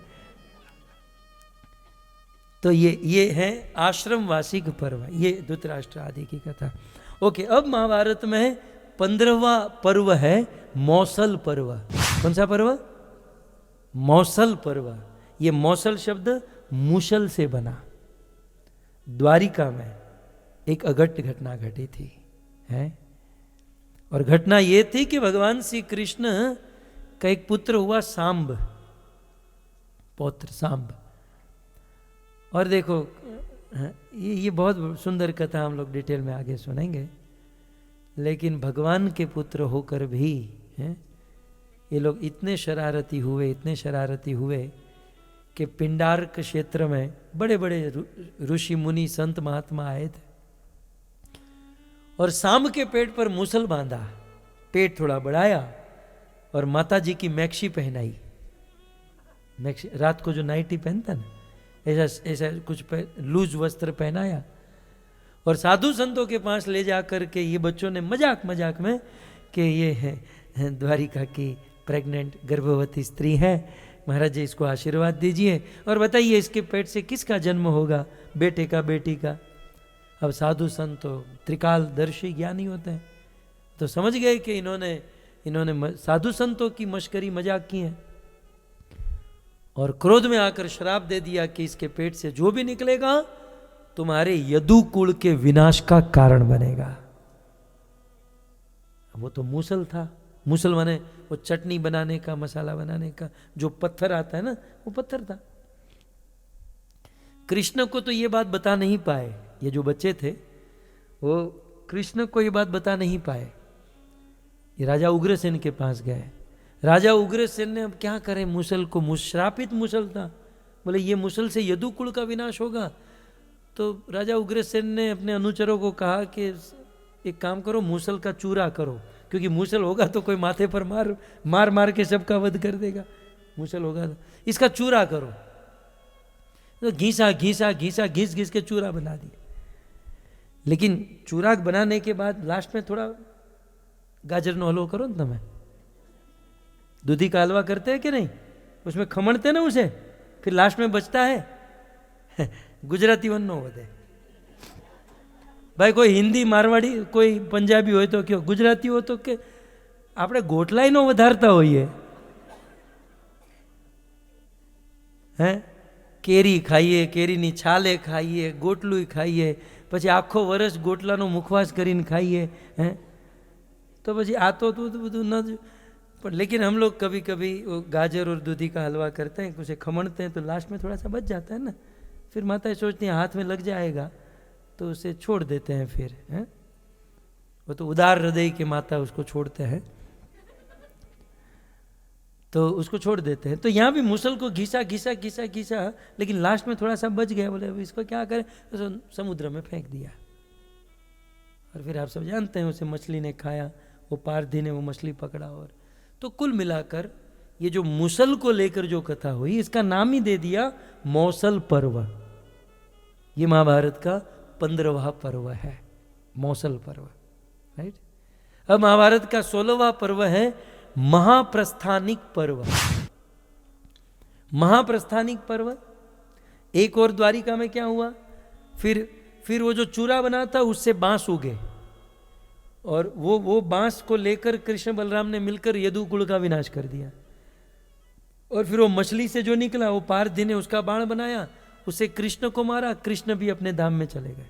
तो ये है आश्रम वार्षिक पर्व, ये धृतराष्ट्र आदि की कथा। ओके, अब महाभारत में 15वां पर्व है मौसल पर्व। कौन सा पर्व? मौसल पर्व। ये मौसल शब्द मुशल से बना। द्वारिका में एक अघट घटना घटी थी है, और घटना ये थी कि भगवान श्री कृष्ण का एक पुत्र हुआ सांब, पौत्र सांब। और देखो ये बहुत सुंदर कथा हम लोग डिटेल में आगे सुनेंगे। लेकिन भगवान के पुत्र होकर भी हैं, ये लोग इतने शरारती हुए कि पिंडारक क्षेत्र में बड़े बड़े ऋषि मुनि संत महात्मा आए थे, और सांब के पेट पर मुसल बांधा, पेट थोड़ा बढ़ाया और माता जी की मैक्सी पहनाई। मैक्सी रात को जो नाइटी पहनता ना, ऐसा कुछ लूज वस्त्र पहनाया और साधु संतों के पास ले जा कर के ये बच्चों ने मजाक मजाक में कि ये है द्वारिका की प्रेग्नेंट गर्भवती स्त्री है, महाराज जी इसको आशीर्वाद दीजिए और बताइए इसके पेट से किसका जन्म होगा, बेटे का बेटी का। अब साधु संत तो त्रिकालदर्शी ज्ञानी होते हैं, तो समझ गए कि इन्होंने साधु संतों की मश्करी मजाक की है और क्रोध में आकर श्राप दे दिया कि इसके पेट से जो भी निकलेगा तुम्हारे यदु कुल के विनाश का कारण बनेगा। वो तो मूसल था, मूसल माने वो चटनी बनाने का, मसाला बनाने का जो पत्थर आता है ना, वो पत्थर था। कृष्ण को तो ये बात बता नहीं पाए, ये जो बच्चे थे वो कृष्ण को ये बात बता नहीं पाए। ये राजा उग्रसेन के पास गए। राजा उग्रसेन ने अब क्या करें, मूसल को, श्रापित मूसल था, बोले ये मूसल से यदुकुल का विनाश होगा। तो राजा उग्रसेन ने अपने अनुचरों को कहा कि एक काम करो, मूसल का चूरा करो, क्योंकि मूसल होगा तो कोई माथे पर मार मार के सबका वध कर देगा, मूसल होगा तो इसका चूरा करो। तो घीसा घीसा घीसा घिस घिस के चूरा बना दिया। लेकिन चूरा बनाने के बाद लास्ट में थोड़ा गाजरનો हलવો करो ना, તમે दूधी का हलवा करते हैं कि नहीं, उसमें खमणते ना उसे, फिर लास्ट में बचता है गुजराती वन नो વધે भाई। कोई हिंदी मारवाड़ी कोई पंजाबी हो तो क्यों, गुजराती हो तो के આપણે ગોટલાય નો વધારતા હોઈએ હે, કેરી ખાઈએ, કેરીની છાલે ખાઈએ, ગોટલું ખાઈએ, પછી આખો વર્ષ ગોટલાનો મુખવાસ કરીને ખાઈએ હે, तो પછી આ તો બધું ન। पर लेकिन हम लोग कभी कभी वो गाजर और दूधी का हलवा करते हैं, उसे खमणते हैं तो लास्ट में थोड़ा सा बच जाता है ना, फिर माताएं सोचती हैं हाथ में लग जाएगा तो उसे छोड़ देते हैं फिर है? वो तो उदार हृदय की माता उसको छोड़ते हैं, तो उसको छोड़ देते हैं। तो यहाँ भी मूसल को घिसा घिसा घिसा घिसा, लेकिन लास्ट में थोड़ा सा बच गया, बोले अब इसको क्या करें, तो समुद्र में फेंक दिया। और फिर आप सब जानते हैं उसे मछली ने खाया, वो पारधी ने वो मछली पकड़ा। और तो कुल मिलाकर ये जो मूसल को लेकर जो कथा हुई, इसका नाम ही दे दिया मौसल पर्व। ये महाभारत का 15वां पर्व है, मौसल पर्व, राइट। अब महाभारत का 16वां पर्व है महाप्रस्थानिक पर्व। महाप्रस्थानिक पर्व, एक और द्वारिका में क्या हुआ, फिर वो जो चूरा बना था उससे बांस उगे, और वो बांस को लेकर कृष्ण बलराम ने मिलकर यदुकुल का विनाश कर दिया। और फिर वो मछली से जो निकला वो पारधी ने उसका बाण बनाया, उसे कृष्ण को मारा, कृष्ण भी अपने धाम में चले गए।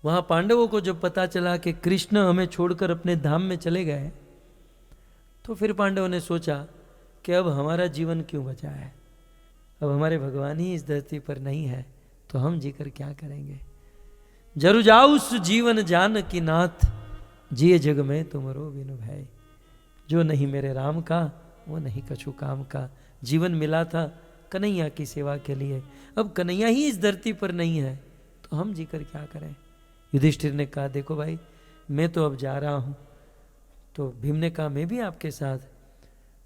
वहां पांडवों को जब पता चला कि कृष्ण हमें छोड़कर अपने धाम में चले गए, तो फिर पांडवों ने सोचा कि अब हमारा जीवन क्यों बचा है, अब हमारे भगवान ही इस धरती पर नहीं है तो हम जीकर क्या करेंगे। जरु जाउस जीवन जान की नाथ, जिए जग में तुमरो बिनु भय। जो नहीं मेरे राम का वो नहीं कछु काम का। जीवन मिला था कन्हैया की सेवा के लिए, अब कन्हैया ही इस धरती पर नहीं है तो हम जीकर क्या करें। युधिष्ठिर ने कहा देखो भाई मैं तो अब जा रहा हूँ, तो भीम ने कहा मैं भी आपके साथ,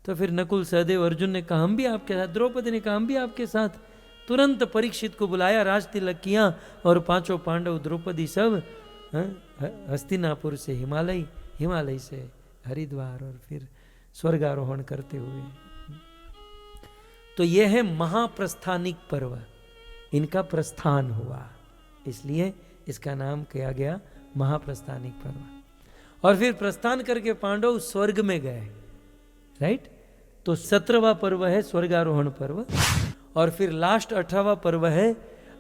तो फिर नकुल सहदेव अर्जुन ने कहा हम भी आपके साथ, द्रौपदी ने कहा हम भी आपके साथ। तुरंत परीक्षित को बुलाया, राज तिलक किया, और पांचों पांडव द्रौपदी सब हस्तिनापुर से हिमालय से हरिद्वार और फिर स्वर्गारोहण करते हुए। तो यह है महाप्रस्थानिक पर्व, इनका प्रस्थान हुआ, इसलिए इसका नाम किया गया महाप्रस्थानिक पर्व। और फिर प्रस्थान करके पांडव स्वर्ग में गए, राइट। तो 17वां पर्व है स्वर्गारोहण पर्व, और फिर लास्ट 18वां पर्व है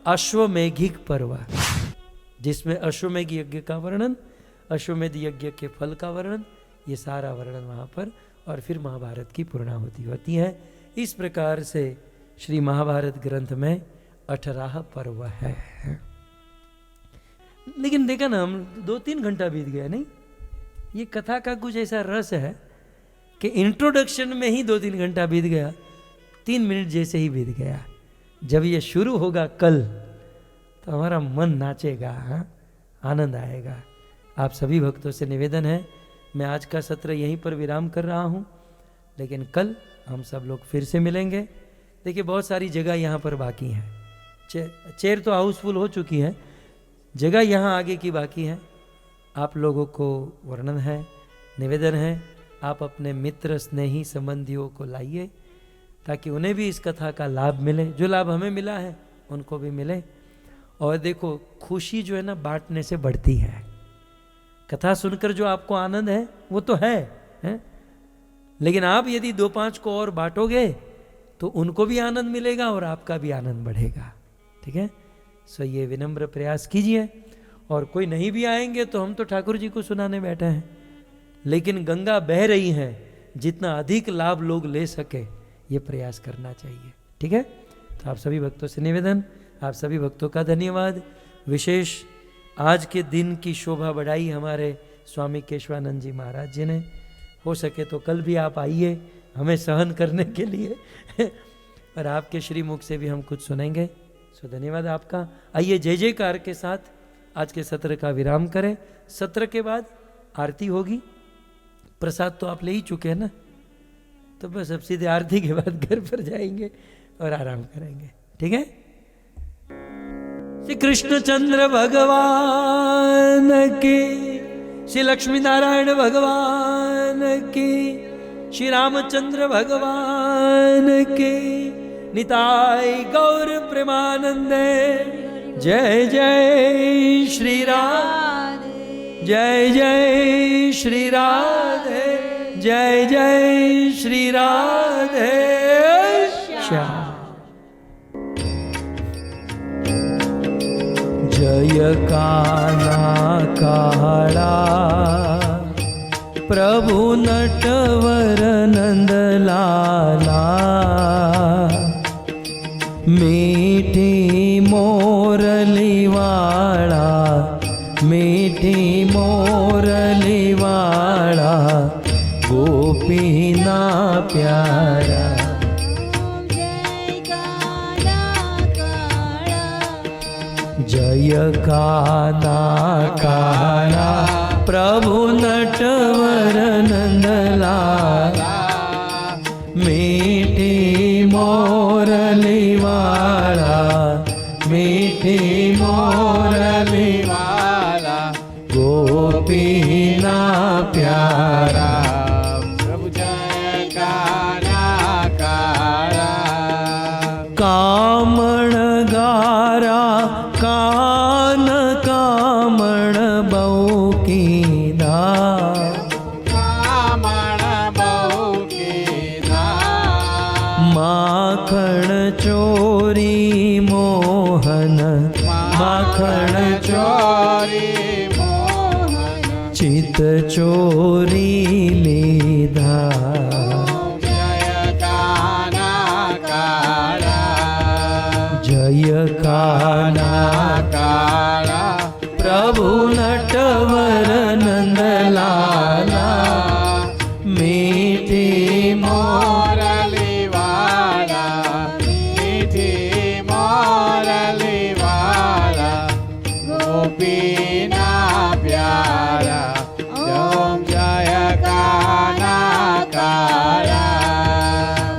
अश्वमेघिक पर्व, जिसमें अश्वमेघ यज्ञ का वर्णन, अश्वमेध यज्ञ के फल का वर्णन, ये सारा वर्णन वहाँ पर, और फिर महाभारत की पूर्णाहुति होती है। इस प्रकार से श्री महाभारत ग्रंथ में 18 पर्व है। लेकिन देखा ना, हम 2-3 घंटा बीत गया नहीं। ये कथा का कुछ ऐसा रस है कि इंट्रोडक्शन में ही 2-3 घंटा बीत गया, 3 मिनट जैसे ही बीत गया। जब ये शुरू होगा कल तो हमारा मन नाचेगा, आनंद आएगा। आप सभी भक्तों से निवेदन है, मैं आज का सत्र यहीं पर विराम कर रहा हूँ, लेकिन कल हम सब लोग फिर से मिलेंगे। देखिए बहुत सारी जगह यहाँ पर बाकी हैं, चेयर तो हाउसफुल हो चुकी है, जगह यहाँ आगे की बाकी है। आप लोगों को वर्णन है, निवेदन है, आप अपने मित्र स्नेही संबंधियों को लाइए ताकि उन्हें भी इस कथा का लाभ मिले। जो लाभ हमें मिला है उनको भी मिले। और देखो, खुशी जो है ना बांटने से बढ़ती है। कथा सुनकर जो आपको आनंद है वो तो है? लेकिन आप यदि 2-5 को और बांटोगे तो उनको भी आनंद मिलेगा और आपका भी आनंद बढ़ेगा। ठीक है, सो ये विनम्र प्रयास कीजिए। और कोई नहीं भी आएंगे तो हम तो ठाकुर जी को सुनाने बैठे हैं, लेकिन गंगा बह रही है, जितना अधिक लाभ लोग ले सके ये प्रयास करना चाहिए। ठीक है, तो आप सभी भक्तों से निवेदन, आप सभी भक्तों का धन्यवाद। विशेष आज के दिन की शोभा बढ़ाई हमारे स्वामी केशवानंद जी महाराज जी ने। हो सके तो कल भी आप आइए हमें सहन करने के लिए और आपके श्रीमुख से भी हम कुछ सुनेंगे। सो धन्यवाद आपका। आइए जय जयकार के साथ आज के सत्र का विराम करें। सत्र के बाद आरती होगी। प्रसाद तो आप ले ही चुके हैं ना, तो बस अब सीधे आरती के बाद घर पर जाएंगे और आराम करेंगे। ठीक है। श्री कृष्णचंद्र भगवान की, श्री लक्ष्मी नारायण भगवान की, श्री रामचंद्र भगवान की, निताय गौर प्रेमानंदे। जय जय श्री राधे, जय जय श्री राधे, जय जय श्री राधे श्याम। जय काना काळा प्रभु नटवर नंदलाला, मीठी मोरली वाला, मीठी मोरली वाला, गोपीना प्यारा। जय काना काला प्रभु नटवर नंदलाला, मीठी मोरली वाला, मीठी मोरली वाला, गोपीना प्यारा। प्रभु जय काना काला, कामण गारा कान कामण बौकीदा, कामण बौकीदा, माखण चोरी मोहन, माखण चोरी मोहन, चित चोरी लीधा। जय काना काला, जय काना काला प्रभु नटवर नंदलाला, मीठी मोरली वाला, मीठी मोरली वाला, गोपीना प्यारा। ओम जय काना काला।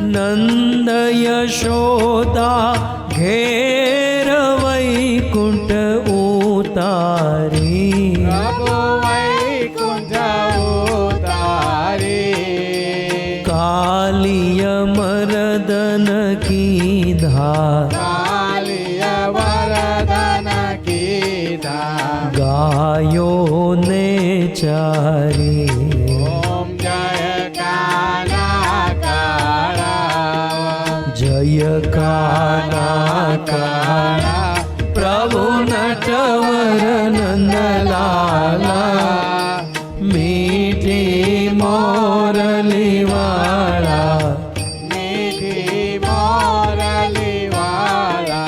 नंद यशोदा घेर वैकुंठ उतारी, प्रभु वैकुंठ उतारी, कालिय मर्दन की धार, कालिय मर्दन की धार, गायों ने चारी। ओम जय काना काला, जय काना काला प्रभु नटवर नंदलाला, मीठी मोरली वाला, मीठी मोरली वाला,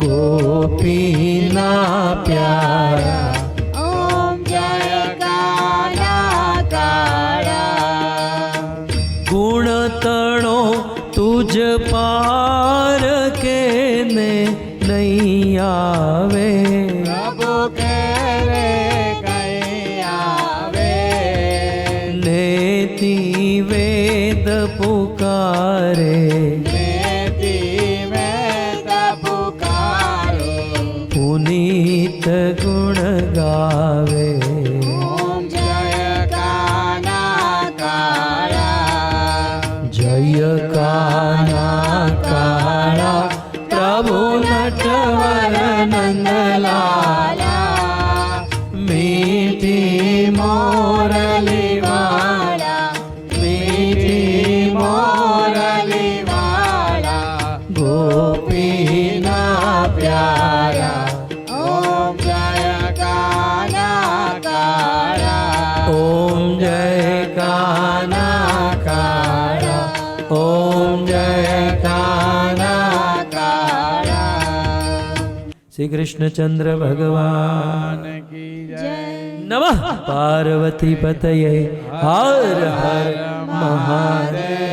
गोपीना प्यारा। ओम जय काना काला। गुण तणो तुझ पार के ने नहीं आवे, प्रभु के रे कहीं आवे, नेति वेद पुकारे, नेति वेद पुकारो, पुनीत गुण भैया काना काला प्रभु नटवर नंदलाला मीठी मोरली वाला मीठी मोरली वाला गोपीना प्यारा ओम जय काना काला ओम जय काना काला ओम जय काना काला श्री कृष्णचंद्र भगवान की जय जय नमः पार्वती पतये हर हर महादेव।